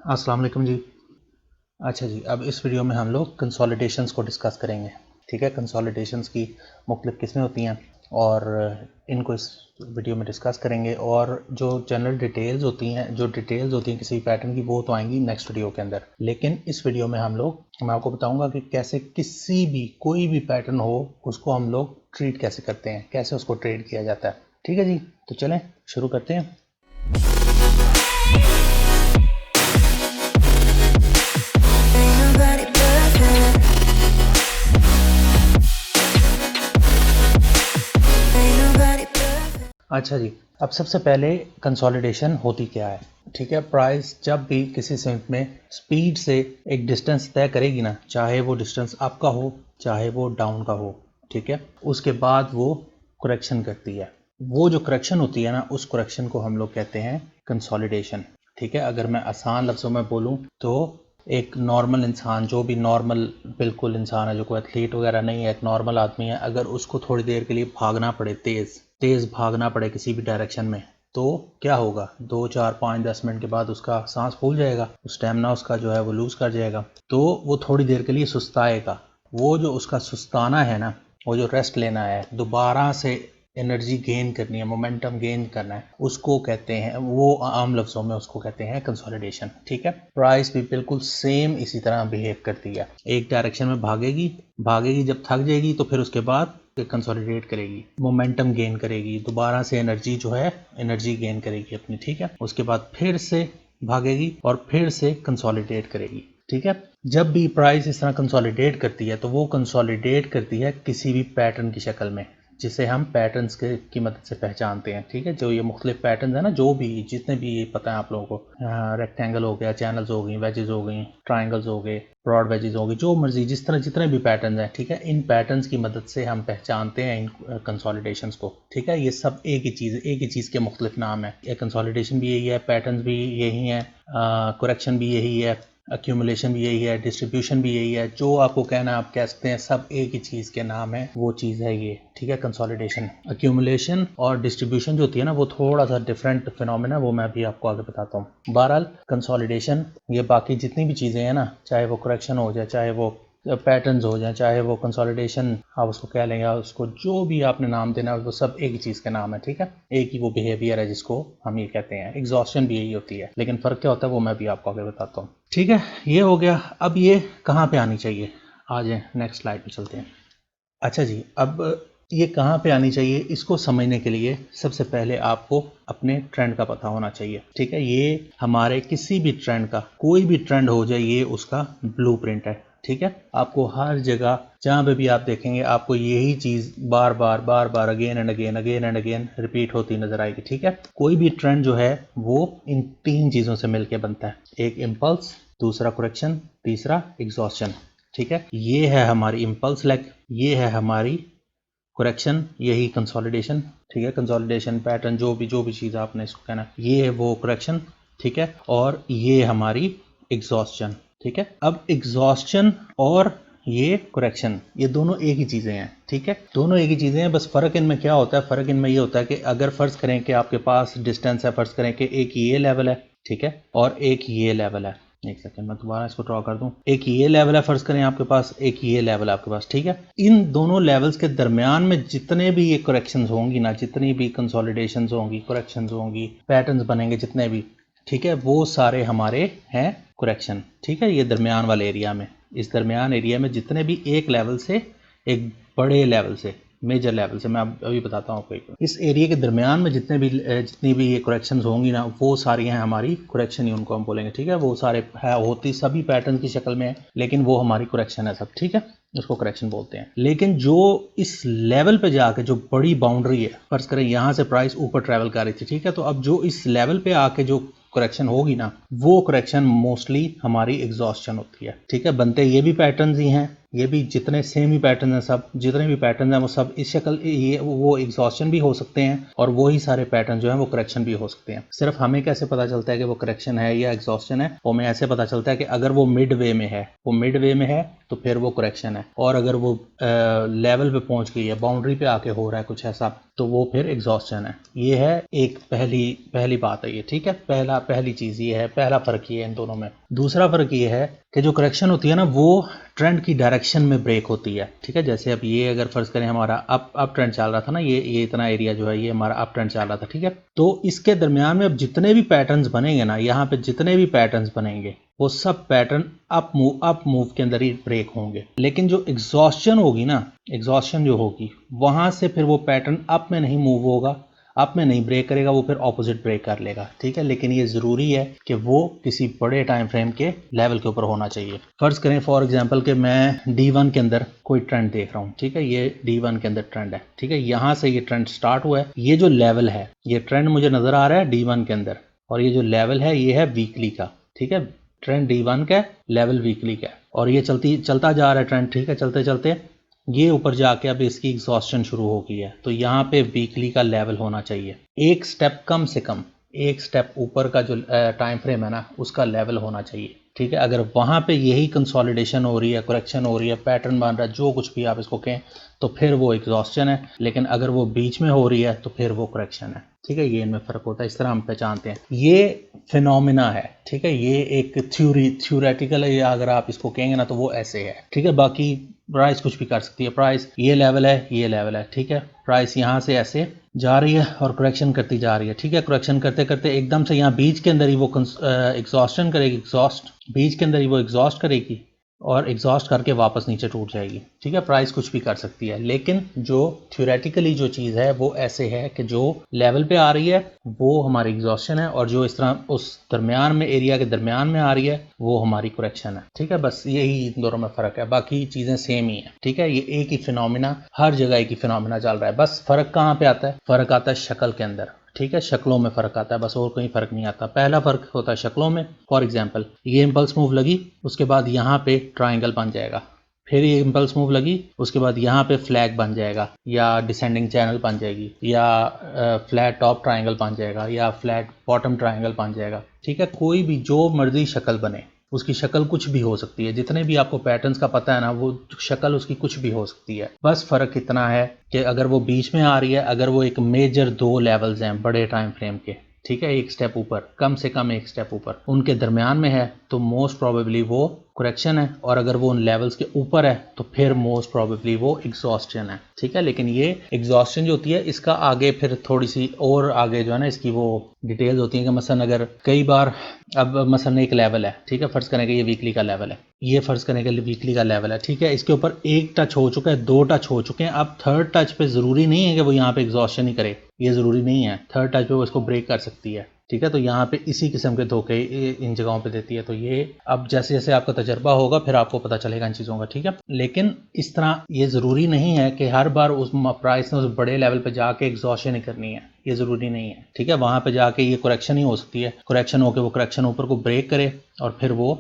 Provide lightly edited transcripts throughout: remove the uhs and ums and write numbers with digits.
अस्सलाम वालेकुम जी। अच्छा जी, अब इस वीडियो में हम लोग कंसोलिडेशंस को डिस्कस करेंगे। ठीक है, कंसोलिडेशंस की मुख्तलिफ़ किस्में होती हैं और इनको इस वीडियो में डिस्कस करेंगे। और जो जनरल डिटेल्स होती हैं किसी पैटर्न की, वो तो आएंगी नेक्स्ट वीडियो के अंदर। लेकिन इस वीडियो में मैं आपको बताऊंगा कि कैसे कोई भी पैटर्न हो उसको हम लोग ट्रीट कैसे करते हैं, कैसे उसको ट्रेड किया जाता है। ठीक है जी, तो चलें शुरू करते हैं। अच्छा जी, अब सबसे पहले कंसोलिडेशन होती क्या है। ठीक है, प्राइस जब भी किसी सेगमेंट में स्पीड से एक डिस्टेंस तय करेगी ना, चाहे वो डिस्टेंस अप का हो चाहे वो डाउन का हो, ठीक है, उसके बाद वो करेक्शन करती है। वो जो करेक्शन होती है ना, उस करेक्शन को हम लोग कहते हैं कंसोलिडेशन। ठीक है, अगर मैं आसान लफ्ज़ों में बोलूँ तो एक नॉर्मल इंसान, जो भी नॉर्मल बिल्कुल इंसान है, जो कोई एथलीट वगैरह नहीं है, एक नॉर्मल आदमी है, अगर उसको थोड़ी देर के लिए भागना पड़े, तेज़ भागना पड़े किसी भी डायरेक्शन में, तो क्या होगा, 2 4 5 10 मिनट के बाद उसका सांस फूल जाएगा, स्टेमिना उसका जो है वो लूज़ कर जाएगा, तो वो थोड़ी देर के लिए सुस्ताएगा। वो जो उसका सुस्ताना है ना, वो जो रेस्ट लेना है, दोबारा से एनर्जी गेन करनी है, मोमेंटम गेन करना है, उसको कहते हैं, वो आम लफ्ज़ों में उसको कहते हैं कंसोलिडेशन। ठीक है, प्राइस भी बिल्कुल सेम इसी तरह बिहेव करती है। एक डायरेक्शन में भागेगी भागेगी, जब थक जाएगी तो फिर उसके बाद कंसोलिडेट करेगी, मोमेंटम गेन करेगी, दोबारा से एनर्जी गेन करेगी अपनी। ठीक है, उसके बाद फिर से भागेगी और फिर से कंसोलिडेट करेगी। ठीक है, जब भी प्राइस इस तरह कंसोलिडेट करती है तो वो कंसोलिडेट करती है किसी भी पैटर्न की शक्ल में, जिसे हम पैटर्न्स की मदद से पहचानते हैं। ठीक है, जो ये मुख्तलिफ पैटर्न है ना, जो भी जितने भी पता है आप लोगों को, रेक्टेंगल हो गया, चैनल्स हो गई, वेजेस हो गई, ट्राइंगल्स हो गए, ब्रॉड वेजेस हो गई, जो मर्जी जितने भी पैटर्न हैं, ठीक है, इन पैटर्न्स की मदद से हम पहचानते हैं इन कंसोलिडेशंस को। ठीक है, ये सब एक ही चीज़ के मुख्तलिफ नाम है। कंसोलिडेशन भी यही है, पैटर्न्स भी यही हैं, करेक्शन भी यही है, एक्यूमुलेशन भी यही है, डिस्ट्रीब्यूशन भी यही है, जो आपको कहना है आप कह सकते हैं, सब एक ही चीज़ के नाम है, वो चीज़ है ये। ठीक है, कंसोलिडेशन। एक्यूमुलेशन और डिस्ट्रीब्यूशन जो होती है ना, वो थोड़ा सा डिफरेंट फिनोमेना है, वो मैं अभी आपको आगे बताता हूँ। बहरहाल कंसोलिडेशन, ये बाकी जितनी भी चीज़ें हैं ना, चाहे वो करेक्शन हो जाए, चाहे वो पैटर्न्स हो जाए, चाहे वो कंसोलिडेशन आप उसको कह लेंगे, उसको जो भी आपने नाम देना है, वो सब एक ही चीज़ के नाम है। ठीक है, एक ही वो बिहेवियर है जिसको हम ये कहते हैं। एग्जॉस्शन भी यही होती है, लेकिन फ़र्क क्या होता है वो मैं भी आपको आगे बताता हूँ। ठीक है, ये हो गया। अब ये कहाँ पे आनी चाहिए, आ जाए नेक्स्ट स्लाइड पे चलते हैं। अच्छा जी, अब ये कहाँ पे आनी चाहिए, इसको समझने के लिए सबसे पहले आपको अपने ट्रेंड का पता होना चाहिए। ठीक है, ये हमारे किसी भी ट्रेंड का, कोई भी ट्रेंड हो जाए, ये उसका ब्लूप्रिंट है। ठीक है, आपको हर जगह जहाँ पे भी आप देखेंगे, आपको यही चीज़ बार बार अगेन एंड अगेन रिपीट होती नजर आएगी। ठीक है, कोई भी ट्रेंड जो है वो इन 3 चीज़ों से मिलकर बनता है। एक इम्पल्स, दूसरा करेक्शन, तीसरा एग्जॉस्शन। ठीक है, ये है हमारी इम्पल्स लेग, ये है हमारी करेक्शन, यही कंसोलिडेशन। ठीक है, कंसोलिडेशन पैटर्न, जो भी चीज़ आपने इसको कहना, ये है वो करेक्शन। ठीक है, और ये हमारी एग्जॉस्शन। ठीक है, अब एग्जॉस्शन और ये करेक्शन, ये दोनों एक ही चीज़ें हैं। ठीक है, दोनों एक ही चीज़ें हैं, बस फ़र्क इनमें क्या होता है, फ़र्क इनमें ये होता है कि अगर फ़र्ज़ करें कि आपके पास डिस्टेंस है, फ़र्ज़ करें कि एक ये लेवल है, ठीक है, और एक ये लेवल है। एक सेकंड, मैं दोबारा इसको ड्रॉ कर दूं। एक ये लेवल है फ़र्ज़ करें आपके पास, एक ये लेवल है आपके पास। ठीक है, इन दोनों लेवल्स के दरमियान में जितने भी ये करेक्शंस होंगी ना, जितनी भी कंसोलिडेशंस होंगी, करेक्शंस होंगी, पैटर्न्स बनेंगे जितने भी, ठीक है, वो सारे हमारे हैं करेक्शन। ठीक है, ये दरमियान वाले एरिया में, इस दरमियान एरिया में जितने भी एक लेवल से एक बड़े लेवल से, मेजर लेवल से, मैं अभी बताता हूँ आपको, इस एरिया के दरमियान में जितनी भी ये करेक्शंस होंगी ना, वो सारी हैं हमारी करेक्शन ही उनको हम बोलेंगे। ठीक है, वो सारे है, होती सभी पैटर्न की शक्ल में है, लेकिन वो हमारी करेक्शन है सब। ठीक है, उसको करेक्शन बोलते हैं। लेकिन जो इस लेवल पे जाके जो बड़ी बाउंड्री है, फर्ज करें यहाँ से प्राइस ऊपर ट्रेवल कर रही थी, ठीक है, तो अब जो इस लेवल पे आके जो करेक्शन होगी ना, वो करेक्शन मोस्टली हमारी एग्जॉस्शन होती है। ठीक है, बनते ये भी पैटर्न्स ही हैं, ये भी जितने सेम ही पैटर्न हैं, सब जितने भी पैटर्न हैं वो सब इस शक्ल, ये वो एग्जॉस्शन भी हो सकते हैं और वही सारे पैटर्न जो हैं वो करेक्शन भी हो सकते हैं। सिर्फ हमें कैसे पता चलता है कि वो करेक्शन है या एग्जॉस्शन है, वो हमें ऐसे पता चलता है कि अगर वो मिड वे में है, वो मिड वे में है तो फिर वो करेक्शन है, और अगर वो लेवल पे पहुंच गई है, बाउंड्री पे आके हो रहा है कुछ ऐसा, तो वो फिर एग्जॉस्शन है। ये है एक पहली बात है ये, ठीक है। पहली चीज़ ये है, पहला फ़र्क ये है इन दोनों में। दूसरा फ़र्क ये है कि जो करेक्शन होती है ना वो ट्रेंड की डायरेक्शन में ब्रेक होती है, ठीक है। जैसे अब ये अगर फ़र्ज़ करें हमारा अप ट्रेंड चल रहा था ना, ये इतना एरिया जो है ये हमारा अप ट्रेंड चल रहा था, ठीक है। तो इसके दरमियान में अब जितने भी पैटर्न्स बनेंगे ना, यहाँ पे जितने भी पैटर्न्स बनेंगे वो सब पैटर्न अप मूव के अंदर ही ब्रेक होंगे। लेकिन जो एग्जॉस्शन होगी ना, एग्जॉस्शन जो होगी वहां से फिर वो पैटर्न अप में नहीं मूव होगा, अप में नहीं ब्रेक करेगा, वो फिर ऑपोजिट ब्रेक कर लेगा, ठीक है। लेकिन ये ज़रूरी है कि वो किसी बड़े टाइम फ्रेम के लेवल के ऊपर होना चाहिए। फ़र्ज़ करें फॉर एग्जांपल कि मैं D1 के अंदर कोई ट्रेंड देख रहा हूँ, ठीक है। ये D1 के अंदर ट्रेंड है, ठीक है। यहाँ से ये ट्रेंड स्टार्ट हुआ है, ये जो लेवल है, ये ट्रेंड मुझे नज़र आ रहा है D1 के अंदर, और ये जो लेवल है ये है वीकली का, ठीक है। ट्रेंड D1 का, लेवल वीकली का, और ये चलता जा रहा है ट्रेंड, ठीक है। चलते चलते ये ऊपर जाके अब इसकी एग्जॉस्शन शुरू हो गई है, तो यहाँ पे वीकली का लेवल होना चाहिए एक स्टेप, कम से कम एक स्टेप ऊपर का जो टाइम फ्रेम है ना उसका लेवल होना चाहिए, ठीक है। अगर वहाँ पे यही कंसोलिडेशन हो रही है, करेक्शन हो रही है, पैटर्न बन रहा है, जो कुछ भी आप इसको कहें, तो फिर वो एग्जॉस्शन है। लेकिन अगर वो बीच में हो रही है तो फिर वो करेक्शन है, ठीक है। ये इनमें फ़र्क होता है, इस तरह हम पहचानते हैं। ये फिनोमिना है, ठीक है। ये एक थ्योरेटिकल है, या अगर आप इसको कहेंगे ना तो वो ऐसे है, ठीक है। बाकी प्राइस कुछ भी कर सकती है, प्राइस ये लेवल है, ये लेवल है, ठीक है। प्राइस यहाँ से ऐसे जा रही है और करेक्शन करती जा रही है, ठीक है। करेक्शन करते करते एकदम से यहाँ बीच के अंदर ही वो एग्जॉस्शन करेगी, बीच के अंदर ही वो एग्जॉस्ट करेगी और एग्जॉस्ट करके वापस नीचे टूट जाएगी, ठीक है। प्राइस कुछ भी कर सकती है, लेकिन जो थ्योरेटिकली जो चीज़ है वो ऐसे है कि जो लेवल पे आ रही है वो हमारी एग्जॉस्शन है, और जो इस तरह उस दरमियान में, एरिया के दरमियान में आ रही है वो हमारी करेक्शन है, ठीक है। बस यही इन दोनों में फ़र्क है, बाकी चीज़ें सेम ही है, ठीक है। ये एक ही फिनोमिना, हर जगह एक ही फिनोमिना चल रहा है। बस फ़र्क कहाँ पे आता है? फ़र्क आता है शक्ल के अंदर, ठीक है। शक्लों में फ़र्क आता है, बस और कोई फ़र्क नहीं आता। पहला फ़र्क होता है शक्लों में। फॉर एग्जांपल ये इम्पल्स मूव लगी, उसके बाद यहाँ पे ट्रायंगल बन जाएगा, फिर ये इम्पल्स मूव लगी, उसके बाद यहाँ पे फ्लैग बन जाएगा, या डिसेंडिंग चैनल बन जाएगी, या फ्लैट टॉप ट्रायंगल बन जाएगा, या फ्लैट बॉटम ट्रायंगल बन जाएगा, ठीक है। कोई भी जो मर्जी शक्ल बने, उसकी शक्ल कुछ भी हो सकती है। जितने भी आपको पैटर्न्स का पता है ना, वो शक्ल उसकी कुछ भी हो सकती है। बस फ़र्क इतना है कि अगर वो बीच में आ रही है, अगर वो एक मेजर 2 लेवल्स हैं बड़े टाइम फ्रेम के, ठीक है, एक स्टेप ऊपर, कम से कम एक स्टेप ऊपर, उनके दरमियान में है तो मोस्ट प्रोबेबली वो करेक्शन है, और अगर वो उन लेवल्स के ऊपर है तो फिर मोस्ट प्रोबेबली वो एग्जॉस्शन है, ठीक है। लेकिन ये एग्जॉस्शन जो होती है इसका आगे फिर थोड़ी सी और आगे जो है ना इसकी वो डिटेल्स होती हैं कि मसलन अगर कई बार, अब मसलन एक लेवल है, ठीक है, फ़र्ज़ करें कि ये वीकली का लेवल है, ये फ़र्ज़ करें कि वीकली का लेवल है, ठीक है। इसके ऊपर एक टच हो चुका है, 2 टच हो चुके हैं, अब थर्ड टच पे ज़रूरी नहीं है कि वो यहाँ पे एग्जॉस्शन ही करे, ये ज़रूरी नहीं है। थर्ड टच पे वो इसको ब्रेक कर सकती है, ठीक है। तो यहाँ पे इसी किस्म के धोखे इन जगहों पे देती है। तो ये अब जैसे जैसे आपका तजर्बा होगा फिर आपको पता चलेगा इन चीज़ों का, ठीक है। लेकिन इस तरह ये ज़रूरी नहीं है कि हर बार उस प्राइस ने उस बड़े लेवल पे जाके एग्जॉस्शन ही करनी है, ये ज़रूरी नहीं है, ठीक है। वहाँ पे जाके ये करेक्शन ही हो सकती है, करेक्शन होकर वो करेक्शन ऊपर को ब्रेक करे और फिर वो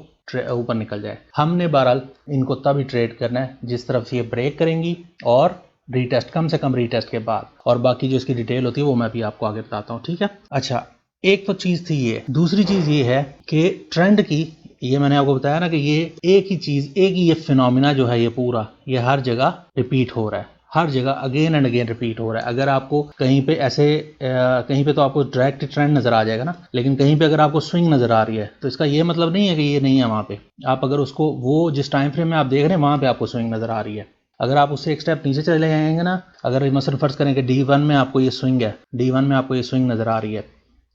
ऊपर निकल जाए। हमने बहरहाल इनको तभी ट्रेड करना है जिस तरफ से ये ब्रेक करेंगी और रीटेस्ट, कम से कम रीटेस्ट के बाद, और बाकी जो इसकी डिटेल होती है वो मैं भी आपको आगे बताता हूँ, ठीक है। अच्छा, एक तो चीज़ थी ये। दूसरी चीज़ ये है कि ट्रेंड की, ये मैंने आपको बताया ना कि ये एक ही चीज़, एक ही ये फिनोमिना जो है ये पूरा, ये हर जगह रिपीट हो रहा है, हर जगह अगेन एंड अगेन रिपीट हो रहा है। अगर आपको कहीं पे ऐसे कहीं पे तो आपको डायरेक्ट ट्रेंड नज़र आ जाएगा ना, लेकिन कहीं पे अगर आपको स्विंग नज़र आ रही है तो इसका ये मतलब नहीं है कि ये नहीं है वहाँ पे। आप अगर उसको, वो जिस टाइम फ्रेम में आप देख रहे हैं वहाँ पे आपको स्विंग नज़र आ रही है, अगर आप उससे एक स्टेप नीचे चले जाएंगे ना, अगर मसलन फ़र्ज़ करें कि D1 में आपको ये स्विंग है, D1 में आपको ये स्विंग नज़र आ रही है,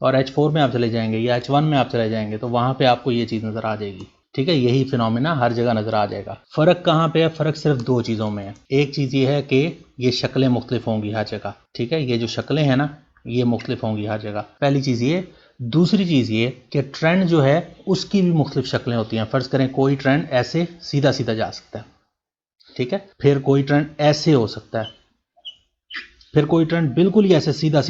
और H4 में आप चले जाएंगे या H1 में आप चले जाएंगे तो वहाँ पे आपको ये चीज़ नज़र आ जाएगी, ठीक है। यही फिनोमिना हर जगह नज़र आ जाएगा। फ़र्क कहाँ पे है? फ़र्क सिर्फ 2 चीज़ों में है। एक चीज़ ये है कि ये शक्लें मुख्तलिफ होंगी हर जगह, ठीक है। ये जो शक्लें हैं ना ये मुख्तलिफ होंगी हर जगह, पहली चीज़ ये। दूसरी चीज़ ये कि ट्रेंड जो है उसकी भी मुख्तलिफ शक्लें होती हैं। फ़र्ज़ करें कोई ट्रेंड ऐसे सीधा सीधा जा सकता है, ठीक है, फिर कोई ट्रेंड ऐसे हो सकता है, फिर कोई ट्रेंड बिल्कुल ही ऐसे सीधा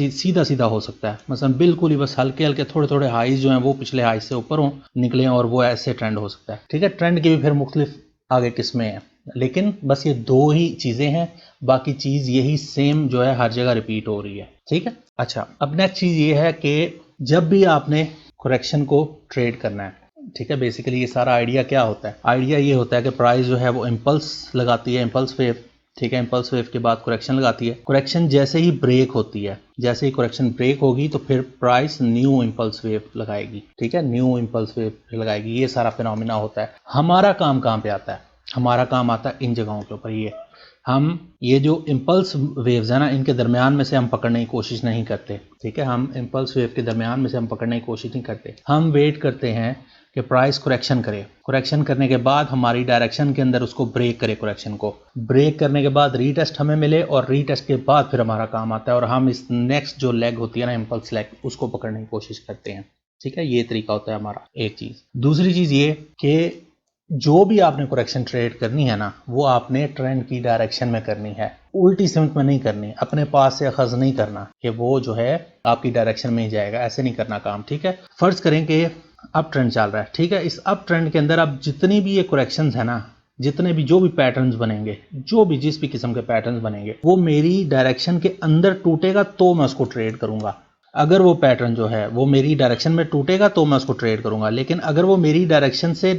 सीधा हो सकता है, मसलन बिल्कुल ही बस हल्के हल्के थोड़े थोड़े हाइज जो हैं वो पिछले हाइज से ऊपर हों, निकले और वो ऐसे ट्रेंड हो सकता है, ठीक है। ट्रेंड की भी फिर मुख्तलिफ आगे किस्में हैं, लेकिन बस ये दो ही चीज़ें हैं, बाकी चीज़ यही सेम जो है हर जगह रिपीट हो रही है। ठीक है, अच्छा अब नेक्स्ट चीज़ ये है कि जब भी आपने करेक्शन को ट्रेड करना है, ठीक है, बेसिकली ये सारा आइडिया क्या होता है, आइडिया ये होता है कि प्राइस जो है वो इम्पल्स लगाती है, इम्पल्स वेव, ठीक है, इम्पल्स वेव के बाद करेक्शन लगाती है, करेक्शन जैसे ही ब्रेक होती है, जैसे ही करेक्शन ब्रेक होगी तो फिर प्राइस न्यू इम्पल्स वेव लगाएगी, ठीक है, न्यू इम्पल्स वेव लगाएगी। ये सारा फिनोमिना होता है। हमारा काम कहाँ पे आता है, हमारा काम आता है इन जगहों के ऊपर। हम ये जो इम्पल्स वेव्स है ना, इनके दरमियान में से हम पकड़ने की कोशिश नहीं करते, ठीक है, हम इम्पल्स वेव के दरमियान में से हम पकड़ने की कोशिश नहीं करते। हम वेट करते हैं कि प्राइस करेक्शन करे, करेक्शन करने के बाद हमारी डायरेक्शन के अंदर उसको ब्रेक करे, करेक्शन को ब्रेक करने के बाद रीटेस्ट हमें मिले, और रीटेस्ट के बाद फिर हमारा काम आता है और हम इस नेक्स्ट जो लेग होती है ना, इम्पल्स लेग, उसको पकड़ने की कोशिश करते हैं। ठीक है, ये तरीका होता है हमारा। एक चीज़, दूसरी चीज़ ये कि जो भी आपने करेक्शन ट्रेड करनी है ना, वो आपने ट्रेंड की डायरेक्शन में करनी है, उल्टी सिमत में नहीं करनी। अपने पास से अखज़ नहीं करना कि वो जो है आपकी डायरेक्शन में ही जाएगा, ऐसे नहीं करना काम। ठीक है, फर्ज करें कि अप ट्रेंड चल रहा है, ठीक है, इस अप ट्रेंड के अंदर अब जितनी भी ये करेक्शंस है ना, जितने भी जो भी पैटर्न्स बनेंगे, जो भी जिस भी किस्म के पैटर्न्स बनेंगे, वो मेरी डायरेक्शन के अंदर टूटेगा तो मैं उसको ट्रेड करूंगा। अगर वो पैटर्न जो है वो मेरी डायरेक्शन में टूटेगा तो मैं उसको ट्रेड करूंगा, लेकिन अगर वो मेरी डायरेक्शन से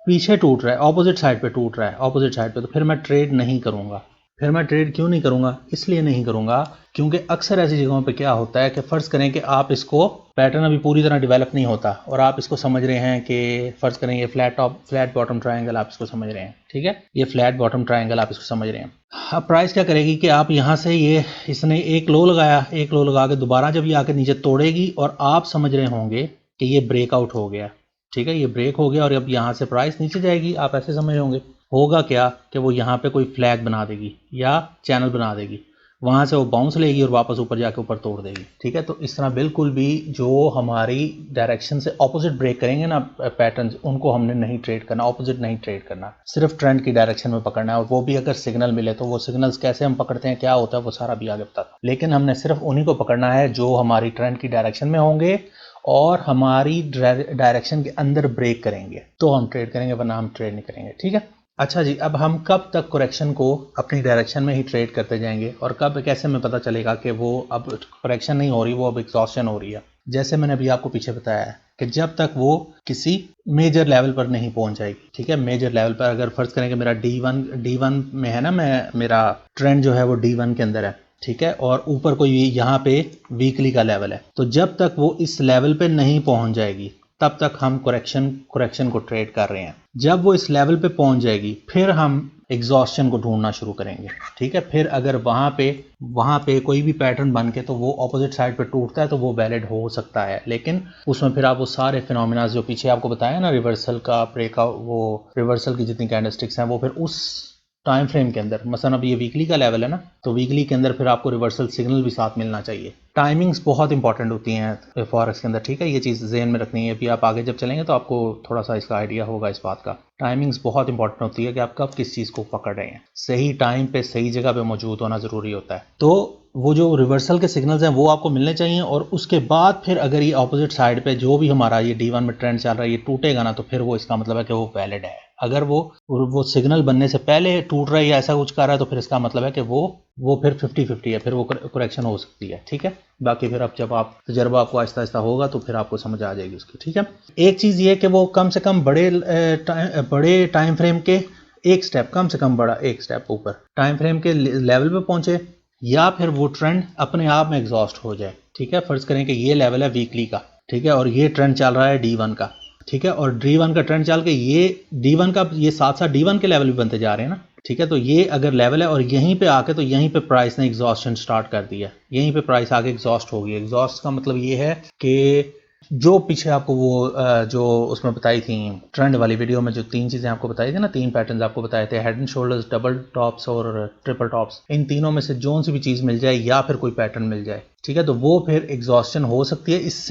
पीछे टूट रहा है, ऑपोजिट साइड पे टूट रहा है, ऑपोजिट साइड पे, तो फिर मैं ट्रेड नहीं करूंगा। फिर मैं ट्रेड क्यों नहीं करूंगा, इसलिए नहीं करूंगा क्योंकि अक्सर ऐसी जगहों पे क्या होता है कि फ़र्ज़ करें कि आप इसको, पैटर्न अभी पूरी तरह डेवलप नहीं होता और आप इसको समझ रहे हैं कि फ़र्ज़ करें ये फ्लैट बॉटम ट्रायंगल आप इसको समझ रहे हैं, ठीक है, ये फ्लैट बॉटम ट्रायंगल आप इसको समझ रहे हैं। अब प्राइस क्या करेगी कि आप यहाँ से ये, इसने एक लो लगाया, एक लो लगा के दोबारा जब ये आके नीचे तोड़ेगी और आप समझ रहे होंगे कि ये ब्रेकआउट हो गया, ठीक है, ये ब्रेक हो गया और अब यहाँ से प्राइस नीचे जाएगी, आप ऐसे समझ रहे होंगे। होगा क्या कि वो यहाँ पे कोई फ्लैग बना देगी या चैनल बना देगी, वहाँ से वो बाउंस लेगी और वापस ऊपर जाके ऊपर तोड़ देगी। ठीक है, तो इस तरह बिल्कुल भी जो हमारी डायरेक्शन से ऑपोजिट ब्रेक करेंगे ना पैटर्न्स, उनको हमने नहीं ट्रेड करना, ऑपोजिट नहीं ट्रेड करना, सिर्फ ट्रेंड की डायरेक्शन में पकड़ना है। और वो भी अगर सिग्नल मिले तो वो सिग्नल्स कैसे हम पकड़ते हैं, क्या होता है, वो सारा भी आगे बताता, लेकिन हमने सिर्फ उन्हीं को पकड़ना है जो हमारी ट्रेंड की डायरेक्शन में होंगे और हमारी डायरेक्शन के अंदर ब्रेक करेंगे तो हम ट्रेड करेंगे, वरना हम ट्रेड नहीं करेंगे। ठीक है, अच्छा जी, अब हम कब तक करेक्शन को अपनी डायरेक्शन में ही ट्रेड करते जाएंगे और कब, कैसे हमें पता चलेगा कि वो अब करेक्शन नहीं हो रही, वो अब एग्जॉस्शन हो रही है। जैसे मैंने अभी आपको पीछे बताया है कि जब तक वो किसी मेजर लेवल पर नहीं पहुंच जाएगी, ठीक है, मेजर लेवल पर अगर फर्ज करें कि मेरा D1 में है ना, मेरा ट्रेंड जो है वो D1 के अंदर है, ठीक है, और ऊपर कोई यहाँ पे वीकली का लेवल है, तो जब तक वो इस लेवल पे नहीं पहुंच जाएगी तब तक हम करेक्शन को ट्रेड कर रहे हैं। जब वो इस लेवल पे पहुंच जाएगी फिर हम एग्जॉस्शन को ढूंढना शुरू करेंगे। ठीक है, फिर अगर वहां पे कोई भी पैटर्न बन के तो वो ऑपोजिट साइड पे टूटता है तो वो वैलिड हो सकता है, लेकिन उसमें फिर आप वो सारे फिनोमिना जो पीछे आपको बताया ना, रिवर्सल का, ब्रेकआउट, वो रिवर्सल की जितनी कैंडलस्टिक्स हैं वो फिर उस टाइम फ्रेम के अंदर, मसलन अब ये वीकली का लेवल है ना, तो वीकली के अंदर फिर आपको रिवर्सल सिग्नल भी साथ मिलना चाहिए। टाइमिंग्स बहुत इंपॉर्टेंट होती हैं फॉरेक्स के अंदर, ठीक है, ये चीज़ ज़हन में रखनी है। अभी आप आगे जब चलेंगे तो आपको थोड़ा सा इसका आइडिया होगा इस बात का। टाइमिंग्स बहुत इंपॉर्टेंट होती है कि आप कब किस चीज़ को पकड़ रहे हैं, सही टाइम पे सही जगह पे मौजूद होना ज़रूरी होता है। तो वो जो रिवर्सल के सिग्नल्स हैं वो आपको मिलने चाहिए, और उसके बाद फिर अगर ये ऑपोजिट साइड पे जो भी हमारा ये D1 में ट्रेंड चल रहा है ये टूटेगा ना, तो फिर वो इसका मतलब है कि वो वैलिड है। अगर वो सिग्नल बनने से पहले टूट रहा है या ऐसा कुछ कर रहा है तो फिर इसका मतलब है कि वो फिर 50-50 है, फिर वो करेक्शन हो सकती है। ठीक है, बाकी फिर अब जब आप तजर्बा आपको आहिस्ता आहिस्ता होगा तो फिर आपको समझ आ जाएगी उसकी। ठीक है, एक चीज़ ये कि वो कम से कम बड़े टाइम फ्रेम के एक स्टेप, कम से कम बड़ा एक स्टेप ऊपर टाइम फ्रेम के लेवल पे पहुंचे, या फिर वो ट्रेंड अपने आप में एग्जॉस्ट हो जाए। ठीक है, फर्ज करें कि ये लेवल है वीकली का, ठीक है, और ये ट्रेंड चल रहा है D1 का, ठीक है, और D1 का ट्रेंड चल के ये D1 का, ये साथ साथ D1 के लेवल भी बनते जा रहे हैं ना, ठीक है, तो ये अगर लेवल है और यहीं पे आके, तो यहीं पे प्राइस ने एग्जॉस्शन स्टार्ट कर दिया, यहीं पे प्राइस आके एग्जॉस्ट हो गई। एग्जॉस्ट का मतलब ये है कि जो पीछे आपको वो जो उसमें बताई थी ट्रेंड वाली वीडियो में, जो तीन चीज़ें आपको बताई थी ना, तीन पैटर्न्स आपको बताए थे, head and shoulders, double tops और ट्रिपल टॉप्स, इन तीनों में से जोन सी भी चीज़ मिल जाए या फिर कोई पैटर्न मिल जाए, ठीक है, तो वो फिर एग्जॉस्शन हो सकती है इस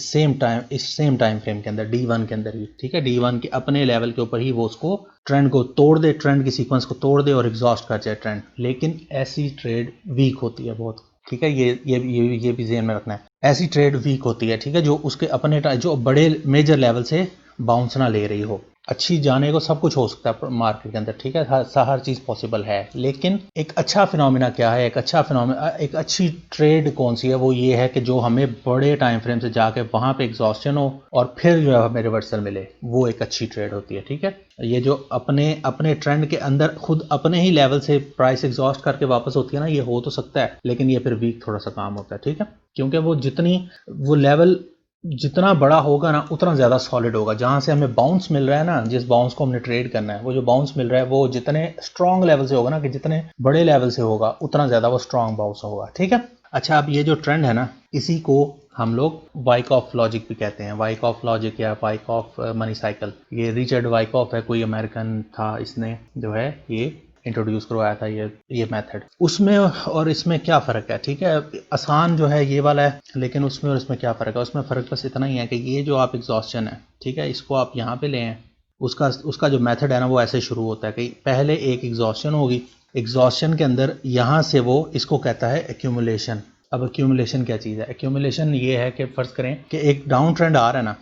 सेम टाइम फ्रेम के अंदर, D1 के अंदर ही। ठीक है, D1 के अपने लेवल के ऊपर ही वो उसको ट्रेंड को तोड़ दे, ट्रेंड की सीक्वेंस को तोड़ दे और एग्जॉस्ट कर जाए ट्रेंड, लेकिन ऐसी ट्रेड वीक होती है बहुत। ठीक है, ये भी ज़हन में रखना है, ऐसी ट्रेड वीक होती है, ठीक है, जो उसके अपने जो बड़े मेजर लेवल से बाउंस ना ले रही हो। अच्छी जाने को सब कुछ हो सकता है मार्केट के अंदर, ठीक है, हर चीज़ पॉसिबल है, लेकिन एक अच्छा फिनोमिना क्या है, एक अच्छा फिनोमिना, एक अच्छी ट्रेड कौन सी है, वो ये है कि जो हमें बड़े टाइम फ्रेम से जाके वहाँ पे एग्जॉस्शन हो और फिर जो है हमें रिवर्सल मिले, वो एक अच्छी ट्रेड होती है, ठीक है। ये जो अपने अपने ट्रेंड के अंदर खुद अपने ही लेवल से प्राइस एग्जॉस्ट करके वापस होती है ना, ये हो तो सकता है, लेकिन ये फिर वीक थोड़ा सा काम होता है, ठीक है, क्योंकि वो जितनी वो लेवल जितना बड़ा होगा ना उतना ज़्यादा सॉलिड होगा। जहाँ से हमें बाउंस मिल रहा है ना, जिस बाउंस को हमने ट्रेड करना है, वो जो बाउंस मिल रहा है वो जितने स्ट्रॉन्ग लेवल से होगा ना, कि जितने बड़े लेवल से होगा उतना ज़्यादा वो स्ट्रॉन्ग बाउंस होगा, ठीक है। अच्छा, अब ये जो ट्रेंड है ना, इसी को हम लोग वाइकॉफ लॉजिक भी कहते हैं, वाइकॉफ लॉजिक या वाइकॉफ मनी साइकिल। ये रिचर्ड वाइकॉफ है, कोई अमेरिकन था, इसने जो है ये इंट्रोड्यूस करवाया था ये मेथड। उसमें और इसमें क्या फ़र्क है, ठीक है, आसान जो है ये वाला है, लेकिन उसमें और इसमें क्या फ़र्क है, उसमें फ़र्क बस इतना ही है कि ये जो आप एग्जॉस्शन है, ठीक है, इसको आप यहाँ पे लें, उसका जो मेथड है ना वो ऐसे शुरू होता है कि पहले एक एग्जॉस्शन होगी, एग्जॉस्शन के अंदर यहाँ से वो इसको कहता है एक्यूमुलेशन। अब एक्यूमुलेशन क्या चीज़ है, एक्यूमुलेशन ये है कि फ़र्ज़ करें कि एक डाउन ट्रेंड आ रहा है ना,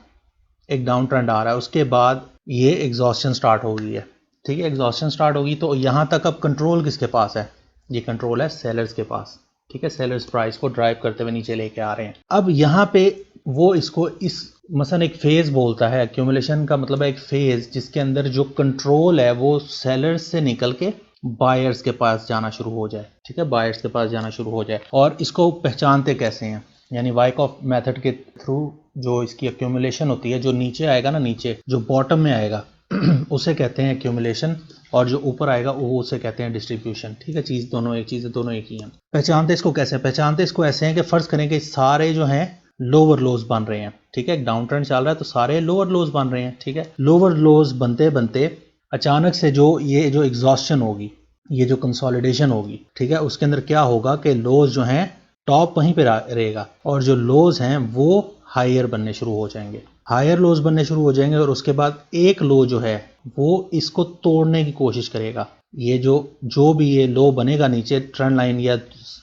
एक डाउन ट्रेंड आ रहा है, उसके बाद ये एग्जॉस्शन स्टार्ट हो गई है, ठीक है, एग्जॉस्शन स्टार्ट होगी, तो यहाँ तक अब कंट्रोल किसके पास है, ये कंट्रोल है सेलर्स के पास, ठीक है, सेलर्स प्राइस को ड्राइव करते हुए नीचे लेके आ रहे हैं। अब यहाँ पे वो इसको इस मसलन एक फेज़ बोलता है, एक्यूमुलेशन का मतलब है एक फेज़ जिसके अंदर जो कंट्रोल है वो सेलर्स से निकल के बायर्स के पास जाना शुरू हो जाए, ठीक है, बायर्स के पास जाना शुरू हो जाए। और इसको पहचानते कैसे हैं, यानी वाइकॉफ मेथड के थ्रू जो इसकी एक्यूमुलेशन होती है, जो नीचे आएगा ना, नीचे जो बॉटम में आएगा उसे कहते हैं एक्यूमुलेशन, और जो ऊपर आएगा वो उसे कहते हैं डिस्ट्रीब्यूशन, ठीक है, दोनों एक ही हैं। पहचानते इसको कैसे, पहचानते इसको ऐसे हैं कि फ़र्ज़ करें कि सारे जो हैं लोअर लोज बन रहे हैं, ठीक है, एक डाउन ट्रेंड चल रहा है तो सारे लोअर लोज बन रहे हैं, ठीक है, लोअर लोज बनते बनते अचानक से ये जो एग्जॉस्शन होगी, ये जो कंसोलिडेशन होगी, ठीक है, उसके अंदर क्या होगा कि लोज जो हैं टॉप वहीं पे रहेगा, और जो लोज हैं वो हायर बनने शुरू हो जाएंगे, हायर लोज बनने शुरू हो जाएंगे, और उसके बाद एक लो जो है वो इसको तोड़ने की कोशिश करेगा। ये जो भी ये लो बनेगा नीचे ट्रेंड लाइन या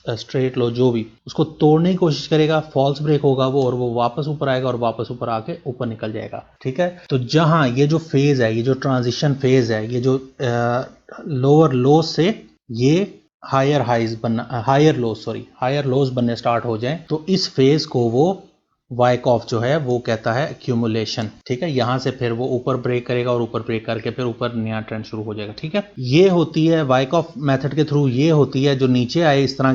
स्ट्रेट लो, जो भी उसको तोड़ने की कोशिश करेगा, फॉल्स ब्रेक होगा वो, और वो वापस ऊपर आएगा और वापस ऊपर आके ऊपर निकल जाएगा, ठीक है। तो जहां ये जो फेज है, ये जो ट्रांजिशन फेज है, ये जो लोअर लो से ये हायर हाइज बनना, हायर लोज बनने स्टार्ट हो जाएं, तो इस फेज को वो वाइकॉफ जो है वो कहता है एक्यूमुलेशन, ठीक है। यहां से फिर वो ऊपर ब्रेक करेगा और ऊपर ब्रेक करके फिर ऊपर नया ट्रेंड शुरू हो जाएगा, ठीक है। ये होती है वाइकॉफ मेथड के थ्रू, ये होती है जो नीचे आए इस तरह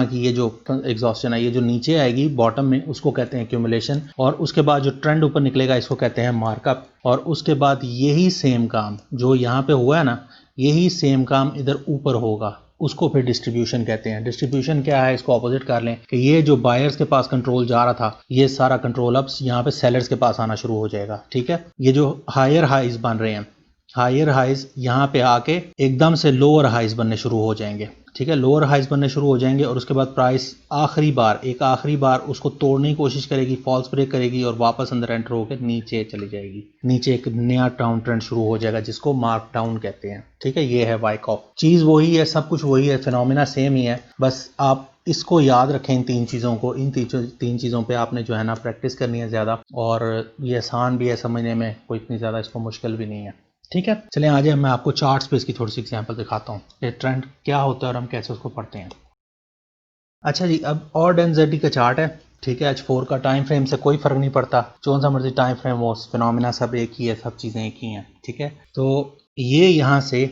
की ये जो एग्जॉस्शन है, ये जो नीचे आएगी बॉटम में, उसको कहते हैं एक्यूमुलेशन, और उसके बाद जो ट्रेंड ऊपर निकलेगा इसको कहते हैं मार्कअप, और उसके बाद यही सेम काम जो यहाँ पे हुआ है ना, यही सेम काम इधर ऊपर होगा, उसको फिर डिस्ट्रीब्यूशन कहते हैं। डिस्ट्रीब्यूशन क्या है, इसको ऑपोजिट कर लें कि ये जो बायर्स के पास कंट्रोल जा रहा था, ये सारा कंट्रोल अब यहाँ पे सेलर्स के पास आना शुरू हो जाएगा, ठीक है। ये जो हायर हाइज बन रहे हैं, हायर हाइज यहाँ पे आके एकदम से लोअर हाइज बनने शुरू हो जाएंगे, ठीक है, लोअर हाइज बनने शुरू हो जाएंगे, और उसके बाद प्राइस आखिरी बार उसको तोड़ने की कोशिश करेगी, फॉल्स ब्रेक करेगी और वापस अंदर एंटर होकर नीचे चली जाएगी, नीचे एक नया डाउन ट्रेंड शुरू हो जाएगा जिसको मार्क डाउन कहते हैं, ठीक है। ये है वाइकॉफ, चीज़ वही है, सब कुछ वही है, फिनोमिना सेम ही है, बस आप इसको याद रखें, इन तीन चीज़ों को, इन तीन चीज़ों पे आपने जो है ना प्रैक्टिस करनी है ज़्यादा, और ये आसान भी है समझने में, कोई इतनी ज़्यादा इसको मुश्किल भी नहीं है, ठीक है। चलें आज मैं आपको चार्ट्स पे इसकी थोड़ी सी एग्जांपल दिखाता हूँ कि ट्रेंड क्या होता है और हम कैसे उसको पढ़ते हैं। अच्छा जी, अब ऑड एंड जेड का चार्ट है, ठीक है, H4 का टाइम फ्रेम से कोई फ़र्क नहीं पड़ता, कौन सा मर्जी टाइम फ्रेम हो, फिनोमिना सब एक ही है, सब चीज़ें एक ही हैं, ठीक है। तो ये यहाँ से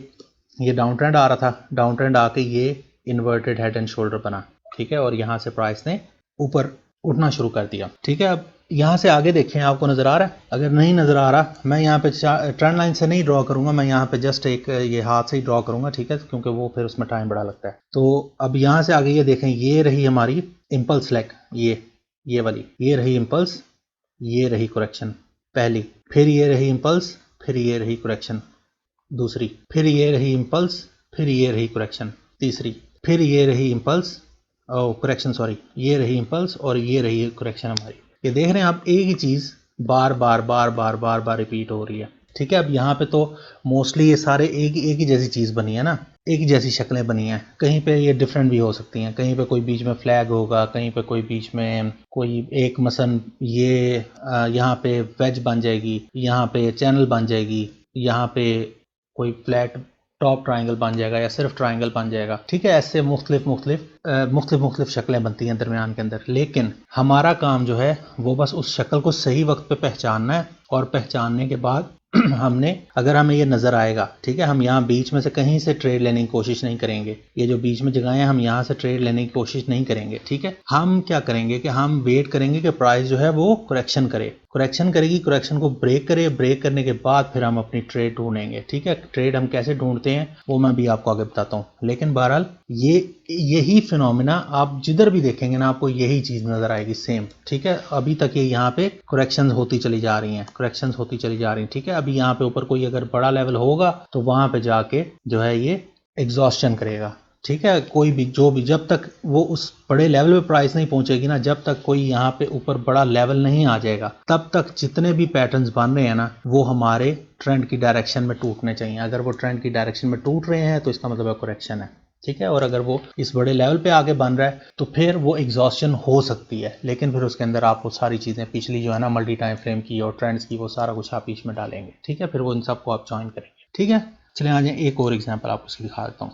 ये डाउन ट्रेंड आ रहा था, डाउन ट्रेंड आके ये इन्वर्टेड हेड एंड शोल्डर बना, ठीक है, और यहाँ से प्राइस ने ऊपर उठना शुरू कर दिया, ठीक है। अब यहाँ से आगे देखें, आपको नज़र आ रहा है, अगर नहीं नज़र आ रहा, मैं यहाँ पे ट्रेंड लाइन से नहीं ड्रॉ करूँगा, मैं यहाँ पे जस्ट एक ये हाथ से ही ड्रॉ करूँगा, ठीक है, क्योंकि वो फिर उसमें टाइम बड़ा लगता है। तो अब यहाँ से आगे ये देखें, ये रही हमारी इम्पल्स लेग, ये वाली, ये रही इम्पल्स, ये रही करेक्शन पहली, फिर ये रही इम्पल्स, फिर ये रही करेक्शन दूसरी, फिर ये रही इम्पल्स, फिर ये रही करेक्शन तीसरी, फिर ये रही इम्पल्स, करेक्शन सॉरी, ये रही इम्पल्स और ये रही करेक्शन हमारी। ये देख रहे हैं आप, एक ही चीज़ बार बार रिपीट हो रही है, ठीक है। अब यहाँ पे तो मोस्टली ये सारे एक ही जैसी चीज़ बनी है ना, एक जैसी शक्लें बनी हैं, कहीं पे ये डिफरेंट भी हो सकती हैं, कहीं पे कोई बीच में फ्लैग होगा, कहीं पे कोई बीच में कोई एक मसन ये यहाँ पे वेज बन जाएगी, यहाँ पे चैनल बन जाएगी, यहाँ पे कोई फ्लैट टॉप ट्राइंगल बन जाएगा या सिर्फ ट्राइंगल बन जाएगा। ठीक है, ऐसे मुख्तलिफ शक्लें बनती हैं दरमियान के अंदर। लेकिन हमारा काम जो है वो बस उस शक्ल को सही वक्त पे पहचानना है, और पहचानने के बाद हमने अगर हमें ये नज़र आएगा, ठीक है, हम यहाँ बीच में से कहीं से ट्रेड लेने की कोशिश नहीं करेंगे, ये जो बीच में जगह है हम यहाँ से ट्रेड लेने की कोशिश नहीं करेंगे। ठीक है, हम क्या करेंगे कि हम वेट करेंगे कि प्राइस जो है वो करेक्शन करे, करेक्शन करेगी, करेक्शन को ब्रेक करे, ब्रेक करने के बाद फिर हम अपनी ट्रेड ढूंढेंगे। ठीक है, ट्रेड हम कैसे ढूंढते हैं वो मैं भी आपको आगे बताता हूँ। लेकिन बहरहाल यही फिनोमिना आप जिधर भी देखेंगे ना आपको यही चीज़ नज़र आएगी सेम। ठीक है, अभी तक ये यहाँ पे करेक्शंस होती चली जा रही हैं, करेक्शंस होती चली जा रही हैं। ठीक है, अभी यहाँ पे ऊपर कोई अगर बड़ा लेवल होगा तो वहाँ पे जाके जो है ये एग्जॉस्शन करेगा। ठीक है, कोई भी जो भी जब तक वो उस बड़े लेवल पे प्राइस नहीं पहुंचेगी ना, जब तक कोई यहाँ पे ऊपर बड़ा लेवल नहीं आ जाएगा, तब तक जितने भी पैटर्न्स बन रहे हैं ना वो हमारे ट्रेंड की डायरेक्शन में टूटने चाहिए। अगर वो ट्रेंड की डायरेक्शन में टूट रहे हैं तो इसका मतलब है करेक्शन है। ठीक है, और अगर वो इस बड़े लेवल पे आगे बन रहा है तो फिर वो एग्जॉस्शन हो सकती है, लेकिन फिर उसके अंदर आप वो सारी चीज़ें पिछली जो है ना मल्टी टाइम फ्रेम की और ट्रेंड्स की वो सारा कुछ आप बीच में डालेंगे। ठीक है, फिर वो इन सबको आप ज्वाइन करेंगे। ठीक है, चलिए आ जाए एक और एग्जाम्पल आपको उसकी दिखा देता हूँ।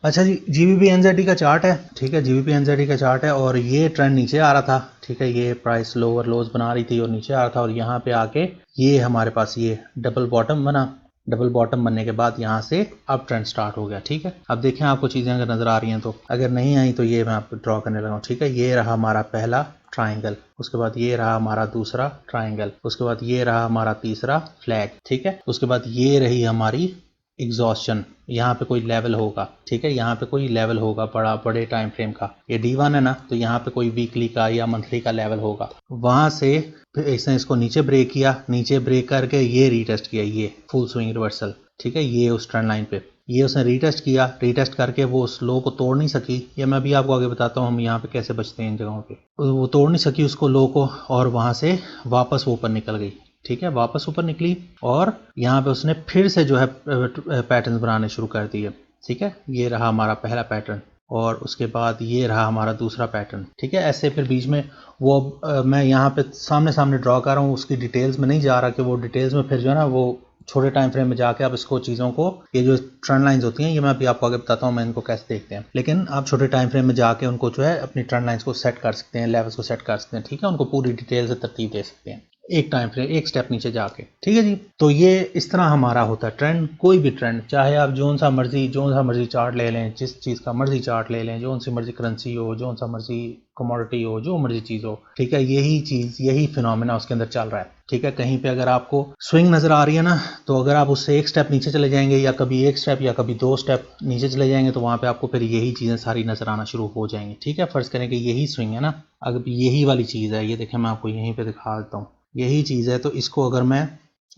अच्छा जी, GBP/NZD का चार्ट है। ठीक है, GBP/NZD का चार्ट है और ये ट्रेंड नीचे आ रहा था। ठीक है, ये प्राइस लोअर लोज बना रही थी और नीचे आ रहा था, और यहाँ पे आके ये हमारे पास ये डबल बॉटम बना। डबल बॉटम बनने के बाद यहाँ से अब ट्रेंड स्टार्ट हो गया। ठीक है, अब देखें आपको चीज़ें अगर नज़र आ रही हैं तो, अगर नहीं आई तो ये मैं आपको ड्रॉ करने लगा हूँ। ठीक है, ये रहा हमारा पहला ट्राइंगल, उसके बाद ये रहा हमारा दूसरा ट्राइंगल, उसके बाद ये रहा हमारा तीसरा फ्लैग। ठीक है, उसके बाद ये रही हमारी एग्जॉस्शन, यहाँ पे कोई लेवल होगा। ठीक है, यहाँ पे कोई लेवल होगा बड़े टाइम फ्रेम का, ये D1 है ना, तो यहाँ पे कोई वीकली का या मंथली का लेवल होगा। वहां से फिर इसने इसको नीचे ब्रेक किया, नीचे ब्रेक करके ये रीटेस्ट किया, ये फुल स्विंग रिवर्सल। ठीक है, ये उस ट्रेंड लाइन पे ये उसने रीटेस्ट किया, रीटेस्ट करके वो उस लो को तोड़ नहीं सकी। ये मैं भी आपको आगे बताता हूँ हम यहाँ पे कैसे बचते हैं इन जगहों पे। वो तोड़ नहीं सकी उसको लो को, और वहां से वापस वो ऊपर निकल गई। ठीक है, वापस ऊपर निकली और यहाँ पे उसने फिर से जो है पैटर्न बनाने शुरू कर दिए। ठीक है, ये रहा हमारा पहला पैटर्न और उसके बाद ये रहा हमारा दूसरा पैटर्न। ठीक है, ऐसे फिर बीच में वो मैं यहाँ पे सामने सामने ड्रॉ कर रहा हूँ, उसकी डिटेल्स में नहीं जा रहा कि वो डिटेल्स में फिर जो है ना वो छोटे टाइम फ्रेम में जाके आप इसको चीज़ों को, ये जो ट्रेंड लाइंस होती हैं ये मैं अभी आपको आगे बताता हूँ मैं इनको कैसे देखते हैं, लेकिन आप छोटे टाइम फ्रेम में जाके उनको जो है अपनी ट्रेंड लाइंस को सेट कर सकते हैं, लेवल्स को सेट कर सकते हैं। ठीक है, उनको पूरी डिटेल से तरतीब दे सकते हैं एक टाइम फ्रेम एक स्टेप नीचे जाके। ठीक है जी, तो ये इस तरह हमारा होता है ट्रेंड। कोई भी ट्रेंड, चाहे आप जो सा मर्जी चार्ट ले लें, जिस चीज़ का मर्जी चार्ट ले लें, जो सी मर्जी करेंसी हो, जो सा मर्जी कमोडिटी हो, जो मर्जी चीज़ हो। ठीक है, यही चीज़ यही फिनोमेना उसके अंदर चल रहा है। ठीक है, कहीं पे अगर आपको स्विंग नज़र आ रही है ना, तो अगर आप उससे एक स्टेप नीचे चले जाएंगे या कभी एक स्टेप या कभी दो स्टेप नीचे चले जाएंगे तो वहाँ पे आपको फिर यही चीज़ें सारी नज़र आना शुरू हो जाएंगी। ठीक है, फ़र्ज़ करें कि यही स्विंग है ना, अगर यही वाली चीज़ है, ये देखें मैं आपको यहीं पर दिखा देता हूँ, यही चीज़ है। तो इसको अगर मैं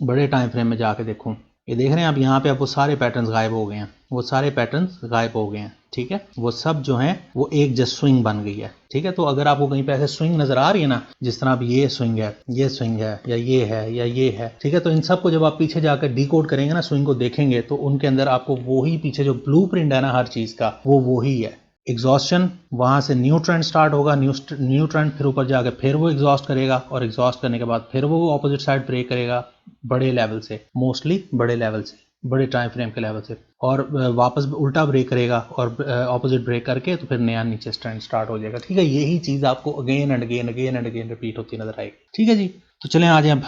बड़े टाइम फ्रेम में जाके देखूँ, ये देख रहे हैं आप यहाँ पे, अब वो सारे पैटर्न्स गायब हो गए हैं, वो सारे पैटर्न्स गायब हो गए हैं। ठीक है, वो सब जो हैं वो एक जस्ट स्विंग बन गई है। ठीक है, तो अगर आपको कहीं पे ऐसे स्विंग नजर आ रही है ना, जिस तरह अब ये स्विंग है, ये स्विंग है, या ये है, या ये है, ठीक है, तो इन सब को जब आप पीछे जाकर डिकोड करेंगे ना, स्विंग को देखेंगे तो उनके अंदर आपको वही पीछे जो ब्लूप्रिंट है ना हर चीज़ का, वो वही है। एग्जॉस्शन, वहां से न्यू ट्रेंड स्टार्ट होगा, न्यू ट्रेंड फिर ऊपर जाके फिर वो एग्जॉस्ट करेगा, और एग्जॉस्ट करने के बाद फिर वो ऑपोजिट साइड ब्रेक करेगा बड़े लेवल से, मोस्टली बड़े लेवल से, बड़े टाइम फ्रेम के लेवल से, और वापस उल्टा ब्रेक करेगा और ऑपोजिट ब्रेक करके तो फिर नया नीचे ट्रेंड स्टार्ट हो जाएगा। ठीक है, यही चीज़ आपको again and again again and again repeat होती नजर आएगी। ठीक है जी, तो चलें आ जाए अब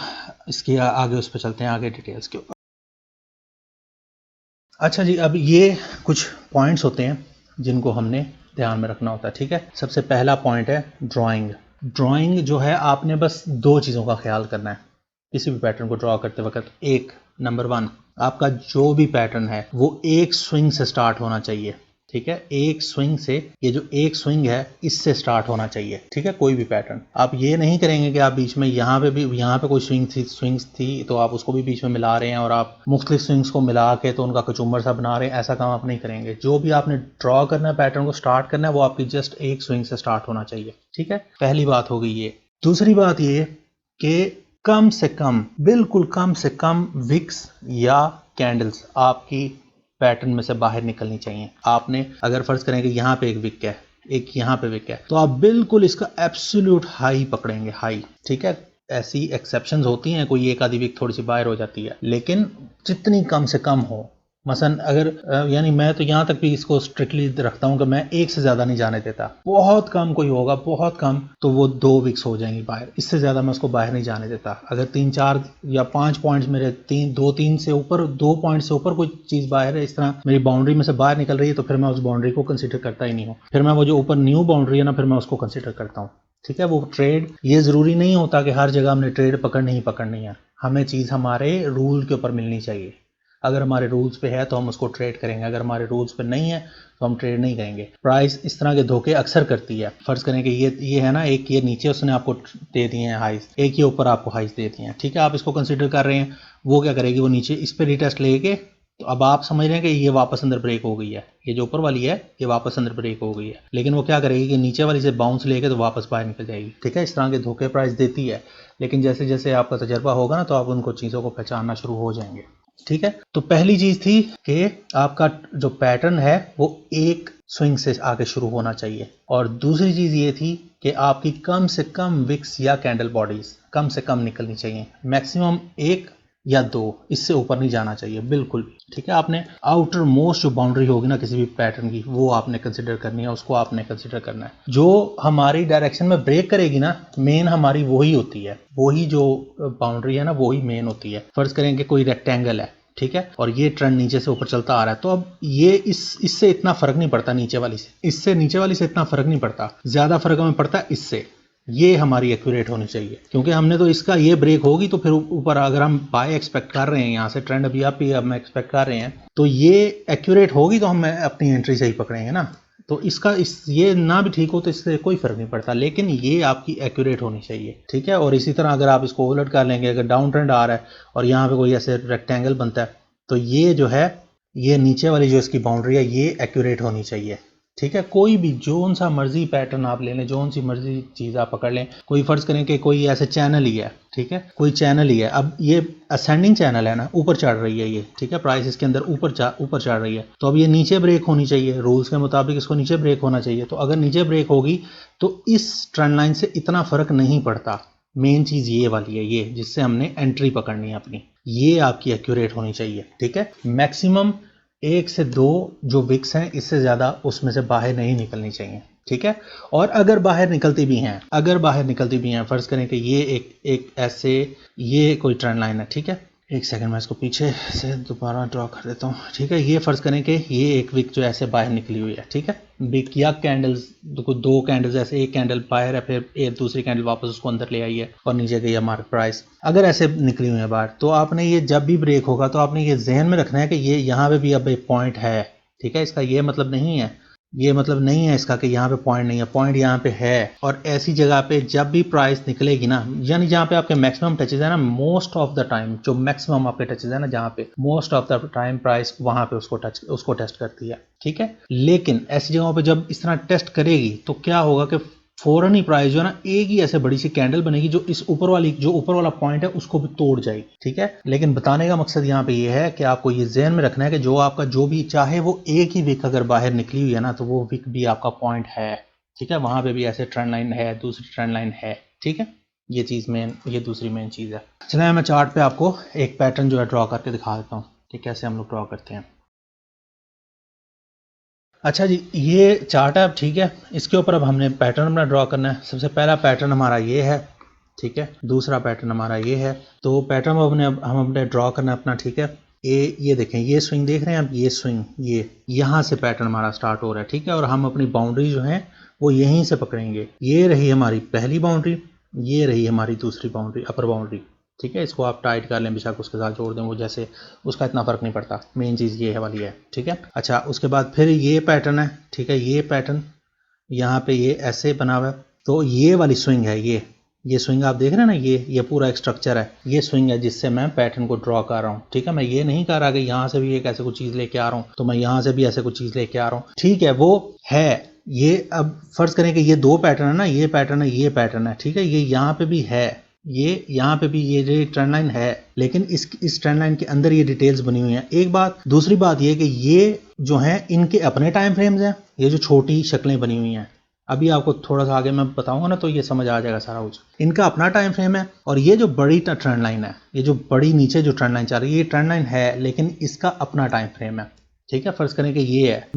इसके आगे उस पर चलते हैं, आगे डिटेल्स के ऊपर। अच्छा जी, अब ये कुछ पॉइंट्स होते हैं जिनको हमने ध्यान में रखना होता है। ठीक है, सबसे पहला पॉइंट है ड्राइंग। ड्राइंग जो है आपने बस दो चीज़ों का ख्याल करना है किसी भी पैटर्न को ड्रॉ करते वक्त। एक, नंबर वन, आपका जो भी पैटर्न है वो एक स्विंग से स्टार्ट होना चाहिए। ठीक है, एक स्विंग से, ये जो एक स्विंग है इससे स्टार्ट होना चाहिए। ठीक है, कोई भी पैटर्न आप ये नहीं करेंगे कि आप बीच में यहाँ पे कोई स्विंग्स थी तो आप उसको भी बीच में मिला रहे हैं और आप मुख्तलिफ स्विंग्स को मिला के तो उनका कचुम्बर सा बना रहे हैं। ऐसा काम आप नहीं करेंगे। जो भी आपने ड्रॉ करना है, पैटर्न को स्टार्ट करना है, वो आपकी जस्ट एक स्विंग से स्टार्ट होना चाहिए। ठीक है, पहली बात हो गई ये। दूसरी बात ये कि कम से कम, बिल्कुल कम से कम विक्स या कैंडल्स आपकी पैटर्न में से बाहर निकलनी चाहिए। आपने अगर फर्ज करें कि यहाँ पे एक विक है, एक यहाँ पे विक है, तो आप बिल्कुल इसका एब्सोल्यूट हाई पकड़ेंगे, हाई। ठीक है, ऐसी एक्सेप्शंस होती हैं, कोई एक आधी विक थोड़ी सी बाहर हो जाती है, लेकिन जितनी कम से कम हो। मसलन अगर यानी मैं तो यहाँ तक भी इसको स्ट्रिक्टली रखता हूँ कि मैं एक से ज़्यादा नहीं जाने देता। बहुत कम कोई होगा, बहुत कम, तो वो 2 विक्स हो जाएंगी बाहर, इससे ज़्यादा मैं उसको बाहर नहीं जाने देता। अगर 3-4 या 5 पॉइंट्स मेरे 2-3 से ऊपर, 2 पॉइंट से ऊपर कोई चीज़ बाहर है, इस तरह मेरी बाउंड्री में से बाहर निकल रही है, तो फिर मैं उस बाउंड्री को कंसिडर करता ही नहीं हूँ। फिर मैं वो जो ऊपर न्यू बाउंड्री है ना, फिर मैं उसको कंसिडर करता हूँ। ठीक है, वो ट्रेड, ये ज़रूरी नहीं होता कि हर जगह हमने ट्रेड पकड़नी ही पकड़नी है। हमें चीज़ हमारे रूल के ऊपर मिलनी चाहिए। अगर हमारे रूल्स पे है तो हम उसको ट्रेड करेंगे, अगर हमारे रूल्स पे नहीं है तो हम ट्रेड नहीं करेंगे। प्राइस इस तरह के धोखे अक्सर करती है। फर्ज करें कि ये है ना, एक ये नीचे उसने आपको दे दिए हैं हाइस, एक ये ऊपर आपको हाइस दे दिए हैं। ठीक है, आप इसको कंसिडर कर रहे हैं, वो क्या करेगी, वो नीचे इस पे रिटेस्ट लेके, तो अब आप समझ रहे हैं कि ये वापस अंदर ब्रेक हो गई है, ये जो ऊपर वाली है ये वापस अंदर ब्रेक हो गई है, लेकिन वो क्या करेगी कि नीचे वाली से बाउंस लेके तो वापस बाहर निकल जाएगी। ठीक है, इस तरह के धोखे प्राइस देती है, लेकिन जैसे जैसे आपका तजर्बा होगा ना, तो आप उनको चीज़ों को पहचानना शुरू हो जाएंगे। ठीक है, तो पहली चीज थी कि आपका जो पैटर्न है वो एक स्विंग से आगे शुरू होना चाहिए, और दूसरी चीज ये थी कि आपकी कम से कम विक्स या कैंडल बॉडीज कम से कम निकलनी चाहिए, मैक्सिमम 1 या 2, इससे ऊपर नहीं जाना चाहिए बिल्कुल भी। ठीक है, आपने आउटर मोस्ट जो बाउंड्री होगी ना किसी भी पैटर्न की, वो आपने कंसिडर करनी है, उसको आपने कंसिडर करना है। जो हमारी डायरेक्शन में ब्रेक करेगी ना, मेन हमारी वही होती है, वही जो बाउंड्री है ना, वही मेन होती है। फर्ज करें कि कोई रेक्टेंगल है, ठीक है, और ये ट्रेंड नीचे से ऊपर चलता आ रहा है, तो अब ये इससे इतना फर्क नहीं पड़ता, नीचे वाली से, इससे नीचे वाली से इतना फर्क नहीं पड़ता, ज्यादा फर्क हमें पड़ता है इससे। ये हमारी एक्यूरेट होनी चाहिए, क्योंकि हमने तो इसका ये ब्रेक होगी तो फिर ऊपर अगर हम बाय एक्सपेक्ट कर रहे हैं, यहाँ से ट्रेंड अभी आप ही हम एक्सपेक्ट कर रहे हैं, तो ये एक्यूरेट होगी तो हम अपनी एंट्री सही पकड़ेंगे ना। तो ये ना भी ठीक हो तो इससे कोई फर्क नहीं पड़ता, लेकिन ये आपकी एक्यूरेट होनी चाहिए। ठीक है, और इसी तरह अगर आप इसको उलट कर लेंगे, अगर डाउन ट्रेंड आ रहा है और यहाँ पे कोई ऐसे रेक्टेंगल बनता है, तो ये जो है, ये नीचे वाली जो इसकी बाउंड्री है, ये एक्यूरेट होनी चाहिए। ठीक है, कोई भी जोन सा मर्जी पैटर्न आप ले लें, जोन सी मर्जी चीज़ आप पकड़ लें, कोई फर्ज करें कि कोई ऐसे चैनल ही है, ठीक है, कोई चैनल ही है, अब ये असेंडिंग चैनल है ना, ऊपर चढ़ रही है ये, ठीक है, प्राइस इसके अंदर ऊपर चढ़ रही है, तो अब ये नीचे ब्रेक होनी चाहिए, रूल्स के मुताबिक इसको नीचे ब्रेक होना चाहिए। तो अगर नीचे ब्रेक होगी तो इस ट्रेंड लाइन से इतना फर्क नहीं पड़ता। मेन चीज़ ये वाली है, ये जिससे हमने एंट्री पकड़नी है अपनी, ये आपकी एक्यूरेट होनी चाहिए। ठीक है, मैक्सिमम 1 से 2 जो विक्स हैं, इससे ज़्यादा उसमें से बाहर नहीं निकलनी चाहिए। ठीक है, और अगर बाहर निकलती भी हैं, फर्ज करें कि ये एक ऐसे, ये कोई ट्रेंड लाइन है, ठीक है, एक सेकंड मैं इसको पीछे से दोबारा ड्रॉ कर देता हूँ। ठीक है, ये फर्ज करें कि ये एक विक जो ऐसे बाहर निकली हुई है, ठीक है, विक या कैंडल्स, 2 कैंडल्स ऐसे, एक कैंडल बाहर है, फिर एक दूसरी कैंडल वापस उसको अंदर ले आई है और नीचे गई है मार्केट प्राइस, अगर ऐसे निकली हुई है बाहर, तो आपने ये जब भी ब्रेक होगा तो आपने ये जहन में रखना है कि ये यहाँ पे भी अब एक पॉइंट है। ठीक है, इसका ये मतलब नहीं है इसका कि यहाँ पे पॉइंट नहीं है, पॉइंट यहाँ पे है। और ऐसी जगह पे जब भी प्राइस निकलेगी ना, यानी जहाँ पे आपके मैक्सिमम टचेज है ना, मोस्ट ऑफ द टाइम जो मैक्सिमम आपके टचेज है ना, जहाँ पे most of the time price वहां पे उसको टेस्ट करती है। ठीक है, लेकिन ऐसी जगहों पे जब इस तरह टेस्ट करेगी तो क्या होगा कि फौरन ही प्राइस जो है ना, एक ही ऐसे बड़ी सी कैंडल बनेगी जो ऊपर वाला पॉइंट है उसको भी तोड़ जाएगी। ठीक है, लेकिन बताने का मकसद यहाँ पे ये है कि आपको ये ज़हन में रखना है कि जो आपका जो भी, चाहे वो एक ही विक अगर बाहर निकली हुई है ना, तो वो विक भी आपका पॉइंट है। ठीक है, वहां पे भी ऐसे ट्रेंड लाइन है, दूसरी ट्रेंड लाइन है। ठीक है, ये दूसरी मेन चीज़ है। चलिए मैं चार्ट पे आपको एक पैटर्न जो है ड्रॉ करके दिखा देता हूँ कि कैसे हम लोग ड्रॉ करते हैं। अच्छा जी, ये चार्ट है, ठीक है, इसके ऊपर अब हमने पैटर्न अपना ड्रॉ करना है। सबसे पहला पैटर्न हमारा ये है, ठीक है, दूसरा पैटर्न हमारा ये है। तो पैटर्न हम अपने ड्रॉ करना है अपना। ठीक है, ये देखें, ये स्विंग देख रहे हैं आप, ये स्विंग, ये यहाँ से पैटर्न हमारा स्टार्ट हो रहा है। ठीक है, और हम अपनी बाउंड्री जो है वो यहीं से पकड़ेंगे। ये रही हमारी पहली बाउंड्री, ये रही हमारी दूसरी बाउंड्री, अपर बाउंड्री। ठीक है, इसको आप टाइट कर लें, बेशक उसके साथ जोड़ दें, वो जैसे, उसका इतना फर्क नहीं पड़ता, मेन चीज़ ये है वाली है। ठीक है, अच्छा, उसके बाद फिर ये पैटर्न है। ठीक है, ये पैटर्न यहाँ पे ये ऐसे बना हुआ है, तो ये वाली स्विंग है, ये स्विंग आप देख रहे हैं ना, ये पूरा एक स्ट्रक्चर है, ये स्विंग है जिससे मैं पैटर्न को ड्रॉ कर रहा हूँ। ठीक है, मैं ये नहीं कर रहा कि यहाँ से भी एक ऐसे कुछ चीज़ लेके आ रहा हूँ तो मैं यहाँ से भी ऐसे कुछ चीज़ लेके आ रहा हूँ। ठीक है, वो है ये। अब फर्ज करें कि ये 2 पैटर्न है ना, ये पैटर्न है, ये पैटर्न है। ठीक है, ये यहाँ पे भी है, ये यहाँ पे भी ये ट्रेंड लाइन है, लेकिन इस ट्रेंड लाइन के अंदर ये डिटेल्स बनी हुई हैं। एक बात, दूसरी बात ये कि ये जो हैं इनके अपने टाइम फ्रेम्स हैं, ये जो छोटी शक्लें बनी हुई हैं, अभी आपको थोड़ा सा आगे मैं बताऊंगा ना तो ये समझ आ जाएगा सारा कुछ। इनका अपना टाइम फ्रेम है, और ये जो बड़ी ट्रेंड लाइन है, ये जो बड़ी नीचे जो ट्रेंड लाइन चल रही है, ये ट्रेंड लाइन है लेकिन इसका अपना टाइम फ्रेम है। ठीक है, फर्ज करें कि ये है,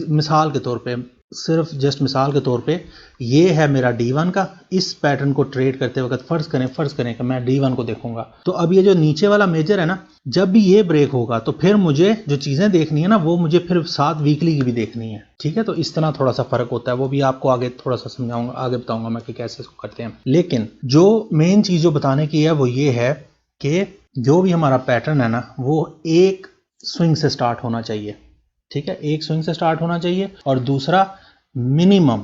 मिसाल के तौर पे, सिर्फ जस्ट मिसाल के तौर पे, ये है मेरा D1 का। इस पैटर्न को ट्रेड करते वक्त फर्ज करें कि मैं D1 को देखूंगा, तो अब ये जो नीचे वाला मेजर है ना, जब भी ये ब्रेक होगा तो फिर मुझे जो चीजें देखनी है ना, वो मुझे फिर साथ वीकली की भी देखनी है। ठीक है, तो इस तरह थोड़ा सा फर्क होता है, वो भी आपको आगे थोड़ा सा समझाऊंगा, आगे बताऊंगा मैं कि कैसे इसको करते हैं। लेकिन जो मेन चीज जो बताने की है वो ये है कि जो भी हमारा पैटर्न है ना, वो एक स्विंग से स्टार्ट होना चाहिए। ठीक है, एक स्विंग से स्टार्ट होना चाहिए, और दूसरा मिनिमम,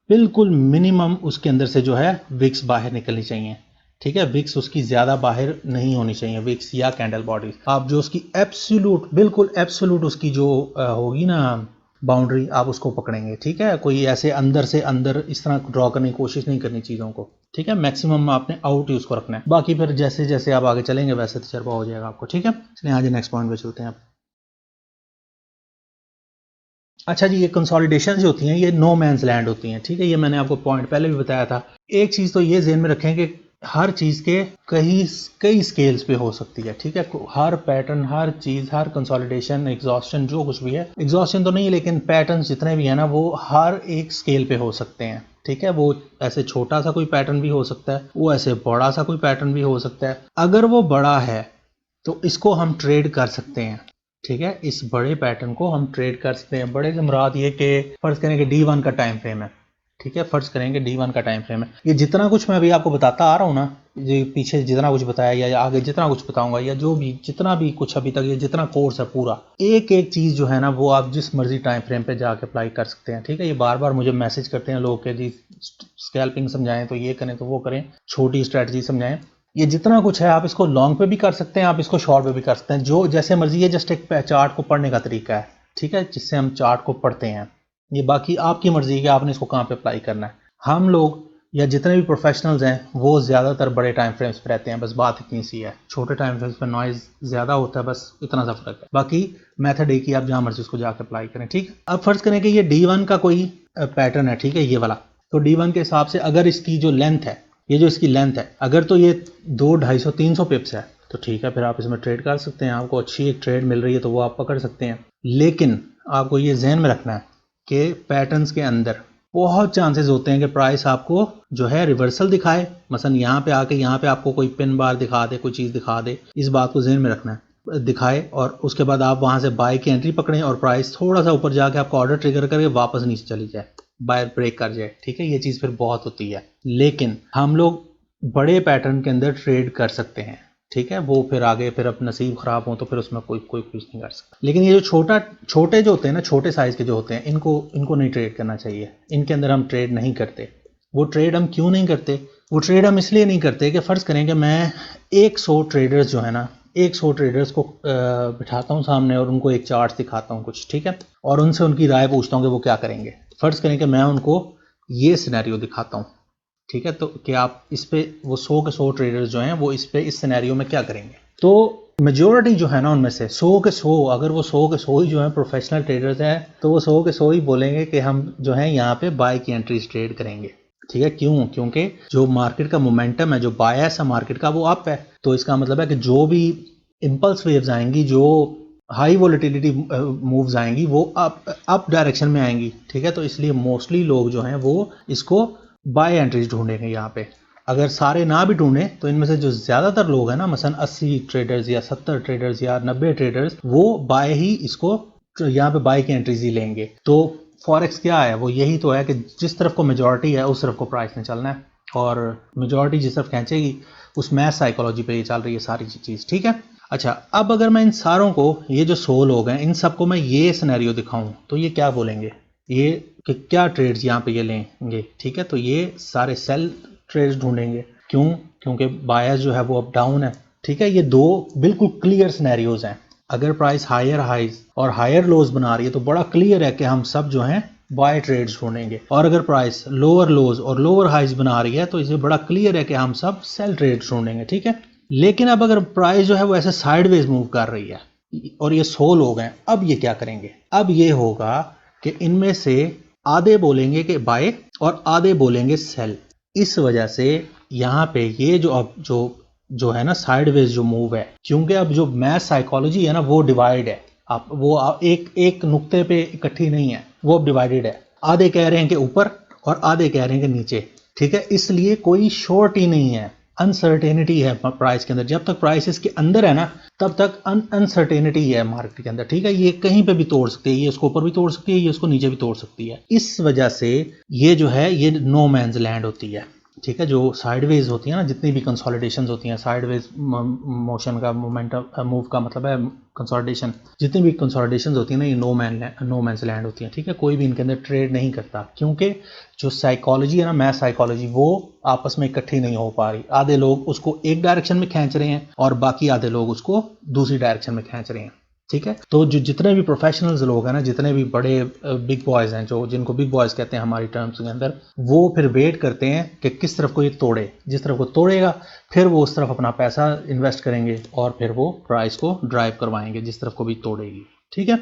बिल्कुल मिनिमम उसके अंदर से जो है विक्स बाहर निकलनी चाहिए। ठीक है, विक्स उसकी ज्यादा बाहर नहीं होनी चाहिए, विक्स या कैंडल बॉडी। आप जो उसकी एब्सोल्यूट, बिल्कुल एब्सोल्यूट उसकी जो होगी ना बाउंड्री, आप उसको पकड़ेंगे। ठीक है, कोई ऐसे अंदर से अंदर इस तरह ड्रॉ करने की कोशिश नहीं करनी चीज़ों को। ठीक है, मैक्सिमम आपने आउट ही उसको रखना है, बाकी फिर जैसे जैसे आप आगे चलेंगे वैसे तजर्बा हो जाएगा आपको। ठीक है, चलिए आज नेक्स्ट पॉइंट पे चलते हैं आप। अच्छा जी, ये कंसोलिडेशन जो होती हैं ये नो मैंस लैंड होती हैं। ठीक है, ये मैंने आपको पॉइंट पहले भी बताया था। एक चीज़ तो ये ज़हन में रखें कि हर चीज़ के कई कई स्केल्स पे हो सकती है। ठीक है, हर पैटर्न, हर चीज़, हर कंसोलिडेशन, एग्जॉस्शन, जो कुछ भी है, एग्जॉस्शन तो नहीं लेकिन पैटर्न जितने भी है ना, वो हर एक स्केल पे हो सकते हैं। ठीक है, वो ऐसे छोटा सा कोई पैटर्न भी हो सकता है, वो ऐसे बड़ा सा कोई पैटर्न भी हो सकता है। अगर वो बड़ा है तो इसको हम ट्रेड कर सकते हैं। ठीक है, इस बड़े पैटर्न को हम ट्रेड कर सकते हैं। बड़े से मुराद ये कि फर्ज करें कि D1 का टाइम फ्रेम है। ठीक है, फर्ज करेंगे D1 का टाइम फ्रेम है। ये जितना कुछ मैं अभी आपको बताता आ रहा हूँ ना, ये पीछे जितना कुछ बताया या आगे जितना कुछ बताऊंगा, या जो भी जितना भी कुछ अभी तक ये जितना कोर्स है पूरा, एक एक चीज जो है ना, वो आप जिस मर्जी टाइम फ्रेम पे जाके अप्लाई कर सकते हैं। ठीक है, ये बार बार मुझे मैसेज करते हैं लोग के जी स्कैल्पिंग समझाएं, तो ये करें तो वो करें, छोटी स्ट्रेटजी समझाएं। ये जितना कुछ है आप इसको लॉन्ग पे भी कर सकते हैं, आप इसको शॉर्ट पे भी कर सकते हैं, जो जैसे मर्जी। ये जस्ट एक चार्ट को पढ़ने का तरीका है। ठीक है, जिससे हम चार्ट को पढ़ते हैं। ये बाकी आपकी मर्जी है कि आपने इसको कहाँ पे अप्लाई करना है। हम लोग या जितने भी प्रोफेशनल्स हैं वो ज़्यादातर बड़े टाइम फ्रेम्स पे रहते हैं, बस बात इतनी सी है। छोटे टाइम फ्रेम्स पे नॉइज ज़्यादा होता है, बस इतना सा फर्क है। बाकी मेथड एक ही, आप जहाँ मर्जी उसको जाकर अप्लाई करें। ठीक है, अब फर्ज करें कि ये D1 का कोई पैटर्न है। ठीक है, ये वाला, तो D1 के हिसाब से अगर इसकी जो लेंथ है, ये जो इसकी लेंथ है, अगर तो ये 200-250-300 पिप्स है तो ठीक है, फिर आप इसमें ट्रेड कर सकते हैं। आपको अच्छी एक ट्रेड मिल रही है तो वो आप पकड़ सकते हैं। लेकिन आपको ये जहन में रखना है कि पैटर्न्स के अंदर बहुत चांसेस होते हैं कि प्राइस आपको जो है रिवर्सल दिखाए। मसलन यहाँ पे आके यहाँ पे आपको कोई पिन बार दिखा दे, कोई चीज़ दिखा दे, इस बात को जहन में रखना है, दिखाए, और उसके बाद आप वहाँ से बाय की एंट्री पकड़ें और प्राइस थोड़ा सा ऊपर जाके आपका ऑर्डर ट्रिगर करके वापस नीचे चली जाए, बाय ब्रेक कर जाए। ठीक है, ये चीज़ फिर बहुत होती है। लेकिन हम लोग बड़े पैटर्न के अंदर ट्रेड कर सकते हैं। ठीक है, वो फिर आगे फिर अब नसीब खराब हो तो फिर उसमें कोई कोई कुछ नहीं कर सकता। लेकिन ये जो छोटे जो होते हैं ना, छोटे साइज के जो होते हैं, इनको नहीं ट्रेड करना चाहिए। इनके अंदर हम ट्रेड नहीं करते। वो ट्रेड हम क्यों नहीं करते? वो ट्रेड हम इसलिए नहीं करते कि फ़र्ज़ करें कि मैं 100 ट्रेडर्स जो है ना, 100 ट्रेडर्स को बिठाता हूँ सामने और उनको एक चार्ट दिखाता हूँ कुछ। ठीक है, और उनसे उनकी राय पूछता हूँ कि वो क्या करेंगे। फ़र्ज़ करें कि मैं उनको ये सिनेरियो दिखाता हूँ। ठीक है, तो कि आप इस पे, वो 100 के 100 ट्रेडर्स जो हैं वो इस पे इस सिनेरियो में क्या करेंगे, तो मेजोरिटी जो है ना उनमें से 100 के 100, अगर वो 100 के 100 ही जो है प्रोफेशनल ट्रेडर्स हैं, तो वो 100 के 100 ही बोलेंगे कि हम जो है यहाँ पे बाय की एंट्रीज ट्रेड करेंगे। ठीक है, क्यों? क्योंकि जो मार्केट का मोमेंटम है, जो बायस है मार्केट का, वो अप है। तो इसका मतलब है कि जो भी इम्पल्स वेव्स आएंगी, जो हाई वोलेटिलिटी मूव्स आएंगी, वो अप डायरेक्शन में आएंगी। ठीक है, तो इसलिए मोस्टली लोग जो हैं वो इसको बाय एंट्रीज ढूंढेंगे यहाँ पे। अगर सारे ना भी ढूंढें तो इनमें से जो ज़्यादातर लोग हैं ना, मसलन 80 ट्रेडर्स या 70 ट्रेडर्स या 90 ट्रेडर्स, वो बाय ही इसको यहाँ पे बाय की एंट्रीज ही लेंगे। तो फॉरेक्स क्या है? वो यही तो है कि जिस तरफ को मेजॉरिटी है उस तरफ को प्राइस ने चलना है, और मेजॉरिटी जिस तरफ खींचेगी उस मैथ साइकोलॉजी पे ये चल रही है सारी चीज़। ठीक है, अच्छा, अब अगर मैं इन सारों को, ये जो 100 लोग हैं, इन सबको मैं ये सिनेरियो दिखाऊं तो ये क्या बोलेंगे, ये कि क्या ट्रेड्स यहाँ पे ये लेंगे। ठीक है, तो ये सारे सेल ट्रेड्स ढूंढेंगे। क्यों? क्योंकि बायस जो है वो अप डाउन है। ठीक है, ये दो बिल्कुल क्लियर सिनेरियोज हैं। अगर प्राइस हायर हाइज और हायर लोज बना रही है तो बड़ा क्लियर है कि हम सब जो हैं बाय ट्रेड्स ढूंढेंगे, और अगर प्राइस लोअर लोज और लोअर हाइज बना रही है तो इसे बड़ा क्लियर है कि हम सब सेल ट्रेड्स ढूंढेंगे, ठीक है। लेकिन अब अगर प्राइस जो है वो ऐसे साइडवेज मूव कर रही है और ये 100 लोग हैं, अब ये क्या करेंगे? अब ये होगा कि इनमें से आधे बोलेंगे कि बाय और आधे बोलेंगे सेल। इस वजह से यहाँ पे ये जो अब जो है ना साइडवेज जो मूव है, क्योंकि अब जो मैथ साइकोलॉजी है ना वो डिवाइड है, आप एक नुक्ते पे इकट्ठी नहीं है, वो अब डिवाइडेड है। आधे कह रहे हैं कि ऊपर और आधे कह रहे हैं कि नीचे, ठीक है। इसलिए कोई श्योरिटी ही नहीं है, अनसर्टेनिटी है प्राइस के अंदर। जब तक प्राइस इसके अंदर है ना तब तक अनसर्टेनिटी है मार्केट के अंदर, ठीक है। ये कहीं पे भी तोड़ सकती है, ये इसको ऊपर भी तोड़ सकती है, ये इसको नीचे भी तोड़ सकती है। इस वजह से ये जो है ये नो मैन्स लैंड होती है, ठीक है। जो साइडवेज होती है ना, जितनी भी कंसोलिडेशंस होती हैं, साइडवेज मोशन का मोमेंटम मूव का मतलब है कंसोलिडेशन, जितनी भी कंसोलिडेशंस होती हैं ना ये नो मैन्स लैंड होती हैं, ठीक है। कोई भी इनके अंदर ट्रेड नहीं करता, क्योंकि जो साइकोलॉजी है ना, मैथ साइकोलॉजी, वो आपस में इकट्ठी नहीं हो पा रही। आधे लोग उसको एक डायरेक्शन में खींच रहे हैं और बाकी आधे लोग उसको दूसरी डायरेक्शन में खींच रहे हैं, ठीक है। तो जो जितने भी प्रोफेशनल्स लोग हैं ना, जितने भी बड़े बिग बॉयज़ हैं, जो जिनको बिग बॉयज़ कहते हैं हमारी टर्म्स के अंदर, वो फिर वेट करते हैं कि किस तरफ को ये तोड़े। जिस तरफ को तोड़ेगा फिर वो उस तरफ अपना पैसा इन्वेस्ट करेंगे और फिर वो प्राइस को ड्राइव करवाएंगे जिस तरफ को भी तोड़ेगी, ठीक है।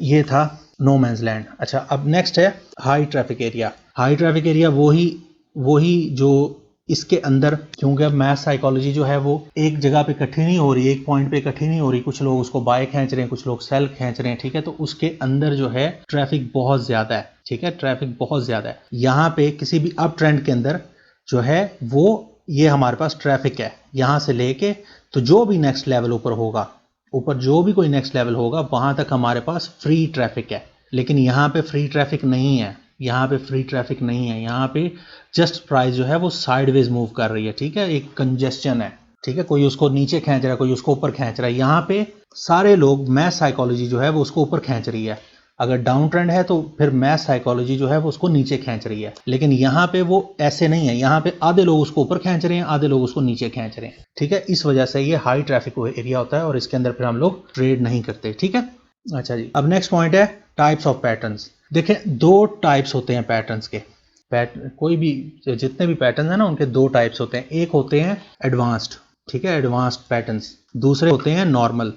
ये था नो मैन्स लैंड। अच्छा, अब नेक्स्ट है high traffic area. High traffic area वही जो इसके अंदर, क्योंकि अब मैथ साइकोलॉजी जो है वो एक जगह पे इकट्ठी नहीं हो रही, एक पॉइंट पे इकट्ठी नहीं हो रही, कुछ लोग उसको बाय खींच रहे हैं, कुछ लोग सेल खींच रहे हैं, ठीक है। तो उसके अंदर जो है ट्रैफिक बहुत ज़्यादा है, ठीक है, ट्रैफिक बहुत ज़्यादा है। यहाँ पे किसी भी अप ट्रेंड के अंदर जो है वो ये हमारे पास ट्रैफिक है, यहाँ से लेके तो जो भी नेक्स्ट लेवल ऊपर होगा, ऊपर जो भी कोई नेक्स्ट लेवल होगा वहाँ तक हमारे पास फ्री ट्रैफिक है। लेकिन यहाँ पे फ्री ट्रैफिक नहीं है, यहाँ पे फ्री ट्रैफिक नहीं है, यहाँ पे जस्ट प्राइस जो है वो साइडवेज मूव कर रही है, ठीक है। एक कंजेस्शन है, ठीक है, कोई उसको नीचे खींच रहा है, कोई उसको ऊपर खींच रहा है। यहाँ पे सारे लोग, मैथ साइकोलॉजी जो है वो उसको ऊपर खींच रही है। अगर डाउन ट्रेंड है तो फिर मैथ साइकोलॉजी जो है वो उसको नीचे खींच रही है। लेकिन यहाँ पे वो ऐसे नहीं है, यहाँ पे आधे लोग उसको ऊपर खींच रहे हैं, आधे लोग उसको नीचे खींच रहे हैं, ठीक है। इस वजह से ये हाई ट्रैफिक एरिया होता है और इसके अंदर फिर हम लोग ट्रेड नहीं करते, ठीक है। अच्छा जी, अब नेक्स्ट पॉइंट है टाइप्स ऑफ पैटर्न्स। देखिए, दो टाइप्स होते हैं पैटर्न्स के। कोई भी जितने भी पैटर्न है ना उनके दो टाइप्स होते हैं। एक होते हैं एडवांस्ड, ठीक है, एडवांस्ड पैटर्न्स। दूसरे होते हैं नॉर्मल।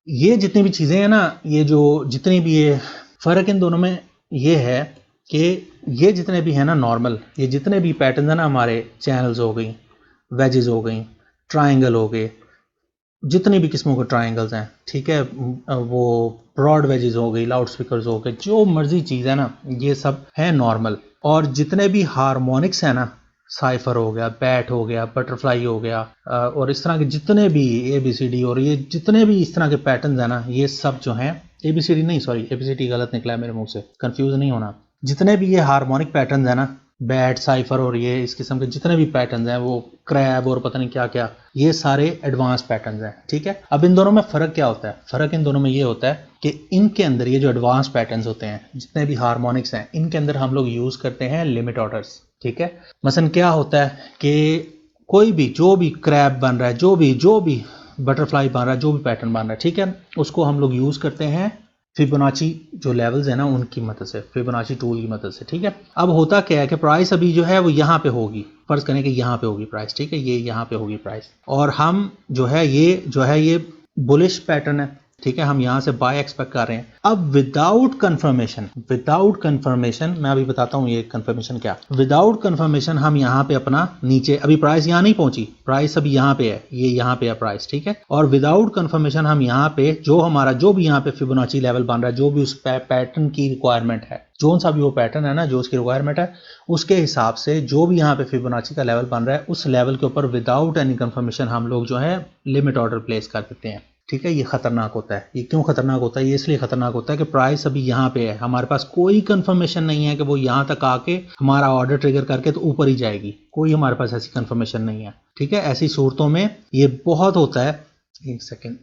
ये जितनी भी चीज़ें हैं ना, ये जो जितनी भी ये फ़र्क इन दोनों में ये है कि ये जितने भी हैं ना नॉर्मल, ये जितने भी पैटर्न है ना, हमारे चैनल्स हो गई, वेजेस हो गई, ट्राइंगल हो गए, जितनी भी किस्मों के ट्राइंगल्स हैं, ठीक है, वो ब्रॉड वेजेस हो गई, लाउड स्पीकर्स हो गए, जो मर्जी चीज़ है ना, ये सब है नॉर्मल। और जितने भी हारमोनिक्स हैं ना, साइफर हो गया, बैट हो गया, बटरफ्लाई हो गया, और इस तरह के जितने भी ABCD और ये जितने भी इस तरह के पैटर्न्स हैं ना, ये सब जो हैं, ABCD नहीं, सॉरी, ABCD गलत निकला है मेरे मुंह से, कंफ्यूज नहीं होना। जितने भी ये हारमोनिक पैटर्न्स हैं ना, बैट, साइफर और ये इस किस्म के जितने भी पैटर्न्स हैं, वो क्रैब और पता नहीं क्या क्या, ये सारे एडवांस पैटर्न्स हैं, ठीक है। अब इन दोनों में फ़र्क क्या होता है? फ़र्क इन दोनों में ये होता है कि इनके अंदर ये जो एडवांस पैटर्न्स होते हैं, जितने भी हारमोनिक्स हैं, इनके अंदर हम लोग यूज़ करते हैं लिमिट ऑर्डर्स, ठीक है। मसलन क्या होता है कि कोई भी जो भी क्रैब बन रहा है, जो भी बटरफ्लाई बन रहा है, जो भी पैटर्न बन रहा है, ठीक है, उसको हम लोग यूज़ करते हैं फिबोनाची जो लेवल्स है ना उनकी मदद से, फिबोनाची टूल की मदद से, ठीक है। अब होता क्या है कि प्राइस अभी जो है वो यहाँ पे होगी, फर्ज करें कि यहाँ पे होगी प्राइस, ठीक है, ये यहाँ पे होगी प्राइस, और हम जो है ये बुलिश पैटर्न है, ठीक है, हम यहाँ से बाय एक्सपेक्ट कर रहे हैं। अब विदाउट कंफर्मेशन मैं अभी बताता हूँ ये कंफर्मेशन क्या। विदाउट कंफर्मेशन हम यहाँ पे अपना नीचे, अभी प्राइस यहाँ नहीं पहुंची, प्राइस अभी यहाँ पे है, ये यहाँ पे है प्राइस, ठीक है। और विदाउट कंफर्मेशन हम यहाँ पे जो भी यहाँ पे फिबोनाची लेवल बन रहा है, जो भी उस पैटर्न की रिक्वायरमेंट है, जो सा भी वो पैटर्न है ना, जो उसकी रिक्वायरमेंट है, उसके हिसाब से जो भी यहाँ पे फिबोनाची का लेवल बन रहा है, उस लेवल के ऊपर विदाउट एनी कंफर्मेशन हम लोग जो है लिमिट ऑर्डर प्लेस कर देते हैं, ठीक है। ये खतरनाक होता है। ये क्यों खतरनाक होता है? ये इसलिए खतरनाक होता है कि प्राइस अभी यहाँ पे है, हमारे पास कोई कंफर्मेशन नहीं है कि वो यहाँ तक आके हमारा ऑर्डर ट्रिगर करके तो ऊपर ही जाएगी, कोई हमारे पास ऐसी कंफर्मेशन नहीं है, ठीक है। ऐसी सूरतों में ये बहुत होता है, एक सेकेंड,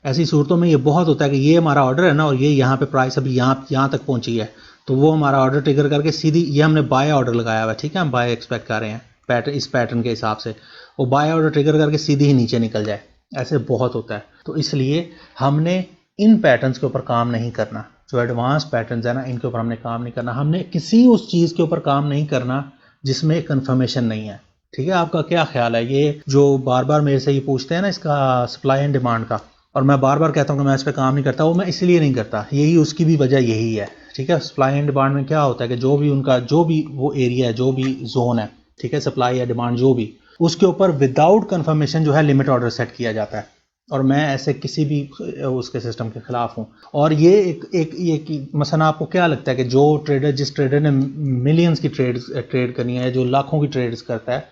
ऐसी सूरतों में ये बहुत होता है कि ये हमारा ऑर्डर है ना, और ये यहाँ पे प्राइस अभी यहाँ तक पहुंची है, तो वो हमारा ऑर्डर ट्रिगर करके सीधी, ये हमने बाय ऑर्डर लगाया हुआ है, ठीक है, हम बाय एक्सपेक्ट कर रहे हैं इस पैटर्न के हिसाब से, वो बाय ऑर्डर ट्रिगर करके सीधी ही नीचे निकल जाए, ऐसे बहुत होता है। तो इसलिए हमने इन पैटर्न्स के ऊपर काम नहीं करना, जो एडवांस पैटर्न्स है ना, इनके ऊपर हमने काम नहीं करना। हमने किसी उस चीज़ के ऊपर काम नहीं करना जिसमें कंफर्मेशन नहीं है। ठीक है, आपका क्या ख्याल है? ये जो बार बार मेरे से ये पूछते हैं ना इसका सप्लाई एंड डिमांड का, और मैं बार बार कहता हूँ कि मैं इस पर काम नहीं करता, वो मैं इसलिए नहीं करता, यही उसकी भी वजह यही है। ठीक है, सप्लाई एंड डिमांड में क्या होता है कि जो भी उनका जो भी वो एरिया है, जो भी जोन है, ठीक है, सप्लाई या डिमांड जो भी, उसके ऊपर विदाउट कंफर्मेशन जो है लिमिट ऑर्डर सेट किया जाता है। और मैं ऐसे किसी भी उसके सिस्टम के खिलाफ हूँ। और ये एक मसलन आपको क्या लगता है कि जो ट्रेडर, जिस ट्रेडर ने मिलियंस की ट्रेड करनी है, जो लाखों की ट्रेड्स करता है,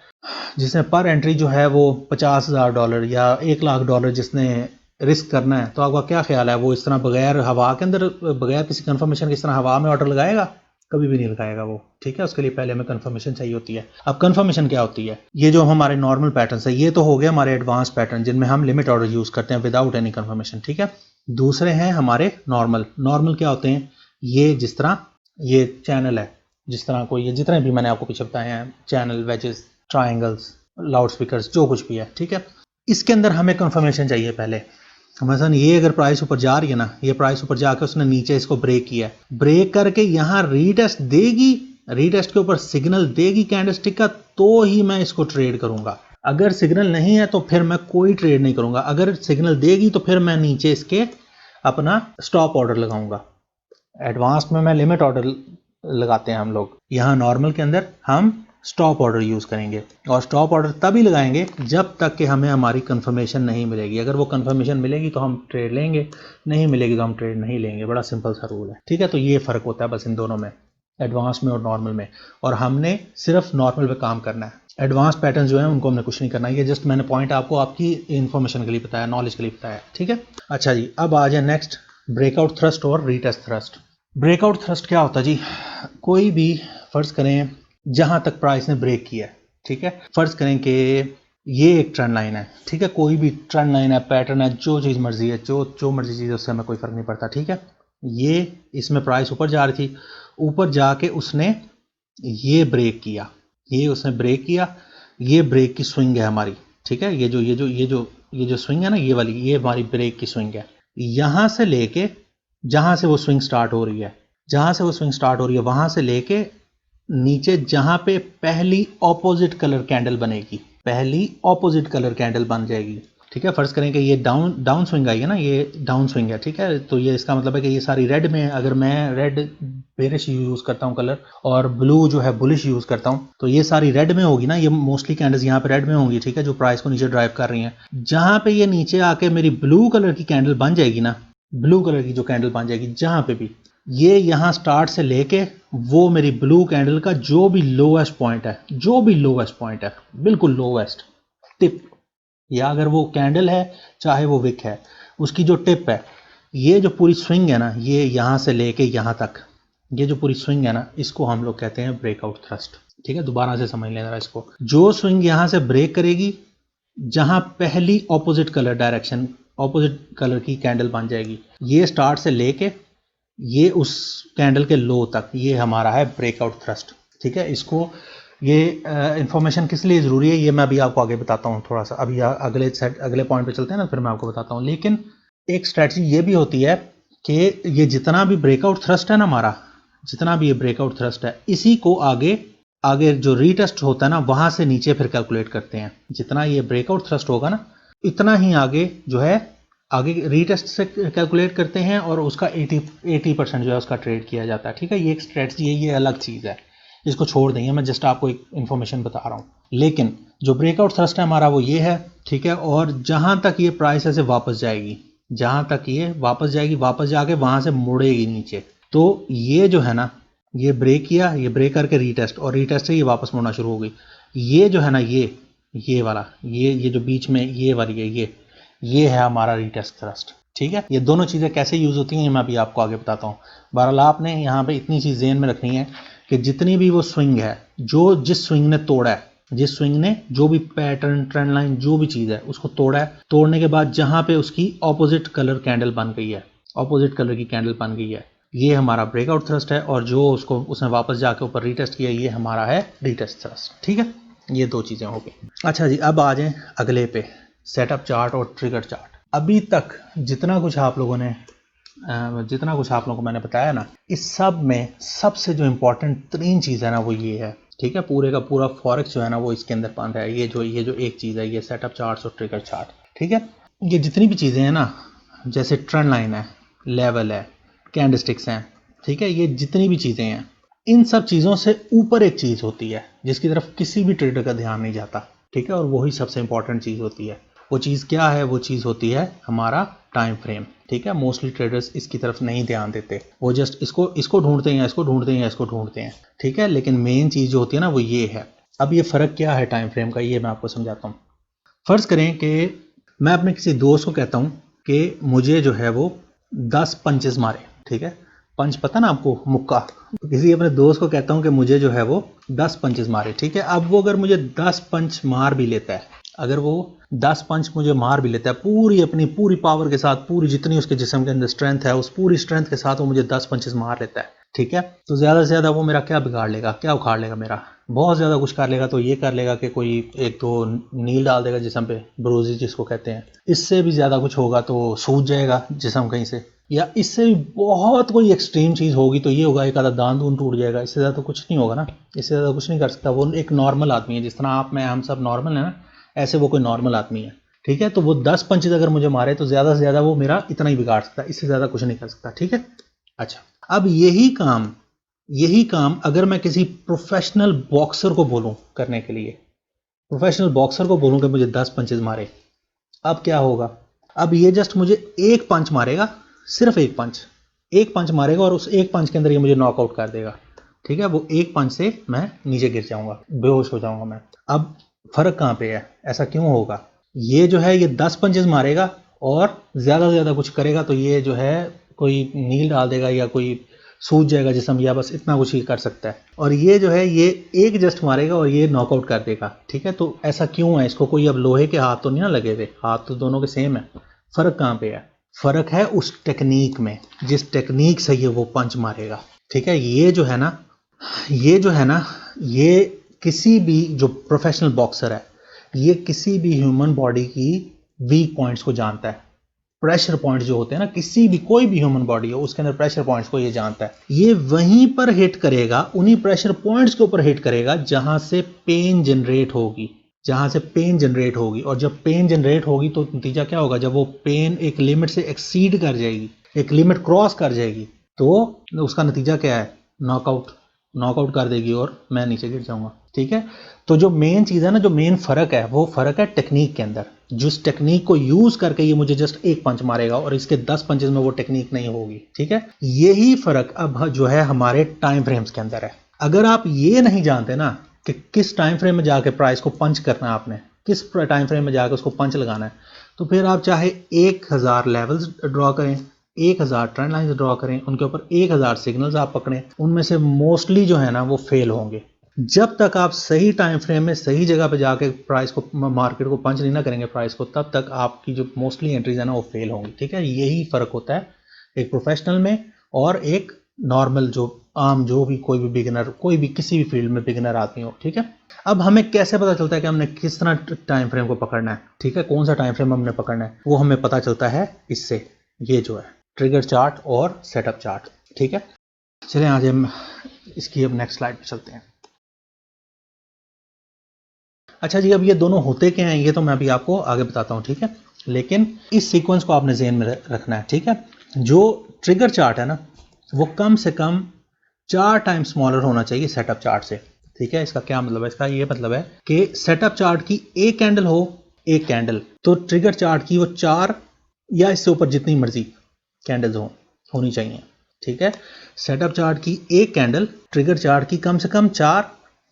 जिसने पर एंट्री जो है वो $50,000 या $1,00,000 जिसने रिस्क करना है, तो आपका क्या ख्याल है, वो इस तरह बगैर हवा के अंदर, बगैर किसी कंफर्मेशन के इस तरह हवा में ऑर्डर लगाएगा? कभी भी नहीं लगाएगा वो। ठीक है, उसके लिए पहले हमें कंफर्मेशन चाहिए होती है। अब कंफर्मेशन क्या होती है? ये जो हमारे नॉर्मल पैटर्न्स है, ये तो हो गया हमारे एडवांस पैटर्न जिनमें हम लिमिट ऑर्डर यूज करते हैं विदाउट एनी कंफर्मेशन। ठीक है, दूसरे हैं हमारे नॉर्मल। नॉर्मल क्या होते हैं? ये जिस तरह ये चैनल है, जिस तरह कोई, ये जितने भी मैंने आपको पीछे बताए हैं, channel, wages, triangles, loud speakers, जो कुछ भी है, ठीक है, इसके अंदर हमें कंफर्मेशन चाहिए पहले। मसलन ये अगर प्राइस ऊपर जा रही है ना, ये प्राइस ऊपर जाके उसने नीचे इसको ब्रेक किया, ब्रेक करके यहाँ रीटेस्ट देगी, रीटेस्ट के ऊपर सिग्नल देगी कैंडलस्टिक का, तो ही मैं इसको ट्रेड करूंगा। अगर सिग्नल नहीं है तो फिर मैं कोई ट्रेड नहीं करूंगा। अगर सिग्नल देगी तो फिर मैं नीचे इसके अपना स्टॉप ऑर्डर लगाऊंगा। एडवांस में मैं लिमिट ऑर्डर लगाते हैं हम लोग, यहाँ नॉर्मल के अंदर हम स्टॉप ऑर्डर यूज़ करेंगे। और स्टॉप ऑर्डर तभी लगाएंगे जब तक कि हमें हमारी कंफर्मेशन नहीं मिलेगी। अगर वो कंफर्मेशन मिलेगी तो हम ट्रेड लेंगे, नहीं मिलेगी तो हम ट्रेड नहीं लेंगे। बड़ा सिंपल सा रूल है। ठीक है, तो ये फ़र्क होता है बस इन दोनों में, एडवांस में और नॉर्मल में। और हमने सिर्फ नॉर्मल पे काम करना है। एडवांस पैटर्न जो है उनको हमने कुछ नहीं करना। ये जस्ट मैंने पॉइंट आपको आपकी इन्फॉर्मेशन के लिए बताया, नॉलेज के लिए बताया। ठीक है, अच्छा जी, अब आ जाए नेक्स्ट, ब्रेकआउट थ्रस्ट और रीटेस्ट थ्रस्ट। ब्रेकआउट थ्रस्ट क्या होता है जी? कोई भी फर्ज करें जहां तक प्राइस ने ब्रेक किया है, ठीक है, फर्ज करें कि ये एक ट्रेंड लाइन है, ठीक है, कोई भी ट्रेंड लाइन है, पैटर्न है, जो चीज़ मर्जी है, जो मर्जी चीज़ है, उससे हमें कोई फर्क नहीं पड़ता। ठीक है, ये इसमें प्राइस ऊपर जा रही थी, ऊपर जाके उसने ये ब्रेक किया, ये उसने ब्रेक किया, ये ब्रेक की स्विंग है हमारी। ठीक है, ये जो स्विंग है ना, ये वाली, ये हमारी ब्रेक की स्विंग है। यहां से लेके जहां से वो स्विंग स्टार्ट हो रही है, जहां से वो स्विंग स्टार्ट हो रही है, वहां से लेके नीचे जहां पे पहली ऑपोजिट कलर कैंडल बनेगी, पहली ऑपोजिट कलर कैंडल बन जाएगी। ठीक है, फर्ज करें कि ये डाउन स्विंग आई है ना, ये डाउन स्विंग है। ठीक है, तो ये इसका मतलब है कि ये सारी रेड में, अगर मैं रेड बेरिश यूज करता हूँ कलर और ब्लू जो है बुलिश यूज करता हूँ, तो ये सारी रेड में होगी ना, ये मोस्टली कैंडल्स यहाँ पे रेड में होंगी। ठीक है, जो प्राइस को नीचे ड्राइव कर रही हैं। जहां पे ये नीचे आके मेरी ब्लू कलर की कैंडल बन जाएगी ना, ब्लू कलर की जो कैंडल बन जाएगी, जहां पे भी ये यहाँ स्टार्ट से लेके वो मेरी ब्लू कैंडल का जो भी लोवेस्ट पॉइंट है, जो भी लोवेस्ट पॉइंट है, बिल्कुल लोवेस्ट टिप, या अगर वो कैंडल है चाहे वो विक है, उसकी जो टिप है, ये जो पूरी स्विंग है ना, ये यहाँ से लेके यहाँ तक, ये जो पूरी स्विंग है ना, इसको हम लोग कहते हैं ब्रेकआउट थ्रस्ट। ठीक है, दोबारा से समझ लेना इसको। जो स्विंग यहाँ से ब्रेक करेगी, जहां पहली opposite colour direction, opposite colour की कैंडल बन जाएगी, ये स्टार्ट से लेके ये उस कैंडल के लो तक, ये हमारा है ब्रेकआउट थ्रस्ट। ठीक है, इसको ये इंफॉर्मेशन किस लिए ज़रूरी है, ये मैं अभी आपको आगे बताता हूँ थोड़ा सा। अभी अगले पॉइंट पे चलते हैं ना, फिर मैं आपको बताता हूँ। लेकिन एक स्ट्रैटेजी ये भी होती है कि ये जितना भी ब्रेकआउट थ्रस्ट है ना हमारा, जितना भी ये ब्रेकआउट थ्रस्ट है, इसी को आगे आगे जो रीटेस्ट होता है ना, वहां से नीचे फिर कैलकुलेट करते हैं। जितना ये ब्रेकआउट थ्रस्ट होगा ना, इतना ही आगे जो है, आगे रीटेस्ट से कैलकुलेट करते हैं और उसका 80% जो है उसका ट्रेड किया जाता है। ठीक है, ये एक स्ट्रेटजी है, ये अलग चीज़ है, इसको छोड़ देंगे, मैं जस्ट आपको एक इन्फॉर्मेशन बता रहा हूँ। लेकिन जो ब्रेकआउट थ्रस्ट है हमारा वो ये है। ठीक है, और जहां तक ये प्राइस ऐसे वापस जाएगी, जहां तक ये वापस जाएगी, वापस जाके वहां से मुड़ेगी नीचे, तो ये जो है ना, ये ब्रेक किया, ये ब्रेक करके रीटेस्ट, और रीटेस्ट से ये वापस मुड़ना शुरू हो गई। ये जो है ना, ये वाला, ये जो बीच में ये वाली है, ये है हमारा रीटेस्ट थ्रस्ट। ठीक है, ये दोनों चीज़ें कैसे यूज़ होती हैं मैं अभी आपको आगे बताता हूँ। बहरहाल आपने यहाँ पे इतनी चीज़ ज़हन में रखनी है कि जितनी भी वो स्विंग है, जो जिस स्विंग ने तोड़ा है, जिस स्विंग ने जो भी पैटर्न, ट्रेंड लाइन, जो भी चीज़ है उसको तोड़ा है, तोड़ने के बाद जहाँ पे उसकी ऑपोजिट कलर कैंडल बन गई है, ऑपोजिट कलर की कैंडल बन गई है, ये हमारा ब्रेकआउट थ्रस्ट है। और जो उसने वापस जाके ऊपर रीटेस्ट किया, ये हमारा है रीटेस्ट थ्रस्ट। ठीक है, ये दो चीज़ें हो गई। अच्छा जी, अब आ जाएं अगले पे, सेटअप चार्ट और ट्रिगर चार्ट। अभी तक जितना कुछ आप लोगों ने जितना कुछ आप लोगों को मैंने बताया ना, इस सब में सबसे जो इम्पोर्टेंट 3 चीज़ है ना वो ये है, ठीक है। पूरे का पूरा फॉरेक्स जो है ना वो इसके अंदर बन रहा है। ये जो एक चीज़ है, ये सेटअप चार्ट्स और ट्रिगर चार्ट, ठीक है। ये जितनी भी चीज़ें हैं ना, जैसे ट्रेंड लाइन है, लेवल है, कैंडलस्टिक्स हैं, ठीक है, ये जितनी भी चीज़ें हैं, इन सब चीज़ों से ऊपर एक चीज़ होती है जिसकी तरफ किसी भी ट्रेडर का ध्यान नहीं जाता, ठीक है, और वही सबसे इंपॉर्टेंट चीज़ होती है। वो चीज़ क्या है? वो चीज़ होती है हमारा टाइम फ्रेम, ठीक है। मोस्टली ट्रेडर्स इसकी तरफ नहीं ध्यान देते, वो जस्ट इसको ढूंढते हैं, इसको ढूंढते हैं, इसको ढूंढते हैं, ठीक है। लेकिन मेन चीज़ जो होती है ना वो ये है। अब ये फ़र्क क्या है टाइम फ्रेम का, ये मैं आपको समझाता हूँ। फ़र्ज़ करें कि मैं अपने किसी दोस्त को कहता हूँ कि मुझे जो है वो 10 पंचेस मारे, ठीक है। पंच पता ना आपको, मुक्का। तो किसी अपने दोस्त को कहता हूँ कि मुझे जो है वो 10 पंचेस मारे, ठीक है। अब वो अगर मुझे 10 पंच मार भी लेता है, अगर वो 10 पंच मुझे मार भी लेता है पूरी अपनी पूरी पावर के साथ, पूरी जितनी उसके जिस्म के अंदर स्ट्रेंथ है, उस पूरी स्ट्रेंथ के साथ वो मुझे 10 पंचेस मार लेता है, ठीक है। तो ज़्यादा से ज़्यादा वो मेरा क्या बिगाड़ लेगा, क्या उखाड़ लेगा मेरा? बहुत ज़्यादा कुछ कर लेगा। तो ये कर लेगा कि कोई एक तो नील डाल देगा जिस्म पे, ब्रोजी जिसको कहते हैं। इससे भी ज़्यादा कुछ होगा तो सूज जाएगा जिस्म कहीं से, या इससे भी बहुत कोई एक्सट्रीम चीज़ होगी तो ये होगा एक आधा दांत दून टूट जाएगा। इससे ज़्यादा तो कुछ नहीं होगा ना, इससे ज़्यादा कुछ नहीं कर सकता। वो एक नॉर्मल आदमी है, जिस तरह आप मैं हम सब नॉर्मल है ना, ऐसे वो कोई नॉर्मल आदमी है, ठीक है। तो वो 10 पंचेज अगर मुझे मारे तो ज़्यादा से ज़्यादा वो मेरा इतना ही बिगाड़ सकता है, इससे ज़्यादा कुछ नहीं कर सकता, ठीक है। अच्छा, अब यही काम अगर मैं किसी प्रोफेशनल बॉक्सर को बोलूं करने के लिए, प्रोफेशनल बॉक्सर को बोलूं कि मुझे 10 पंचेज मारे, अब क्या होगा? अब ये जस्ट मुझे एक पंच मारेगा, सिर्फ एक पंच मारेगा और उस एक पंच के अंदर ये मुझे नॉकआउट कर देगा, ठीक है। वो एक पंच से मैं नीचे गिर जाऊंगा, बेहोश हो जाऊंगा मैं। अब फर्क कहाँ पे है? ऐसा क्यों होगा? ये जो है ये 10 पंचेस मारेगा और ज़्यादा से ज़्यादा कुछ करेगा तो ये जो है कोई नील डाल देगा या कोई सूज जाएगा जिसम, या बस इतना कुछ ही कर सकता है। और ये जो है ये एक जस्ट मारेगा और ये नॉकआउट कर देगा, ठीक है। तो ऐसा क्यों है? इसको कोई अब लोहे के हाथ तो नहीं ना लगे हुए, हाथ तो दोनों के सेम है। फ़र्क कहाँ पे है? फ़र्क है उस टेक्निक में, जिस टेक्निक से ये वो पंच मारेगा, ठीक है। ये किसी भी जो प्रोफेशनल बॉक्सर है, ये किसी भी ह्यूमन बॉडी की वीक पॉइंट्स को जानता है। प्रेशर पॉइंट्स जो होते हैं ना, किसी भी कोई भी ह्यूमन बॉडी हो उसके अंदर प्रेशर पॉइंट्स को ये जानता है। ये वहीं पर हिट करेगा, उन्हीं प्रेशर पॉइंट्स के ऊपर हिट करेगा जहां से पेन जनरेट होगी, और जब पेन जनरेट होगी तो नतीजा क्या होगा? जब वो पेन एक लिमिट से एक्सीड कर जाएगी, एक लिमिट क्रॉस कर जाएगी, तो उसका नतीजा क्या है? नॉकआउट कर देगी और मैं नीचे गिर जाऊंगा, ठीक है। तो जो मेन चीज़ है ना, जो मेन फ़र्क है, वो फ़र्क है टेक्निक के अंदर। जिस टेक्निक को यूज़ करके ये मुझे जस्ट एक पंच मारेगा और इसके 10 पंचेस में वो टेक्निक नहीं होगी, ठीक है। यही फ़र्क अब जो है हमारे टाइम फ्रेम्स के अंदर है। अगर आप ये नहीं जानते ना कि किस टाइम फ्रेम में जाके प्राइस को पंच करना है, आपने किस टाइम फ्रेम में जाकर उसको पंच लगाना है, तो फिर आप चाहे 1000 लेवल्स ड्रॉ करें, 1000 ट्रेंड लाइन्स ड्रॉ करें, उनके ऊपर 1000 सिग्नल्स आप पकड़ें, उनमें से मोस्टली जो है ना वो फेल होंगे। जब तक आप सही टाइम फ्रेम में सही जगह पे जाके प्राइस को, मार्केट को पंच नहीं ना करेंगे प्राइस को, तब तक आपकी जो मोस्टली एंट्रीज है ना वो फेल होंगी, ठीक है। यही फ़र्क होता है एक प्रोफेशनल में और एक नॉर्मल जो आम जो भी कोई भी बिगिनर, कोई भी किसी भी फील्ड में बिगिनर आदमी हो, ठीक है। अब हमें कैसे पता चलता है कि हमने किस तरह टाइम फ्रेम को पकड़ना है, ठीक है, कौन सा टाइम फ्रेम हमने पकड़ना है? वो हमें पता चलता है इससे, ये जो है ट्रिगर चार्ट और सेटअप चार्ट, ठीक है। चलिए आज हम इसकी अब नेक्स्ट स्लाइड पे चलते हैं। अच्छा जी, अब ये दोनों होते क्या हैं ये तो मैं अभी आपको आगे बताता हूँ, ठीक है। लेकिन इस सीक्वेंस को आपने ज़हन में रखना है, ठीक है। जो ट्रिगर चार्ट है ना वो कम से कम 4 टाइम स्मॉलर होना चाहिए सेटअप चार्ट से, ठीक है। इसका क्या मतलब है? इसका ये मतलब है कि सेटअप चार्ट की एक कैंडल हो, एक कैंडल, तो ट्रिगर चार्ट की वो 4 या इससे ऊपर जितनी मर्जी कैंडल्स होनी चाहिए, ठीक है। सेटअप चार्ट की एक कैंडल ट्रिगर चार्ट की कम से कम 4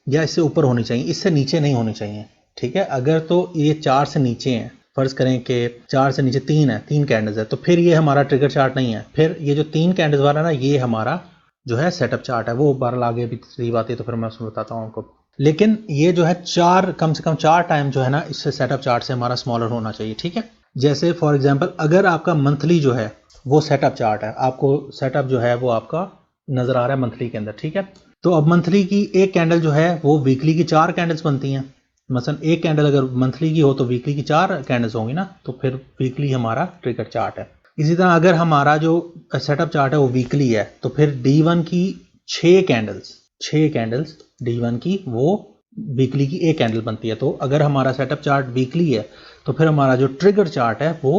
या इससे ऊपर होनी चाहिए, इससे नीचे नहीं होनी चाहिए, ठीक है। अगर तो ये 4 से नीचे हैं, फर्ज करें कि 4 से नीचे 3 है, 3 कैंडल्स है, तो फिर ये हमारा ट्रिगर चार्ट नहीं है। फिर ये जो 3 कैंडल्स वाला ना ये हमारा जो है सेटअप चार्ट है। वो बहरहाल आगे भी तस्वीर आती है तो फिर मैं उसमें बताता हूँ आपको। लेकिन ये जो है 4, कम से कम 4 टाइम जो है ना इससे सेटअप चार्ट से हमारा स्मॉलर होना चाहिए, ठीक है। जैसे फॉर एग्जाम्पल अगर आपका मंथली जो है वो सेटअप चार्ट है, आपको सेटअप जो है वो आपका नजर आ रहा है मंथली के अंदर, ठीक है। तो अब मंथली की एक कैंडल जो है वो वीकली की 4 कैंडल्स बनती हैं। मसलन एक कैंडल अगर मंथली की हो तो वीकली की 4 कैंडल्स होंगी ना, तो फिर वीकली हमारा ट्रिगर चार्ट है। इसी तरह अगर हमारा जो सेटअप चार्ट है वो वीकली है तो फिर D1 की 6 कैंडल्स D1 की वो वीकली की एक कैंडल बनती है। तो अगर हमारा सेटअप चार्ट वीकली है तो फिर हमारा जो ट्रिगर चार्ट है वो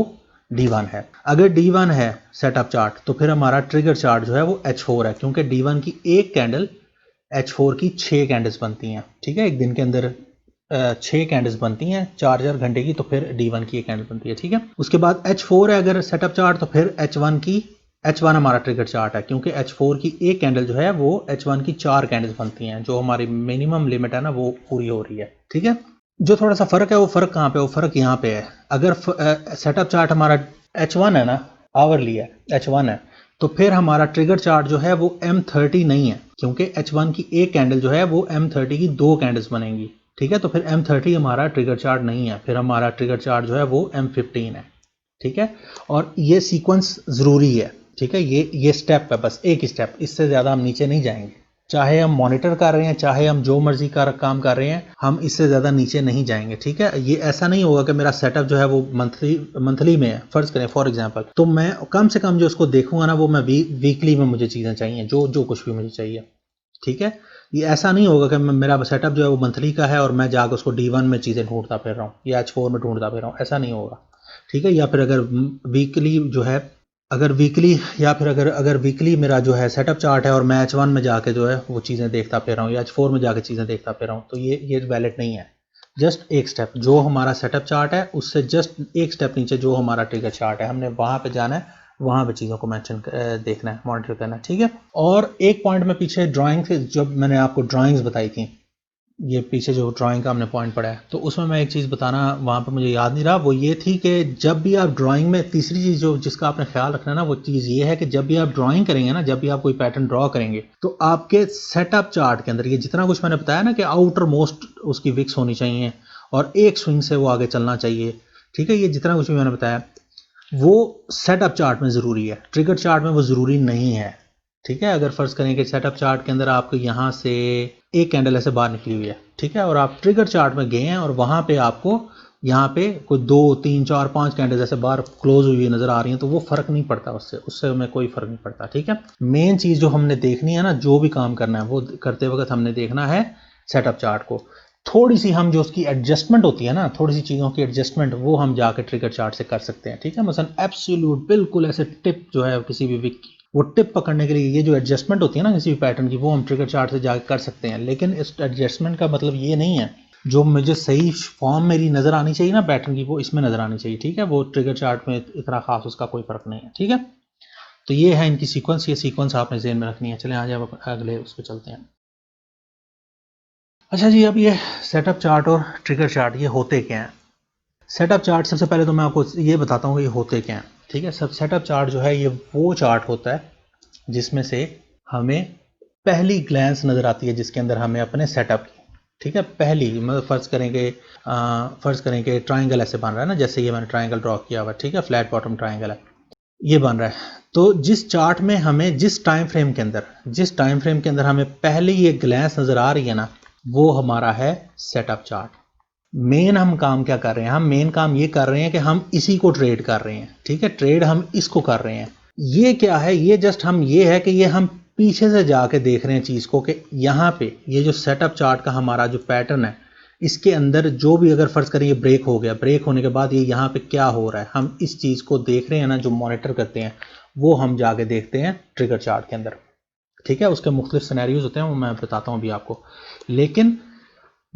D1 है। अगर D1 है सेटअप चार्ट तो फिर हमारा ट्रिगर चार्ट जो है वो H4 है, क्योंकि D1 की एक कैंडल H4 की 6 कैंडल्स बनती हैं। ठीक है, एक दिन के अंदर 6 कैंडल्स बनती हैं 4 घंटे की, तो फिर D1 की एक कैंडल बनती है। ठीक है, उसके बाद H4 है अगर सेटअप चार्ट तो फिर H1 हमारा ट्रिगर चार्ट है, क्योंकि H4 की एक कैंडल जो है वो H1 की 4 कैंडल्स बनती हैं, जो हमारी मिनिमम लिमिट है ना वो पूरी हो रही है। ठीक है, जो थोड़ा सा फर्क है वो फर्क कहाँ पे, वो फर्क यहाँ पे है। अगर सेटअप चार्ट हमारा H1 है ना, आवरली है, H1 है, तो फिर हमारा ट्रिगर चार्ट जो है वो M30 नहीं है, क्योंकि H1 की एक कैंडल जो है वो M30 की 2 कैंडल्स बनेंगी। ठीक है, तो फिर M30 हमारा ट्रिगर चार्ट नहीं है, फिर हमारा ट्रिगर चार्ट जो है वो M15 है। ठीक है, और ये सीक्वेंस ज़रूरी है। ठीक है, ये स्टेप है, बस एक ही स्टेप, इससे ज़्यादा हम नीचे नहीं जाएंगे। चाहे हम मॉनिटर कर रहे हैं, चाहे हम जो मर्जी का काम कर रहे हैं, हम इससे ज़्यादा नीचे नहीं जाएंगे। ठीक है, ये ऐसा नहीं होगा कि मेरा सेटअप जो है वो मंथली में है, फ़र्ज़ करें फॉर एग्जांपल, तो मैं कम से कम जो उसको देखूंगा ना वो मैं वीकली में मुझे चीज़ें चाहिए, जो कुछ भी मुझे चाहिए। ठीक है, ये ऐसा नहीं होगा कि मेरा सेटअप जो है वो मंथली का है और मैं जाकर उसको D1 में चीज़ें ढूंढता फिर रहा हूँ या H4 में ढूंढता फिर रहा हूँ, ऐसा नहीं होगा। ठीक है, या फिर अगर वीकली जो है, अगर वीकली या फिर अगर वीकली मेरा जो है सेटअप चार्ट है और मैं H1 में जाके जो है वो चीज़ें देखता फिर रहा हूँ या H4 में जाके चीज़ें देखता फिर रहा हूँ, तो ये वैलिड नहीं है। जस्ट एक स्टेप, जो हमारा सेटअप चार्ट है उससे जस्ट एक स्टेप नीचे जो हमारा ट्रिगर चार्ट है, हमने वहाँ पे जाना है, वहाँ पे चीज़ों को मेंशन देखना है, मॉनिटर करना है। ठीक है, और एक पॉइंट में पीछे ड्राइंग से, जब मैंने आपको ड्राइंग्स बताई थी, ये पीछे जो ड्राइंग का हमने पॉइंट पढ़ा है, तो उसमें मैं एक चीज़ बताना वहाँ पे मुझे याद नहीं रहा, वो ये थी कि जब भी आप ड्राइंग में, तीसरी चीज़ जो जिसका आपने ख्याल रखना है ना, वो चीज़ ये है कि जब भी आप ड्राइंग करेंगे ना, जब भी आप कोई पैटर्न ड्रॉ करेंगे, तो आपके सेटअप चार्ट के अंदर ये जितना कुछ मैंने बताया ना कि आउटर मोस्ट उसकी विक्स होनी चाहिए और एक स्विंग से वो आगे चलना चाहिए। ठीक है, ये जितना कुछ भी मैंने बताया वो सेटअप चार्ट में ज़रूरी है, ट्रिगर चार्ट में वो ज़रूरी नहीं है। ठीक है, अगर फ़र्ज़ करें कि सेटअप चार्ट के अंदर आपको यहाँ से एक कैंडल ऐसे बाहर निकली हुई है, ठीक है, और आप ट्रिगर चार्ट में गए हैं और वहाँ पे आपको यहाँ पे कोई 2 3 4 5 कैंडल ऐसे बाहर क्लोज हुई नज़र आ रही हैं, तो वो फ़र्क नहीं पड़ता, उससे हमें कोई फ़र्क नहीं पड़ता। ठीक है, मेन चीज़ जो हमने देखनी है ना, जो भी काम करना है वो करते वक्त हमने देखना है सेटअप चार्ट को। थोड़ी सी हम जो उसकी एडजस्टमेंट होती है ना, थोड़ी सी चीज़ों की एडजस्टमेंट वो हम जाके ट्रिगर चार्ट से कर सकते हैं। ठीक है, मसलन एब्सोल्यूट बिल्कुल ऐसे टिप जो है किसी भी विक की, वो टिप पकड़ने के लिए ये जो एडजस्टमेंट होती है ना किसी भी पैटर्न की, वो हम ट्रिगर चार्ट से जाकर कर सकते हैं। लेकिन इस एडजस्टमेंट का मतलब ये नहीं है जो मुझे सही फॉर्म मेरी नज़र आनी चाहिए ना पैटर्न की, वो इसमें नज़र आनी चाहिए। ठीक है, वो ट्रिगर चार्ट में इतना खास उसका कोई फ़र्क नहीं है। ठीक है, तो ये है इनकी सीक्वेंस, ये सीक्वेंस आपने ज़हन में रखनी है। चलें आज अब अगले उस पर चलते हैं। अच्छा जी, अब ये सेटअप चार्ट और ट्रिगर चार्ट ये होते क्या हैं। सेटअप चार्ट सबसे पहले तो मैं आपको ये बताता हूँ ये होते क्या हैं। ठीक है, सब सेटअप चार्ट जो है ये वो चार्ट होता है जिसमें से हमें पहली ग्लैंस नज़र आती है, जिसके अंदर हमें अपने सेटअप की, ठीक है, पहली मतलब फ़र्ज़ करेंगे ट्राइंगल ऐसे बन रहा है ना, जैसे ये मैंने ट्राइंगल ड्रॉ किया हुआ, ठीक है, फ्लैट बॉटम ट्राइंगल है, ये बन रहा है। तो जिस चार्ट में हमें जिस टाइम फ्रेम के अंदर हमें पहली ये ग्लैंस नज़र आ रही है ना, वो हमारा है सेटअप चार्ट। मेन हम काम क्या कर रहे हैं, हम मेन काम ये कर रहे हैं कि हम इसी को ट्रेड कर रहे हैं। ठीक है, ट्रेड हम इसको कर रहे हैं। ये क्या है, ये जस्ट हम ये है कि ये हम पीछे से जाके देख रहे हैं चीज़ को कि यहाँ पे ये जो सेटअप चार्ट का हमारा जो पैटर्न है, इसके अंदर जो भी अगर फ़र्ज़ करिए ब्रेक हो गया, ब्रेक होने के बाद ये यहाँ पे क्या हो रहा है, हम इस चीज़ को देख रहे हैं ना, जो मॉनिटर करते हैं वो हम जाके देखते हैं ट्रिगर चार्ट के अंदर। ठीक है, उसके मुख्तलिफ सिनेरियोज होते हैं, वो मैं बताता हूँ अभी आपको। लेकिन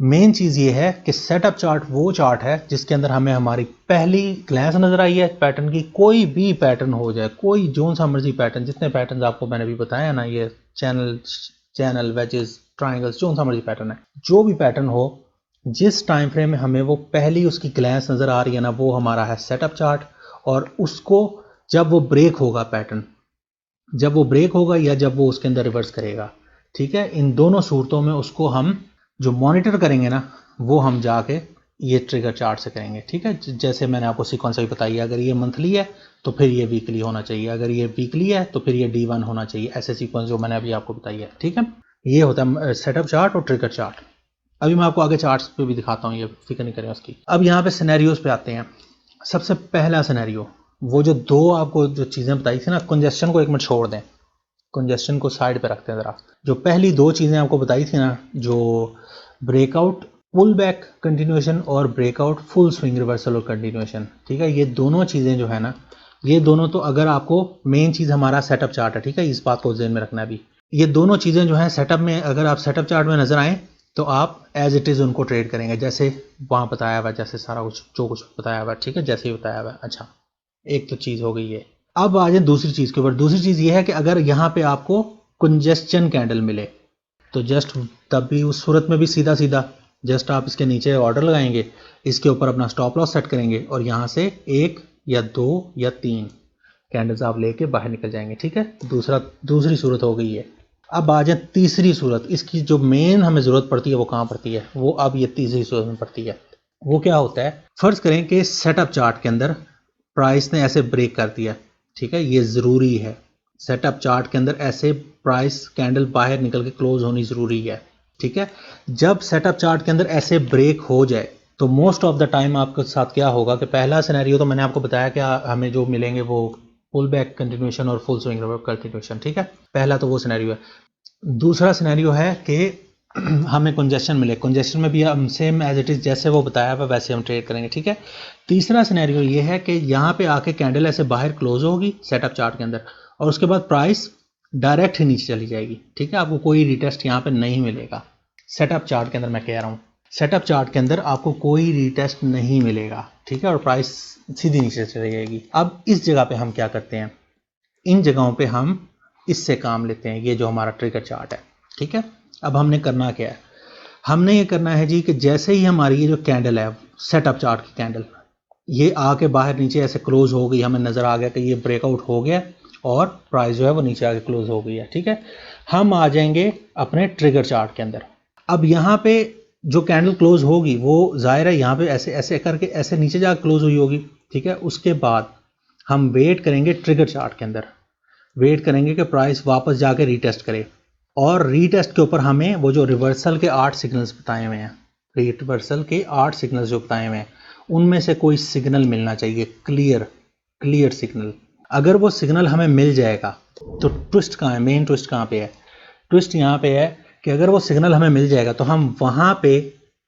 मेन चीज़ ये है कि सेटअप चार्ट वो चार्ट है जिसके अंदर हमें हमारी पहली ग्लैंस नज़र आई है पैटर्न की। कोई भी पैटर्न हो जाए, कोई जोन सा मर्जी पैटर्न, जितने पैटर्न आपको मैंने अभी बताया ना, ये चैनल वेजेस ट्राइंगल्स, जोन सा मर्जी पैटर्न है, जो भी पैटर्न हो, जिस टाइम फ्रेम में हमें वो पहली उसकी ग्लैंस नज़र आ रही है ना, वो हमारा है सेटअप चार्ट। और उसको जब वो ब्रेक होगा पैटर्न, जब वो ब्रेक होगा या जब वो उसके अंदर रिवर्स करेगा, ठीक है, इन दोनों सूरतों में उसको हम जो मॉनिटर करेंगे ना, वो हम जाके ये ट्रिगर चार्ट से करेंगे। ठीक है, जैसे मैंने आपको सीक्वेंस अभी बताई है, अगर ये मंथली है तो फिर ये वीकली होना चाहिए, अगर ये वीकली है तो फिर ये D1 होना चाहिए, ऐसे सीक्वेंस जो मैंने अभी आपको बताई है। ठीक है, ये होता है सेटअप चार्ट और ट्रिगर चार्ट। अभी मैं आपको आगे चार्ट्स पे भी दिखाता हूँ, ये फिक्र नहीं करें उसकी। अब यहाँ पे सिनेरियोज पे आते हैं। सबसे पहला सिनेरियो, वो जो दो आपको जो चीज़ें बताई थी ना, कंजेस्शन को एक मिनट छोड़ दें, कंजेस्शन को साइड पे रखते हैं ज़रा। जो पहली दो चीज़ें आपको बताई थी ना, जो ब्रेकआउट पुल बैक कंटिन्यूएशन और ब्रेकआउट फुल स्विंग रिवर्सल और कंटिन्यूएशन, ठीक है, ये दोनों चीज़ें जो है ना, ये दोनों तो अगर आपको मेन चीज़ हमारा सेटअप चार्ट है, ठीक है, इस बात को ध्यान में रखना है अभी। ये दोनों चीज़ें जो हैं सेटअप में, अगर आप सेटअप चार्ट में नज़र आएँ तो आप एज इट इज़ उनको ट्रेड करेंगे जैसे वहाँ बताया हुआ है, जैसे सारा कुछ जो कुछ बताया हुआ है, ठीक है, जैसे ही बताया हुआ है। अच्छा, एक तो चीज़ हो गई है। अब आ जाए दूसरी चीज़ के ऊपर। दूसरी चीज़ ये है कि अगर यहाँ पे आपको कंजेस्शन कैंडल मिले तो जस्ट तब भी उस सूरत में भी सीधा सीधा जस्ट आप इसके नीचे ऑर्डर लगाएंगे, इसके ऊपर अपना स्टॉप लॉस सेट करेंगे और यहाँ से एक या दो या तीन कैंडल्स आप लेके बाहर निकल जाएंगे, ठीक है। दूसरी सूरत हो गई है। अब आ जाए तीसरी सूरत। इसकी जो मेन हमें ज़रूरत पड़ती है वो कहाँ पड़ती है, वो अब ये तीसरी सूरत में पड़ती है। वो क्या होता है, फर्ज करें कि सेटअप चार्ट के अंदर प्राइस ने ऐसे ब्रेक कर दिया, ठीक है, ये ज़रूरी है। सेटअप चार्ट के अंदर ऐसे प्राइस कैंडल बाहर निकल के क्लोज होनी ज़रूरी है, ठीक है। जब सेटअप चार्ट के अंदर ऐसे ब्रेक हो जाए तो मोस्ट ऑफ द टाइम आपके साथ क्या होगा कि पहला सिनेरियो तो मैंने आपको बताया कि हमें जो मिलेंगे वो पुल बैक कंटिन्यूएशन और फुल स्विंग कंटिन्यूएशन, ठीक है, पहला तो वो सिनेरियो है। दूसरा सिनेरियो है कि हमें कंजेशन मिले, कंजेशन में भी हम सेम एज इट इज़ जैसे वो बताया हुआ वैसे हम ट्रेड करेंगे, ठीक है। तीसरा सिनेरियो ये है कि यहाँ पे आके कैंडल ऐसे बाहर क्लोज होगी सेटअप चार्ट के अंदर और उसके बाद प्राइस डायरेक्ट ही नीचे चली जाएगी, ठीक है, आपको कोई रिटेस्ट यहाँ पे नहीं मिलेगा। सेटअप चार्ट के अंदर मैं कह रहा हूँ, सेटअप चार्ट के अंदर आपको कोई रिटेस्ट नहीं मिलेगा, ठीक है, और प्राइस सीधी नीचे चली जाएगी। अब इस जगह पे हम क्या करते हैं, इन जगहों पे हम इससे काम लेते हैं, ये जो हमारा ट्रिगर चार्ट है, ठीक है। अब हमने करना क्या है, हमने ये करना है जी कि जैसे ही हमारी ये जो कैंडल है सेटअप चार्ट की कैंडल, ये आके बाहर नीचे ऐसे क्लोज हो गई, हमें नज़र आ गया कि ये ब्रेकआउट हो गया और प्राइस जो है वो नीचे आके क्लोज हो गई है, ठीक है। हम आ जाएंगे अपने ट्रिगर चार्ट के अंदर। अब यहाँ पे जो कैंडल क्लोज होगी वो जाहिर है यहाँ पे ऐसे ऐसे करके ऐसे नीचे जाकर क्लोज हुई होगी, ठीक है। उसके बाद हम वेट करेंगे ट्रिगर चार्ट के अंदर, वेट करेंगे कि प्राइस वापस जाके रीटेस्ट करे और रीटेस्ट के ऊपर हमें वो जो रिवर्सल के 8 सिग्नल्स बताए हुए हैं, रिवर्सल के 8 सिग्नल्स जो बताए हुए हैं उनमें से कोई सिग्नल मिलना चाहिए, क्लियर सिग्नल। अगर वो सिग्नल हमें मिल जाएगा तो ट्विस्ट कहाँ है, मेन ट्विस्ट कहाँ पे है, ट्विस्ट यहाँ पे है कि अगर वो सिग्नल हमें मिल जाएगा तो हम वहाँ पे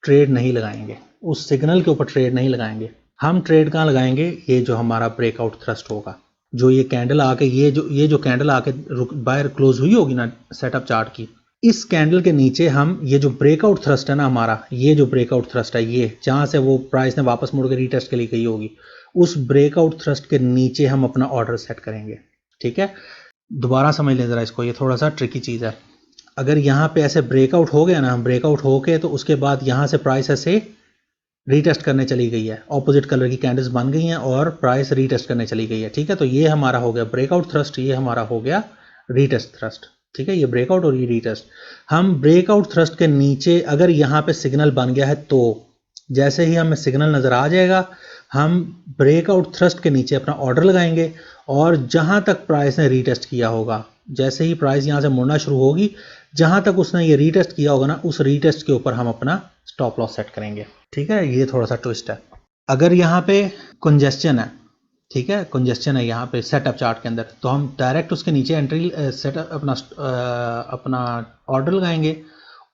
ट्रेड नहीं लगाएंगे, उस सिग्नल के ऊपर ट्रेड नहीं लगाएंगे। हम ट्रेड कहाँ लगाएंगे, ये जो हमारा ब्रेकआउट थ्रस्ट होगा, जो ये कैंडल आके ये जो कैंडल आके बाहर क्लोज हुई होगी ना सेटअप चार्ट की, इस कैंडल के नीचे हम ये जो ब्रेकआउट थ्रस्ट है ना हमारा, ये जो ब्रेकआउट थ्रस्ट है, ये जहाँ से वो प्राइस ने वापस मुड़ के रीटेस्ट के लिए गई होगी, उस ब्रेकआउट थ्रस्ट के नीचे हम अपना ऑर्डर सेट करेंगे, ठीक है। दोबारा समझ लें ज़रा इसको, ये थोड़ा सा ट्रिकी चीज़ है। अगर यहाँ पे ऐसे ब्रेकआउट हो गया ना, ब्रेकआउट हो के तो उसके बाद यहाँ से प्राइस ऐसे रीटेस्ट करने चली गई है, ऑपोजिट कलर की कैंडल्स बन गई हैं और प्राइस रीटेस्ट करने चली गई है, ठीक है। तो ये हमारा हो गया ब्रेकआउट थ्रस्ट, ये हमारा हो गया रीटेस्ट थ्रस्ट, ठीक है, ये ब्रेकआउट और ये रीटेस्ट। हम ब्रेकआउट थ्रस्ट के नीचे अगर यहाँ पे सिग्नल बन गया है तो जैसे ही हमें सिग्नल नज़र आ जाएगा हम ब्रेकआउट थ्रस्ट के नीचे अपना ऑर्डर लगाएंगे और जहाँ तक प्राइस ने रीटेस्ट किया होगा, जैसे ही प्राइस यहाँ से मुड़ना शुरू होगी, जहाँ तक उसने ये रीटेस्ट किया होगा ना, उस रीटेस्ट के ऊपर हम अपना स्टॉप लॉस सेट करेंगे, ठीक है। ये थोड़ा सा ट्विस्ट है। अगर यहाँ पे कंजेस्शन है, ठीक है, कंजेस्शन है यहाँ पे सेटअप चार्ट के अंदर, तो हम डायरेक्ट उसके नीचे एंट्री सेटअप अपना ऑर्डर लगाएंगे,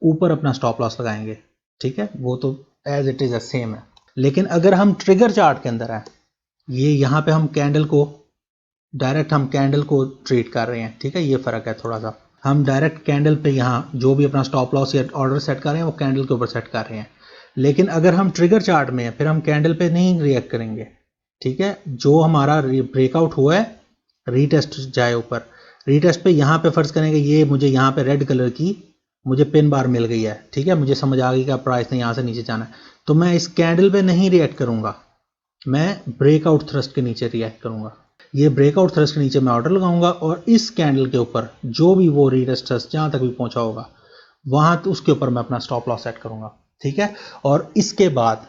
ऊपर अपना स्टॉप लॉस लगाएंगे, ठीक है, वो तो एज इट इज़ सेम है। लेकिन अगर हम ट्रिगर चार्ट के अंदर है, ये यहाँ पे हम कैंडल को डायरेक्ट हम कैंडल को ट्रीट कर रहे हैं, ठीक है, ये फ़र्क है थोड़ा सा। हम डायरेक्ट कैंडल पे यहाँ जो भी अपना स्टॉप लॉस या ऑर्डर सेट कर रहे हैं वो कैंडल के ऊपर सेट कर रहे हैं। लेकिन अगर हम ट्रिगर चार्ट में हैं फिर हम कैंडल पे नहीं रिएक्ट करेंगे, ठीक है। जो हमारा ब्रेकआउट हुआ है, रीटेस्ट जाए ऊपर, रीटेस्ट पे यहाँ पे फर्ज करेंगे ये मुझे यहाँ पे रेड कलर की मुझे पिन बार मिल गई है, ठीक है, मुझे समझ आ गई कि प्राइस ने यहाँ से नीचे जाना है, तो मैं इस कैंडल पे नहीं रिएक्ट करूँगा, मैं ब्रेकआउट थ्रस्ट के नीचे रिएक्ट करूँगा। ये ब्रेकआउट थ्रस्ट के नीचे मैं ऑर्डर लगाऊंगा और इस कैंडल के ऊपर जो भी वो रीटेस्ट थ्रस्ट जहाँ तक भी पहुँचा होगा वहाँ तो उसके ऊपर मैं अपना स्टॉप लॉस सेट करूँगा, ठीक है। और इसके बाद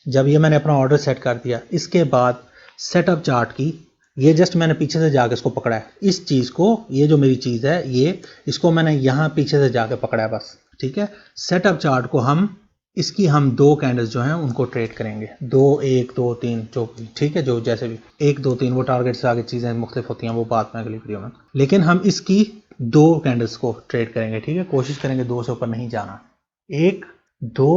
जब ये मैंने अपना ऑर्डर सेट कर दिया, इसके बाद सेटअप चार्ट की ये जस्ट मैंने पीछे से जाकर इसको पकड़ा है, इस चीज़ को, ये जो मेरी चीज़ है ये, इसको मैंने यहाँ पीछे से जाकर पकड़ा है बस, ठीक है। सेटअप चार्ट को हम इसकी हम 2 कैंडल्स जो हैं उनको ट्रेड करेंगे, 2 1 2 3 जो भी, ठीक है, जो जैसे भी 1 2 3 वो टारगेट से आगे चीज़ें मुख्तलिफ होती हैं, वो बात में अगली वीडियो में, लेकिन हम इसकी 2 कैंडल्स को ट्रेड करेंगे, ठीक है, कोशिश करेंगे 2 से ऊपर नहीं जाना, 1 2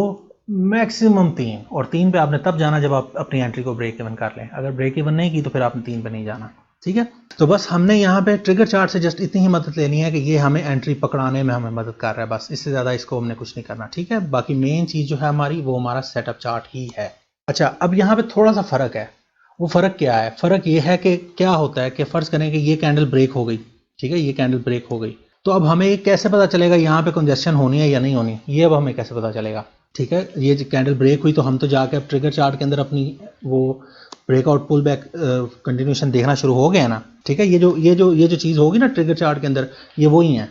मैक्सिमम 3, और 3 पे आपने तब जाना जब आप अपनी एंट्री को ब्रेक इवन कर लें, अगर ब्रेक इवन नहीं की तो फिर आपने 3 पे नहीं जाना, ठीक है। तो बस हमने यहाँ पे ट्रिगर चार्ट से जस्ट इतनी ही मदद लेनी है कि ये हमें एंट्री पकड़ाने में हमें मदद कर रहा है, बस इससे ज़्यादा इसको हमने कुछ नहीं करना, ठीक है। बाकी मेन चीज़ जो है हमारी वो हमारा सेटअप चार्ट ही है। अच्छा, अब यहाँ पे थोड़ा सा फ़र्क है, वो फ़र्क क्या है? फ़र्क ये है कि क्या होता है कि फ़र्ज़ करें कि ये कैंडल ब्रेक हो गई, ठीक है, ये कैंडल ब्रेक हो गई, तो अब हमें ये कैसे पता चलेगा यहाँ पे कंजेशन होनी है या नहीं होनी, ये अब हमें कैसे पता चलेगा, ठीक है। ये कैंडल ब्रेक हुई तो हम तो जाके अब ट्रिगर चार्ट के अंदर अपनी वो ब्रेकआउट पुल बैक कंटिन्यूशन देखना शुरू हो गया ना, ठीक है। ये जो चीज़ होगी ना ट्रिगर चार्ट के अंदर, ये वही है,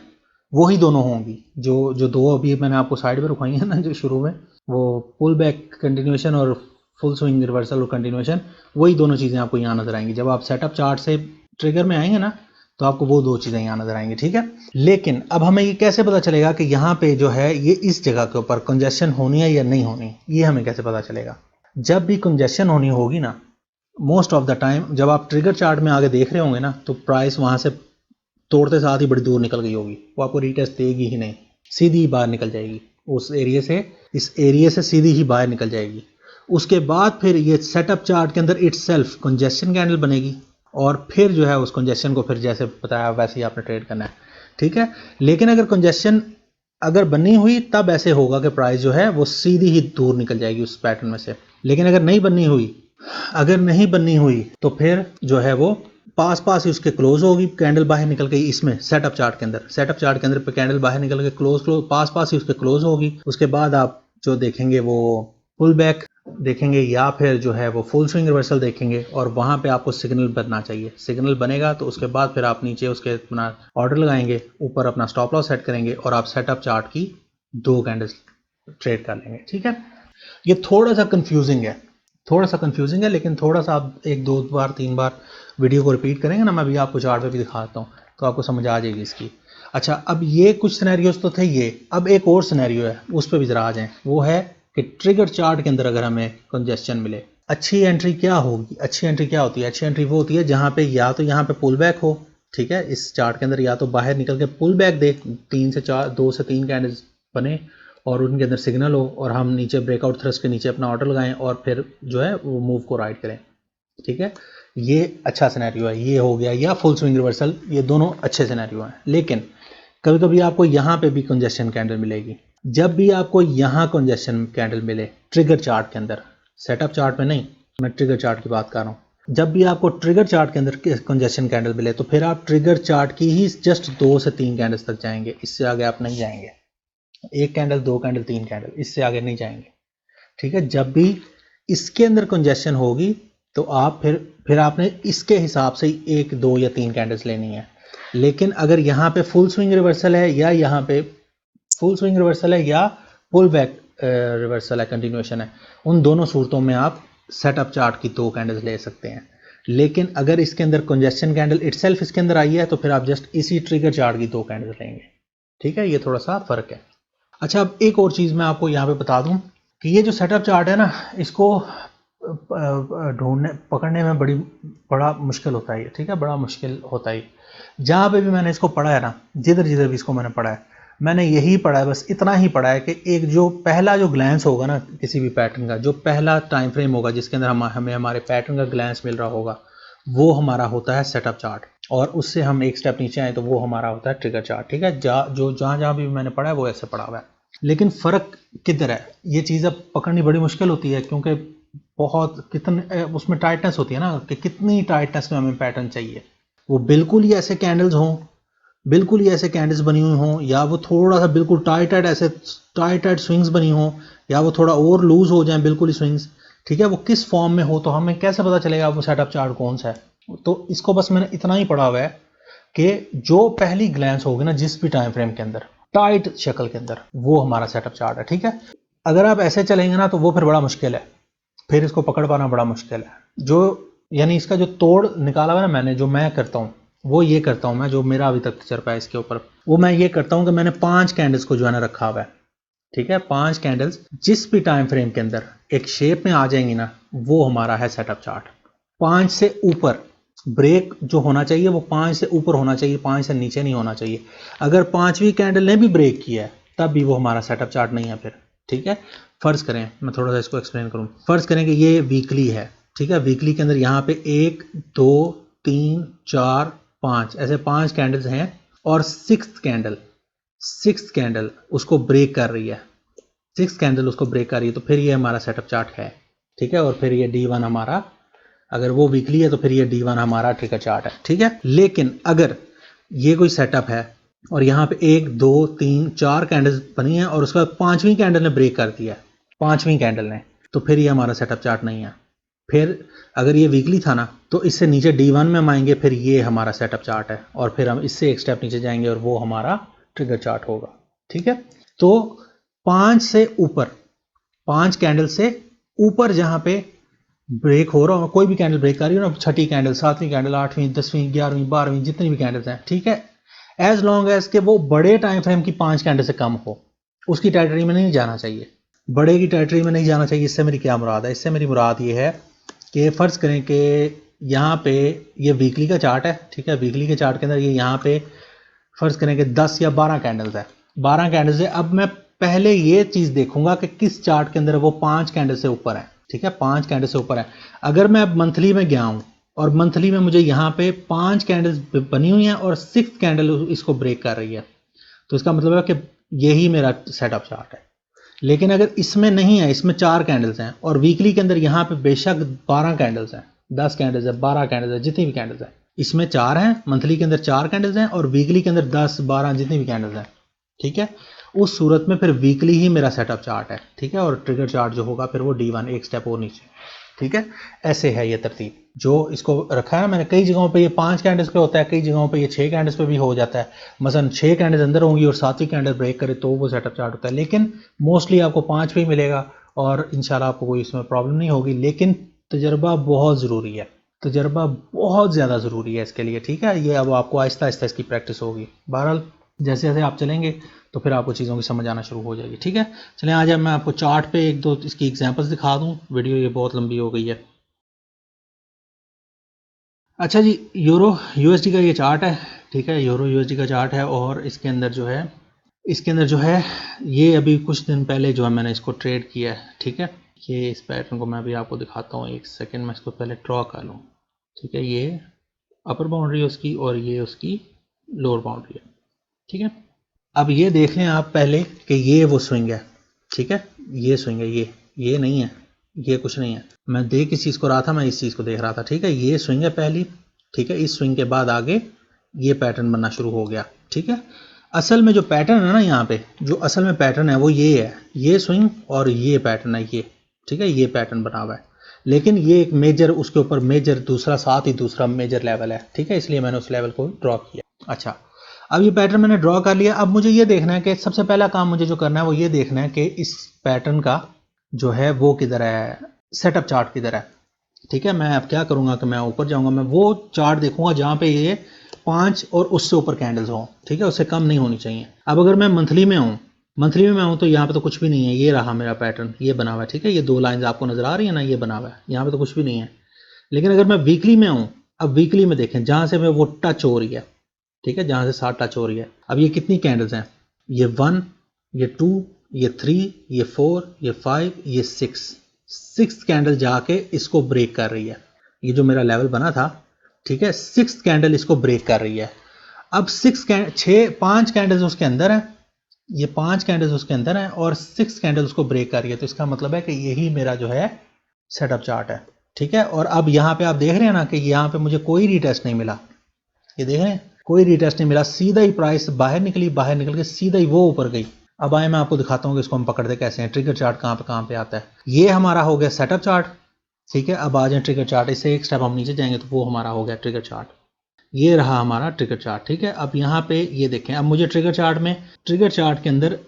वही दोनों होंगी, जो 2 अभी मैंने आपको साइड पे रुकवाई है ना जो शुरू में, वो पुल बैक कंटिन्यूशन और फुल स्विंग रिवर्सल और कंटिन्यूशन, वही दोनों चीज़ें आपको यहाँ नजर आएंगी। जब आप सेटअप चार्ट से ट्रिगर में आएंगे ना तो आपको वो 2 चीज़ें यहाँ नजर आएंगी, ठीक है। लेकिन अब हमें ये कैसे पता चलेगा कि यहाँ पे जो है ये इस जगह के ऊपर कंजेशन होनी है या नहीं होनी, ये हमें कैसे पता चलेगा? जब भी कंजेशन होनी होगी ना, मोस्ट ऑफ द टाइम जब आप ट्रिगर चार्ट में आगे देख रहे होंगे ना, तो प्राइस वहां से तोड़ते साथ ही बड़ी दूर निकल गई होगी, वो आपको रीटेस्ट देगी ही नहीं, सीधी ही बाहर निकल जाएगी उस एरिया से, इस एरिया से सीधी ही बाहर निकल जाएगी। उसके बाद फिर ये सेटअप चार्ट के अंदर इटसेल्फ कंजेशन कैंडल बनेगी, और फिर जो है उस कंजेशन को फिर जैसे बताया वैसे ही आपने ट्रेड करना है, ठीक है। लेकिन अगर कंजेशन अगर बनी हुई तब ऐसे होगा कि प्राइस जो है वो सीधी ही दूर निकल जाएगी उस पैटर्न में से, लेकिन अगर नहीं बननी हुई, अगर नहीं बननी हुई तो फिर जो है वो पास पास ही उसके क्लोज होगी, कैंडल बाहर निकल गई इसमें सेटअप चार्ट के अंदर, सेटअप चार्ट के अंदर पे कैंडल बाहर निकल के क्लोज पास पास ही उसके क्लोज होगी। उसके बाद आप जो देखेंगे वो पुल बैक देखेंगे या फिर जो है वो फुल स्विंग रिवर्सल देखेंगे, और वहां पे आपको सिग्नल बनना चाहिए, सिग्नल बनेगा तो उसके बाद फिर आप नीचे उसके अपना ऑर्डर लगाएंगे, ऊपर अपना स्टॉप लॉस सेट करेंगे और आप सेटअप चार्ट की 2 कैंडल्स ट्रेड कर लेंगे, ठीक है। ये थोड़ा सा कंफ्यूजिंग है, थोड़ा सा कंफ्यूजिंग है, लेकिन थोड़ा सा आप 1 2 बार 3 बार वीडियो को रिपीट करेंगे ना, मैं भी आपको चार्ट पे भी दिखाता हूँ तो आपको समझ आ जाएगी इसकी। अच्छा, अब ये कुछ सिनेरियोज तो थे ये, अब एक और सिनेरियो है उस पर भी जरा आ जाएं, वो है कि ट्रिगर चार्ट के अंदर अगर हमें कंजेशन मिले, अच्छी एंट्री क्या होगी? अच्छी एंट्री क्या होती है? अच्छी एंट्री वो होती है जहाँ पे या तो यहाँ पे पुल बैक हो, ठीक है, इस चार्ट के अंदर या तो बाहर निकल के पुल बैक दे, 3 से 4 2 से 3 कैंडल्स बने और उनके अंदर सिग्नल हो, और हम नीचे ब्रेकआउट थ्रस्ट के नीचे अपना ऑर्डर लगाएं और फिर जो है वो मूव को राइट करें, ठीक है। ये अच्छा सिनेरियो है, ये हो गया, या फुल स्विंग रिवर्सल, ये दोनों अच्छे सिनेरियो हैं। लेकिन कभी कभी आपको यहाँ पे भी कंजेशन कैंडल मिलेगी। जब भी आपको यहाँ कंजेशन कैंडल मिले ट्रिगर चार्ट के अंदर, सेटअप चार्ट में नहीं, मैं ट्रिगर चार्ट की बात कर रहा हूँ, जब भी आपको ट्रिगर चार्ट के अंदर कंजेशन कैंडल मिले तो फिर आप ट्रिगर चार्ट की ही जस्ट 2 से 3 कैंडल्स तक जाएंगे, इससे आगे आप नहीं जाएंगे, 1 कैंडल 2 कैंडल 3 कैंडल, इससे आगे नहीं जाएंगे, ठीक है। जब भी इसके अंदर कंजेशन होगी तो आप फिर आपने इसके हिसाब से 1 2 या 3 कैंडल्स लेनी है। लेकिन अगर यहाँ पे फुल स्विंग रिवर्सल है या यहाँ पे फुल स्विंग रिवर्सल है या पुल बैक रिवर्सल है, कंटिन्यूएशन है, उन दोनों सूरतों में आप सेटअप चार्ट की 2 कैंडल्स ले सकते हैं। लेकिन अगर इसके अंदर कंजेशन कैंडल इटसेल्फ इसके अंदर आई है तो फिर आप जस्ट इसी ट्रिगर चार्ट की 2 कैंडल्स लेंगे, ठीक है। ये थोड़ा सा फर्क है। अच्छा, अब एक और चीज़ मैं आपको यहाँ पे बता दूं कि ये जो सेटअप चार्ट है ना, इसको ढूंढने पकड़ने में बड़ा मुश्किल होता है, ठीक है, बड़ा मुश्किल होता है। जहाँ पे भी मैंने इसको पढ़ा है ना, जिधर जिधर भी इसको मैंने पढ़ा है, मैंने यही पढ़ा है, बस इतना ही पढ़ा है कि एक जो पहला जो ग्लैंस होगा ना किसी भी पैटर्न का, जो पहला टाइम फ्रेम होगा जिसके अंदर हमें हमारे पैटर्न का ग्लैंस मिल रहा होगा, वो हमारा होता है सेटअप चार्ट, और उससे हम एक स्टेप नीचे आए तो वो हमारा होता है ट्रिगर चार्ट, ठीक है। जहाँ जहाँ भी मैंने पढ़ा है वो ऐसे पढ़ा हुआ है। लेकिन फ़र्क किधर है, ये चीज़ अब पकड़नी बड़ी मुश्किल होती है, क्योंकि बहुत कितने उसमें टाइटनेस होती है ना, कि कितनी टाइटनेस में हमें पैटर्न चाहिए। वो बिल्कुल ही ऐसे कैंडल्स हों, बिल्कुल ही ऐसे कैंडल्स बनी हुई हों, या वो थोड़ा सा बिल्कुल टाइट स्विंग्स बनी हों, या वो थोड़ा और लूज हो जाए बिल्कुल ही स्विंग्स, ठीक है। वो किस फॉर्म में हो तो हमें कैसे पता चलेगा वो सेटअप चार्ट कौन सा है? तो इसको बस मैंने इतना ही पढ़ा हुआ है कि जो पहली ग्लैंस होगी ना जिस भी टाइम फ्रेम के अंदर टाइट शक्ल के अंदर, वो हमारा सेटअप चार्ट है, ठीक है। अगर आप ऐसे चलेंगे ना तो वो फिर बड़ा मुश्किल है, फिर इसको पकड़ पाना बड़ा मुश्किल है। जो यानी इसका जो तोड़ निकाला हुआ ना मैंने, जो मैं करता हूँ वो ये करता हूँ, मैं जो मेरा अभी तक तजर्बा है इसके ऊपर, वो मैं ये करता हूँ कि मैंने 5 कैंडल्स को जो है ना रखा हुआ है, ठीक है, 5 कैंडल्स जिस भी टाइम फ्रेम के अंदर एक शेप में आ जाएंगी ना, वो हमारा है सेटअप चार्ट। 5 से ऊपर ब्रेक जो होना चाहिए वो 5 से ऊपर होना चाहिए, 5 से नीचे नहीं होना चाहिए। अगर 5वीं कैंडल ने भी ब्रेक किया है तब भी वो हमारा सेटअप चार्ट नहीं है फिर। ठीक है, फर्ज करें, मैं थोड़ा सा इसको एक्सप्लेन करूं। फर्ज करें कि ये वीकली है, ठीक है, वीकली के अंदर यहाँ पे 1 2 3 4 5 ऐसे 5 कैंडल्स हैं और सिक्स कैंडल उसको ब्रेक कर रही है, 6 कैंडल उसको ब्रेक कर रही है, तो फिर ये हमारा सेटअप चार्ट है। ठीक है, और फिर ये D1 हमारा, अगर वो वीकली है तो फिर ये D1 हमारा ट्रिगर चार्ट है। ठीक है, लेकिन अगर ये कोई सेटअप है और यहाँ पे 1 2 3 4 कैंडल्स बनी है और उसके बाद 5वीं कैंडल ने ब्रेक कर दिया, 5वीं कैंडल ने, तो फिर ये हमारा सेटअप चार्ट नहीं है। फिर अगर ये वीकली था ना तो इससे नीचे D1 में हम आएंगे, फिर ये हमारा सेटअप चार्ट है, और फिर हम इससे एक स्टेप नीचे जाएंगे और वो हमारा ट्रिगर चार्ट होगा। ठीक है, तो 5 से ऊपर, 5 कैंडल से ऊपर जहां पे ब्रेक हो रहा हो, कोई भी कैंडल ब्रेक कर रही हो ना, 6ठी कैंडल, 7वीं कैंडल, 8वीं 10वीं 11वीं 12वीं जितनी भी कैंडल्स हैं, ठीक है, एज लॉन्ग एज के वो बड़े टाइम फ्रेम की 5 कैंडल से कम हो, उसकी टेरिटरी में नहीं जाना चाहिए, बड़े की टेरिटरी में नहीं जाना चाहिए। इससे मेरी क्या मुराद है? इससे मेरी मुराद ये है कि फ़र्ज़ करें कि यहाँ पे ये वीकली का चार्ट है, ठीक है, वीकली के चार्ट के अंदर ये यहाँ पे फ़र्ज़ करें कि 10 या 12 कैंडल्स है, 12 कैंडल्स है। अब मैं पहले ये चीज़ देखूंगा कि किस चार्ट के अंदर वो 5 कैंडल से ऊपर है। ठीक है, 5 कैंडल से ऊपर है। अगर मैं अब मंथली में गया हूँ और मंथली में मुझे यहाँ पे 5 कैंडल्स बनी हुई हैं और 6th कैंडल इसको ब्रेक कर रही है, तो इसका मतलब है कि यही मेरा सेटअप चार्ट है। लेकिन अगर इसमें नहीं है, इसमें 4 कैंडल्स हैं और वीकली के अंदर यहाँ पे बेशक 12 कैंडल्स हैं, 10 कैंडल्स है, 12 कैंडल्स है, जितनी भी कैंडल्स हैं, इसमें 4 हैं, मंथली के अंदर 4 कैंडल्स हैं और वीकली के अंदर 10 12 जितनी भी कैंडल्स हैं। ठीक है, उस सूरत में फिर वीकली ही मेरा सेटअप चार्ट है। ठीक है, और ट्रिगर चार्ट जो होगा फिर वो D1 एक स्टेप और नीचे। ठीक है, ऐसे है ये तरतीब जो इसको रखा है मैंने। कई जगहों पे ये 5 कैंडल्स पे होता है, कई जगहों पे ये 6 कैंडल्स पे भी हो जाता है। मसलन 6 कैंडल्स अंदर होंगी और 7वीं कैंडल ब्रेक करे तो वो सेटअप चार्ट होता है, लेकिन मोस्टली आपको 5 पे ही मिलेगा और इंशाल्लाह आपको कोई इसमें प्रॉब्लम नहीं होगी। लेकिन तजर्बा बहुत ज़रूरी है, तजर्बा बहुत ज़्यादा ज़रूरी है इसके लिए। ठीक है, ये अब आपको आहिस्ता आहिस्ता इसकी प्रैक्टिस होगी। बहरहाल जैसे जैसे आप चलेंगे तो फिर आपको चीज़ों की समझ आना शुरू हो जाएगी। ठीक है, चलें आज मैं आपको चार्ट पे एक दो इसकी एग्जांपल्स दिखा दूं, वीडियो ये बहुत लंबी हो गई है। अच्छा जी, यूरो USD का ये चार्ट है। ठीक है, यूरो USD का चार्ट है और इसके अंदर जो है ये अभी कुछ दिन पहले जो है मैंने इसको ट्रेड किया है। ठीक है, ये इस पैटर्न को मैं अभी आपको दिखाता हूँ, एक सेकेंड मैं इसको पहले ड्रॉ कर लूँ। ठीक है, ये अपर बाउंड्री है उसकी और ये उसकी लोअर बाउंड्री है। ठीक है, अब ये देख लें आप पहले कि ये वो स्विंग है। ठीक है, ये स्विंग है, ये नहीं है, ये कुछ नहीं है। मैं देख किस चीज़ को रहा था, मैं इस चीज़ को देख रहा था। ठीक है, ये स्विंग है पहली। ठीक है, इस स्विंग के बाद आगे ये पैटर्न बनना शुरू हो गया। ठीक है, असल में जो पैटर्न है ना, यहाँ पे जो असल में पैटर्न है वो ये है, ये स्विंग और ये पैटर्न है ये। ठीक है, ये पैटर्न बना हुआ है, लेकिन ये एक मेजर, उसके ऊपर मेजर दूसरा, साथ ही दूसरा मेजर लेवल है। ठीक है, इसलिए मैंने उस लेवल को ड्रॉ किया। अच्छा, अब ये पैटर्न मैंने ड्रॉ कर लिया। अब मुझे ये देखना है कि सबसे पहला काम मुझे जो करना है वो ये देखना है कि इस पैटर्न का जो है वो किधर है, सेटअप चार्ट किधर है। ठीक है, मैं अब क्या करूंगा कि मैं ऊपर जाऊंगा, मैं वो चार्ट देखूंगा जहां पे ये 5 और उससे ऊपर कैंडल्स हो। ठीक है, उससे कम नहीं होनी चाहिए। अब अगर मैं मंथली में हूँ, तो यहाँ पे तो कुछ भी नहीं है, ये रहा मेरा पैटर्न, ये बना हुआ है। ठीक है, ये 2 लाइंस आपको नजर आ रही है ना, ये बना हुआ है, यहाँ पे तो कुछ भी नहीं है। लेकिन अगर मैं वीकली में हूँ, अब वीकली में देखें जहां से मैं वो टच हो रही है, ठीक है, जहां से 7 टच हो रही है। अब ये कितनी कैंडल्स हैं? ये 1, ये 2, ये 3, ये 4, ये 5, ये 6 कैंडल जाके इसको ब्रेक कर रही है। ये जो मेरा लेवल बना था, ठीक है, 6 कैंडल इसको ब्रेक कर रही है। अब 5 कैंडल्स उसके अंदर है, ये 5 कैंडल्स उसके अंदर है और 6 कैंडल उसको ब्रेक कर रही है। तो इसका मतलब है कि यही मेरा जो है सेटअप चार्ट है। ठीक है, और अब यहाँ पे आप देख रहे हैं ना कि यहाँ पे मुझे कोई रीटेस्ट नहीं मिला, ये देख रहे हैं, कोई रीटेस्ट नहीं मिला, सीधा ही प्राइस बाहर निकल के सीधा ही वो ऊपर गई। अब आए मैं आपको दिखाता हूँ कि इसको हम पकड़ते कैसे हैं। ट्रिगर चार्ट कहाँ पे आता है। ये हमारा हो गया सेटअप चार्ट। ठीक है, अब आ जाए ट्रिगर चार्ट, इससे एक स्टेप हम नीचे जाएंगे तो वो हमारा हो गया ट्रिगर चार्ट। ये रहा हमारा ट्रिगर चार्ट। ठीक है, अब यहाँ पे ये देखें, अब मुझे ट्रिगर चार्ट के अंदर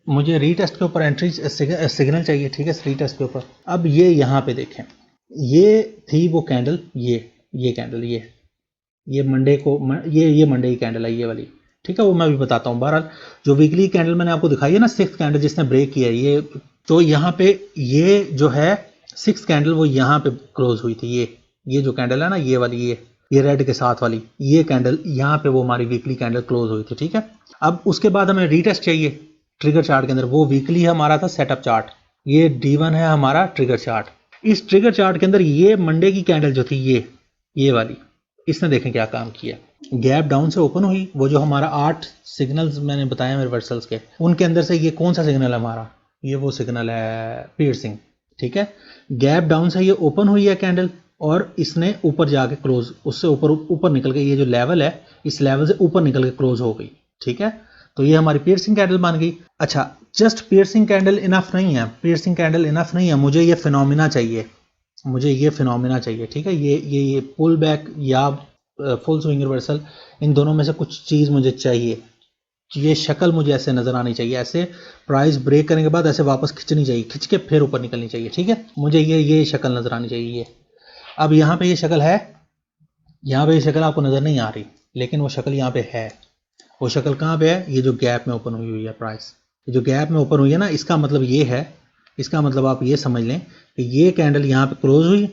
मुझे रीटेस्ट के ऊपर एंट्री सिग्नल चाहिए। ठीक है, रीटेस्ट के ऊपर। अब ये यहाँ पे देखें, ये थी वो कैंडल, ये कैंडल, ये मंडे को, ये मंडे की कैंडल है, ये वाली। ठीक है, वो मैं भी बताता हूँ। बहरहाल जो वीकली कैंडल मैंने आपको दिखाई है ना, 6th कैंडल जिसने ब्रेक किया है ये, तो यहाँ पे ये जो है 6th कैंडल वो यहाँ पे क्लोज हुई थी। ये जो कैंडल है ना, ये वाली, ये रेड के साथ वाली ये कैंडल, यहाँ पे वो हमारी वीकली कैंडल क्लोज हुई थी। ठीक है, अब उसके बाद हमें रीटेस्ट चाहिए ट्रिगर चार्ट के अंदर। वो वीकली हमारा था सेटअप चार्ट, ये D1 है हमारा ट्रिगर चार्ट। इस ट्रिगर चार्ट के अंदर ये मंडे की कैंडल जो थी, ये वाली, इसने देखें क्या काम किया। गैप डाउन से ओपन हुई, वो जो हमारा 8 सिग्नल्स मैंने बताया रिवर्सल्स के, उनके अंदर से ये कौन सा सिग्नल है हमारा, ये वो सिग्नल है पियर्सिंग। ठीक है, गैप डाउन से ये ओपन हुई है कैंडल, और इसने ऊपर जाके क्लोज, उससे ऊपर निकल के, ये जो लेवल है इस लेवल से ऊपर निकल के क्लोज हो गई। ठीक है, तो ये हमारी पियर्सिंग कैंडल बन गई। अच्छा, जस्ट पियर्सिंग कैंडल इनफ नहीं है, पियर्सिंग कैंडल इनफ नहीं है, मुझे ये फिनोमिना चाहिए, मुझे ये फिनोमिना चाहिए। ठीक है, ये पुल बैक या फुल स्विंग रिवर्सल, इन दोनों में से कुछ चीज़ मुझे चाहिए। ये शक्ल मुझे ऐसे नजर आनी चाहिए, ऐसे प्राइस ब्रेक करने के बाद ऐसे वापस खिंचनी चाहिए, खिंच के फिर ऊपर निकलनी चाहिए। ठीक है, मुझे ये शक्ल नजर आनी चाहिए। ये अब यहाँ पे ये शक्ल है, यहाँ पे ये शक्ल आपको नजर नहीं आ रही, लेकिन वो शक्ल यहाँ पे है। वो शक्ल कहाँ पे है, ये जो गैप में ओपन हुई है प्राइस, ये जो गैप में ओपन हुई है ना, इसका मतलब ये है, इसका मतलब आप ये समझ लें कि ये कैंडल यहाँ पे क्लोज हुई।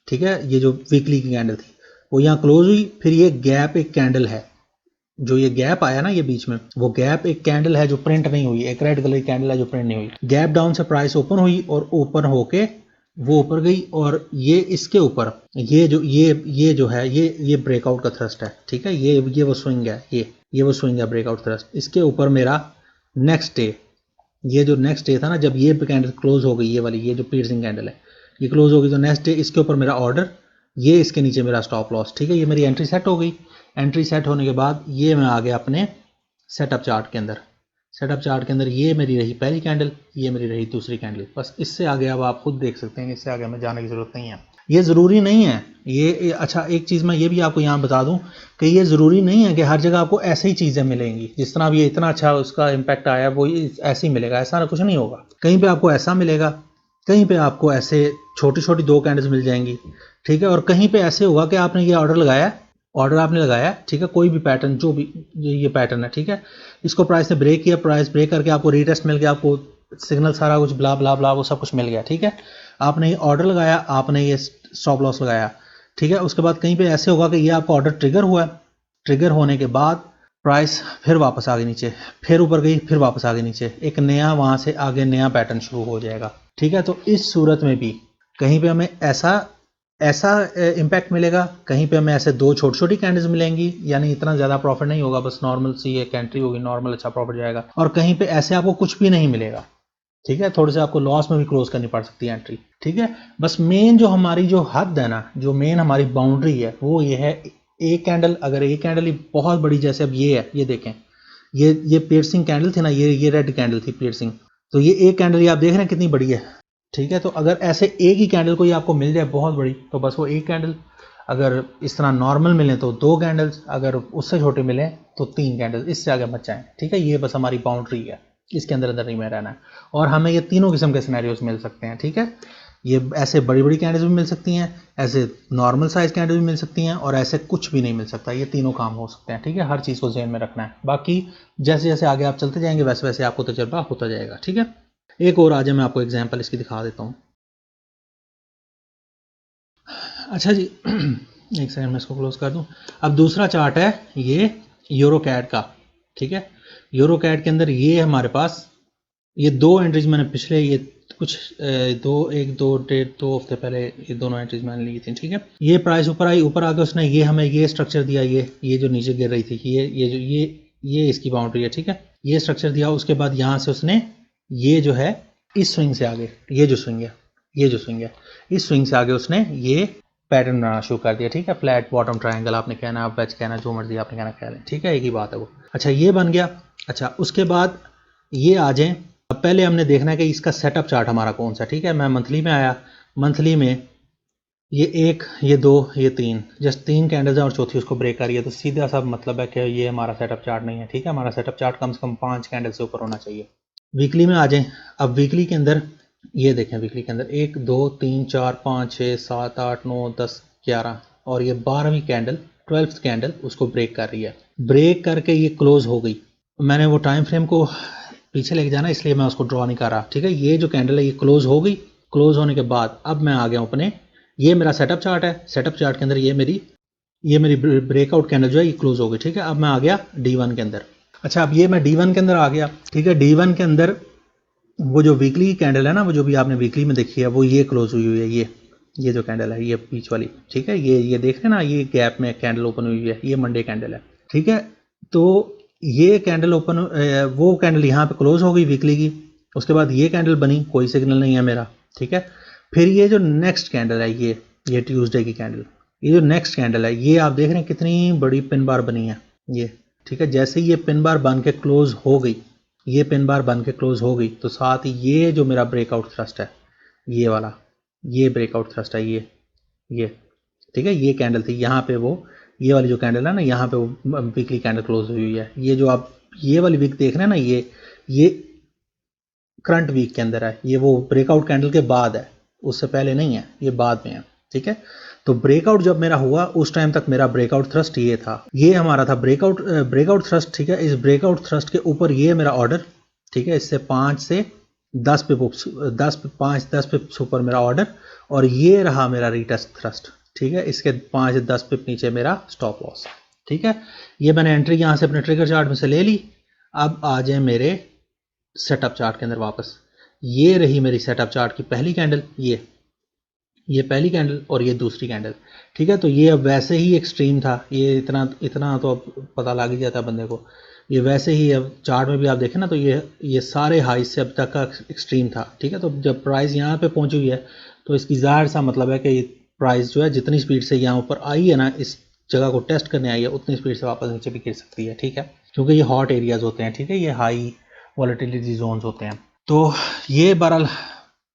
ठीक है, ये जो वीकली की कैंडल थी वो यहाँ क्लोज हुई, फिर ये गैप एक कैंडल है, जो ये गैप आया ना ये बीच में, वो गैप एक कैंडल है जो प्रिंट नहीं हुई, एक रेड कलर की कैंडल है जो प्रिंट नहीं हुई। गैप डाउन से प्राइस ओपन हुई और ओपन होके वो ऊपर गई, और ये इसके ऊपर ये जो है ये ब्रेकआउट का थ्रस्ट है। ठीक है, ये वो स्विंग है, ये वो स्विंग है ब्रेकआउट थ्रस्ट। इसके ऊपर मेरा नेक्स्ट डे, ये जो नेक्स्ट डे था ना, जब ये कैंडल क्लोज हो गई, ये वाली, ये जो पियर्सिंग कैंडल है ये क्लोज हो गई, तो नेक्स्ट डे इसके ऊपर मेरा ऑर्डर, ये इसके नीचे मेरा स्टॉप लॉस। ठीक है, ये मेरी एंट्री सेट हो गई। एंट्री सेट होने के बाद ये मैं आ गया अपने सेटअप चार्ट के अंदर। सेटअप चार्ट के अंदर ये मेरी रही पहली कैंडल, ये मेरी रही दूसरी कैंडल। बस इससे आगे अब आप खुद देख सकते हैं, इससे आगे हमें जाने की ज़रूरत नहीं है। ये ज़रूरी नहीं है अच्छा, एक चीज़ मैं ये भी आपको यहाँ बता दूँ कि ये ज़रूरी नहीं है कि हर जगह आपको ऐसे ही चीज़ें मिलेंगी। जिस तरह अब ये इतना अच्छा उसका इम्पैक्ट आया, वो ऐसे ही मिलेगा, ऐसा कुछ नहीं होगा। कहीं पे आपको ऐसा मिलेगा, कहीं पे आपको ऐसे छोटी छोटी 2 कैंडल्स मिल जाएंगी। ठीक है, और कहीं पे ऐसे होगा कि आपने ये ऑर्डर लगाया, ठीक है, कोई भी पैटर्न, जो भी ये पैटर्न है, ठीक है, इसको प्राइस ने ब्रेक किया, प्राइस ब्रेक करके आपको रीटेस्ट मिल गया, आपको सिग्नल सारा कुछ ब्ला ब्ला ब्ला वो सब कुछ मिल गया। ठीक है, आपने ये ऑर्डर लगाया, आपने ये स्टॉप लॉस लगाया। ठीक है, उसके बाद कहीं पे ऐसे होगा कि ये आपका ऑर्डर ट्रिगर हुआ, ट्रिगर होने के बाद प्राइस फिर वापस आ गई नीचे, फिर ऊपर गई, फिर वापस आ गई नीचे, एक नया वहाँ से आगे नया पैटर्न शुरू हो जाएगा। ठीक है, तो इस सूरत में भी कहीं पे हमें ऐसा इम्पैक्ट मिलेगा, कहीं पे हमें ऐसे 2 छोटी छोटी कैंडल्स मिलेंगी, यानी इतना ज़्यादा प्रॉफिट नहीं होगा, बस नॉर्मल सी एक एंट्री होगी, नॉर्मल अच्छा प्रॉफिट जाएगा। और कहीं पे ऐसे आपको कुछ भी नहीं मिलेगा। ठीक है, थोड़े से आपको लॉस में भी क्लोज करनी पड़ सकती है एंट्री। ठीक है, बस मेन जो हमारी जो हद है ना, जो मेन हमारी बाउंड्री है, वो ये है, एक कैंडल, अगर एक कैंडल ही बहुत बड़ी, जैसे अब ये है, ये देखें, ये पियर्सिंग कैंडल थी ना, ये रेड कैंडल थी पियर्सिंग, तो ये एक कैंडल ये आप देख रहे हैं कितनी बड़ी है। ठीक है, तो अगर ऐसे एक ही कैंडल कोई आपको मिल जाए बहुत बड़ी, तो बस वो एक कैंडल, अगर इस तरह नॉर्मल मिले तो 2 कैंडल्स, अगर उससे छोटे मिले तो 3 कैंडल्स, इससे आगे मत जाएं। ठीक है, ये बस हमारी बाउंड्री है, इसके अंदर अंदर नहीं में रहना है। और हमें ये तीनों किस्म के सिनेरियोज मिल सकते हैं। ठीक है, ये ऐसे बड़ी बड़ी कैंडल्स भी मिल सकती हैं, ऐसे नॉर्मल साइज कैंडल भी मिल सकती हैं, और ऐसे कुछ भी नहीं मिल सकता। ये तीनों काम हो सकते हैं। ठीक है, हर चीज़ को ज़हन में रखना है। बाकी जैसे जैसे आगे आप चलते जाएंगे वैसे वैसे आपको तजर्बा होता जाएगा। ठीक है, एक और आज मैं आपको एग्जाम्पल इसकी दिखा देता हूँ। अच्छा जी, एक सेकंड मैं इसको क्लोज कर दूं। अब दूसरा चार्ट है ये यूरो कैड का। ठीक है, यूरो कैड के अंदर ये हमारे पास ये 2 एंट्रीज मैंने पिछले ये कुछ 2 हफ्ते पहले ये दोनों एंट्रीज मैंने ली थी। ठीक है, ये प्राइस ऊपर आई, ऊपर आके उसने ये हमें ये स्ट्रक्चर दिया, ये जो नीचे गिर रही थी, ये इसकी बाउंड्री है। ठीक है, ये स्ट्रक्चर दिया, उसके बाद यहाँ से उसने ये जो है इस स्विंग से आगे, ये जो स्विंग है इस स्विंग से आगे उसने ये पैटर्न बनाना शुरू कर दिया। ठीक है, फ्लैट बॉटम ट्रायंगल आपने कहना, आप वेज कहना, जो मर्जी आपने कहना कह लें। ठीक है, एक ही बात है वो। अच्छा, ये बन गया। अच्छा, उसके बाद ये आ जाए, अब पहले हमने देखना है कि इसका सेटअप चार्ट हमारा कौन सा। ठीक है, मैं मंथली में आया, मंथली में ये 1, ये 2, ये 3, जस्ट 3 कैंडल्स है और चौथी उसको ब्रेक कर रही है, तो सीधा सा मतलब है कि ये हमारा सेटअप चार्ट नहीं है। ठीक है, हमारा सेटअप चार्ट कम से कम 5 कैंडल से ऊपर होना चाहिए। वीकली में आ जाएं। अब वीकली के अंदर ये देखें, वीकली के अंदर 1 2 3 4 5 6 7 8 9 10 11 और ये 12वीं कैंडल 12th कैंडल उसको ब्रेक कर रही है, ब्रेक करके ये क्लोज हो गई। मैंने वो टाइम फ्रेम को पीछे लेके जाना इसलिए मैं उसको ड्रॉ नहीं कर रहा, ठीक है। ये जो कैंडल है ये क्लोज हो गई, क्लोज होने के बाद अब मैं आ गया हूँ अपने, ये मेरा सेटअप चार्ट है, सेटअप चार्ट के अंदर ये मेरी ब्रेकआउट कैंडल जो है ये क्लोज हो गई, ठीक है। अब मैं आ गया D1 के अंदर। अच्छा, अब ये मैं D1 के अंदर आ गया, ठीक है। D1 के अंदर वो जो वीकली कैंडल है ना, वो जो भी आपने वीकली में देखी है, वो ये क्लोज हुई हुई है, ये जो कैंडल है ये बीच वाली, ठीक है। ये देख रहे हैं ना, ये गैप में कैंडल ओपन हुई है, ये मंडे कैंडल है, ठीक है। तो ये कैंडल ओपन, वो कैंडल यहाँ पे क्लोज हो गई वीकली की, उसके बाद ये कैंडल बनी, कोई सिग्नल नहीं है मेरा, ठीक है। फिर ये जो नेक्स्ट कैंडल है, ये ट्यूसडे की कैंडल, ये जो नेक्स्ट कैंडल है, ये आप देख रहे हैं कितनी बड़ी पिन बार बनी है ये, ठीक है। जैसे ही ये पिन बार बन के क्लोज हो गई, ये पिन बार बन के क्लोज हो गई, तो साथ ही ये जो मेरा ब्रेकआउट थ्रस्ट है, ये वाला, ये ब्रेकआउट थ्रस्ट है, ये ठीक है। ये कैंडल थी यहाँ पे, वो ये वाली जो कैंडल है ना, यहाँ पे वो वीकली कैंडल क्लोज हुई है। ये जो आप ये वाली वीक देख रहे हैं ना, ये करंट वीक के अंदर है, ये वो ब्रेकआउट कैंडल के बाद है, उससे पहले नहीं है, ये बाद में है, ठीक है। तो ब्रेकआउट जब मेरा हुआ उस टाइम तक मेरा ब्रेकआउट थ्रस्ट ये था, ये हमारा था ब्रेकआउट थ्रस्ट, ठीक है। इस ब्रेकआउट थ्रस्ट के ऊपर ये मेरा ऑर्डर, ठीक है, इससे 5 से 10 पे 5-10 पे ऊपर मेरा ऑर्डर, और ये रहा मेरा रीटेस्ट थ्रस्ट, ठीक है। इसके 5 से 10 पे नीचे मेरा स्टॉप लॉस, ठीक है। ये मैंने एंट्री यहाँ से अपने ट्रिगर चार्ट में से ले ली। अब आ जाए मेरे सेटअप चार्ट के अंदर वापस, ये रही मेरी सेटअप चार्ट की पहली कैंडल, ये पहली कैंडल और ये दूसरी कैंडल, ठीक है। तो ये अब वैसे ही एक्सट्रीम था, ये इतना तो अब पता लग ही जाता है बंदे को, ये वैसे ही अब चार्ट में भी आप देखें ना, तो ये सारे हाई से अब तक का एक्सट्रीम था, ठीक है। तो जब प्राइस यहाँ पे पहुंची हुई है, तो इसकी ज़ाहिर सा मतलब है कि ये प्राइस जो है जितनी स्पीड से यहाँ ऊपर आई है ना, इस जगह को टेस्ट करने आई है, उतनी स्पीड से वापस नीचे भी गिर सकती है, ठीक है। क्योंकि ये हॉट एरियाज होते हैं, ठीक है, ये हाई वॉलेटिलिटी जोन्स होते हैं। तो ये बहरहाल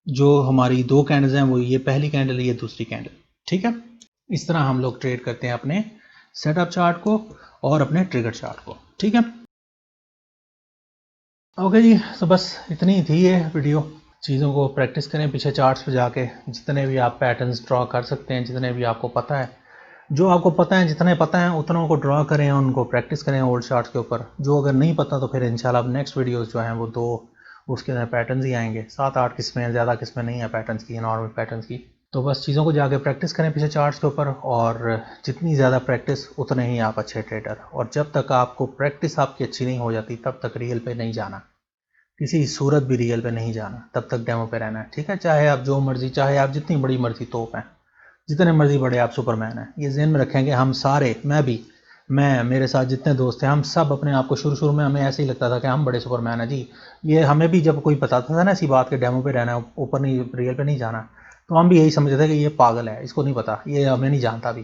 जो हमारी दो कैंडल्स हैं, वो ये पहली कैंडल, ये दूसरी कैंडल, ठीक है। इस तरह हम लोग ट्रेड करते हैं अपने सेटअप चार्ट को और अपने ट्रिगर चार्ट को, ठीक है। ओके जी, तो बस इतनी ही थी ये वीडियो। चीज़ों को प्रैक्टिस करें पीछे चार्ट्स पे जाके, जितने भी आप पैटर्न्स ड्रॉ कर सकते हैं, जितने भी आपको पता है, जो आपको पता है, जितने पता हैं उतनों को ड्रॉ करें, उनको प्रैक्टिस करें ओल्ड चार्ट्स के ऊपर। जो अगर नहीं पता तो फिर इंशाल्लाह अब नेक्स्ट वीडियोस जो हैं वो दो, उसके अंदर पैटर्न्स ही आएंगे, 7-8 किस्में, ज़्यादा किस्में नहीं है पैटर्न्स की, नॉर्मल पैटर्न्स की। तो बस चीज़ों को जाके प्रैक्टिस करें पीछे चार्ट्स के ऊपर, और जितनी ज़्यादा प्रैक्टिस उतने ही आप अच्छे ट्रेडर। और जब तक आपको प्रैक्टिस आपकी अच्छी नहीं हो जाती, तब तक रियल पे नहीं जाना, किसी सूरत भी रियल पे नहीं जाना, तब तक डेमो पे रहना है, ठीक है। चाहे आप जो मर्जी, चाहे आप जितनी बड़ी मर्जी तोप हैं, जितने मर्जी बड़े आप सुपरमैन हैं, ये ज़हन में रखें कि हम सारे, मैं मेरे साथ जितने दोस्त हैं, हम सब अपने आप को शुरू में हमें ऐसे ही लगता था कि हम बड़े सुपरमैन हैं जी। ये हमें भी जब कोई बताता था ना ऐसी बात के डेमो पे रहना है, ऊपर नहीं, रियल पे नहीं जाना, तो हम भी यही समझते थे कि ये पागल है, इसको नहीं पता, ये हमें नहीं जानता भी,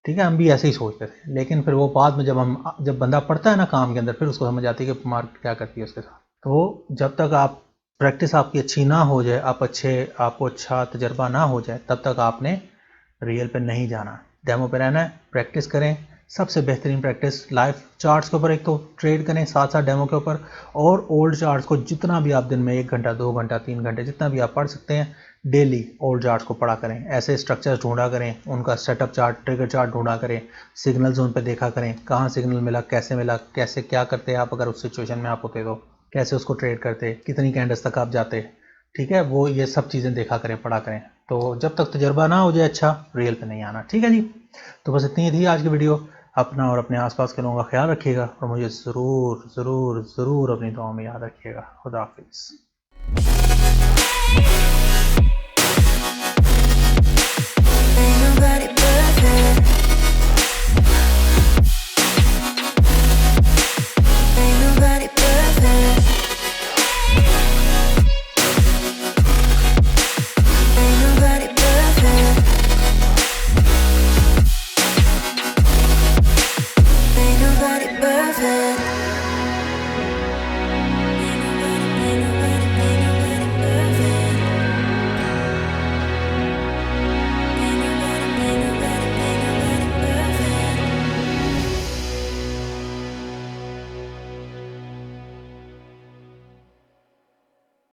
ठीक है। हम भी ऐसे ही सोचते थे। लेकिन फिर वो बाद में जब बंदा पढ़ता है ना काम के अंदर, फिर उसको समझ आती है कि मार्केट क्या करती है उसके साथ। तो जब तक आप प्रैक्टिस आपकी अच्छी ना हो जाए, आपको अच्छा तजर्बा ना हो जाए, तब तक आपने रियल पे नहीं जाना, डेमो पे रहना है। प्रैक्टिस करें, सबसे बेहतरीन प्रैक्टिस लाइव चार्ट्स के ऊपर एक तो ट्रेड करें, साथ साथ डेमो के ऊपर, और ओल्ड चार्ट्स को जितना भी आप दिन में 1 घंटा 2 घंटा 3 घंटे जितना भी आप पढ़ सकते हैं, डेली ओल्ड चार्ट्स को पढ़ा करें। ऐसे स्ट्रक्चर्स ढूंढा करें, उनका सेटअप चार्ट, ट्रिगर चार्ट ढूंढा करें, सिग्नल जोन पे देखा करें, कहाँ सिग्नल मिला, कैसे क्या करते हैं आप अगर उस सिचुएशन में आप होते तो, कैसे उसको ट्रेड करते, कितनी कैंडल्स तक आप जाते, ठीक है। वो ये सब चीज़ें देखा करें, पढ़ा करें। तो जब तक तजर्बा ना हो जाए अच्छा, रियल पे नहीं आना, ठीक है जी। तो बस इतनी ही थी आज की वीडियो। अपना और अपने आसपास के लोगों का ख्याल रखिएगा, और मुझे ज़रूर ज़रूर ज़रूर अपनी दुआ में याद रखिएगा। खुदा हाफिज़।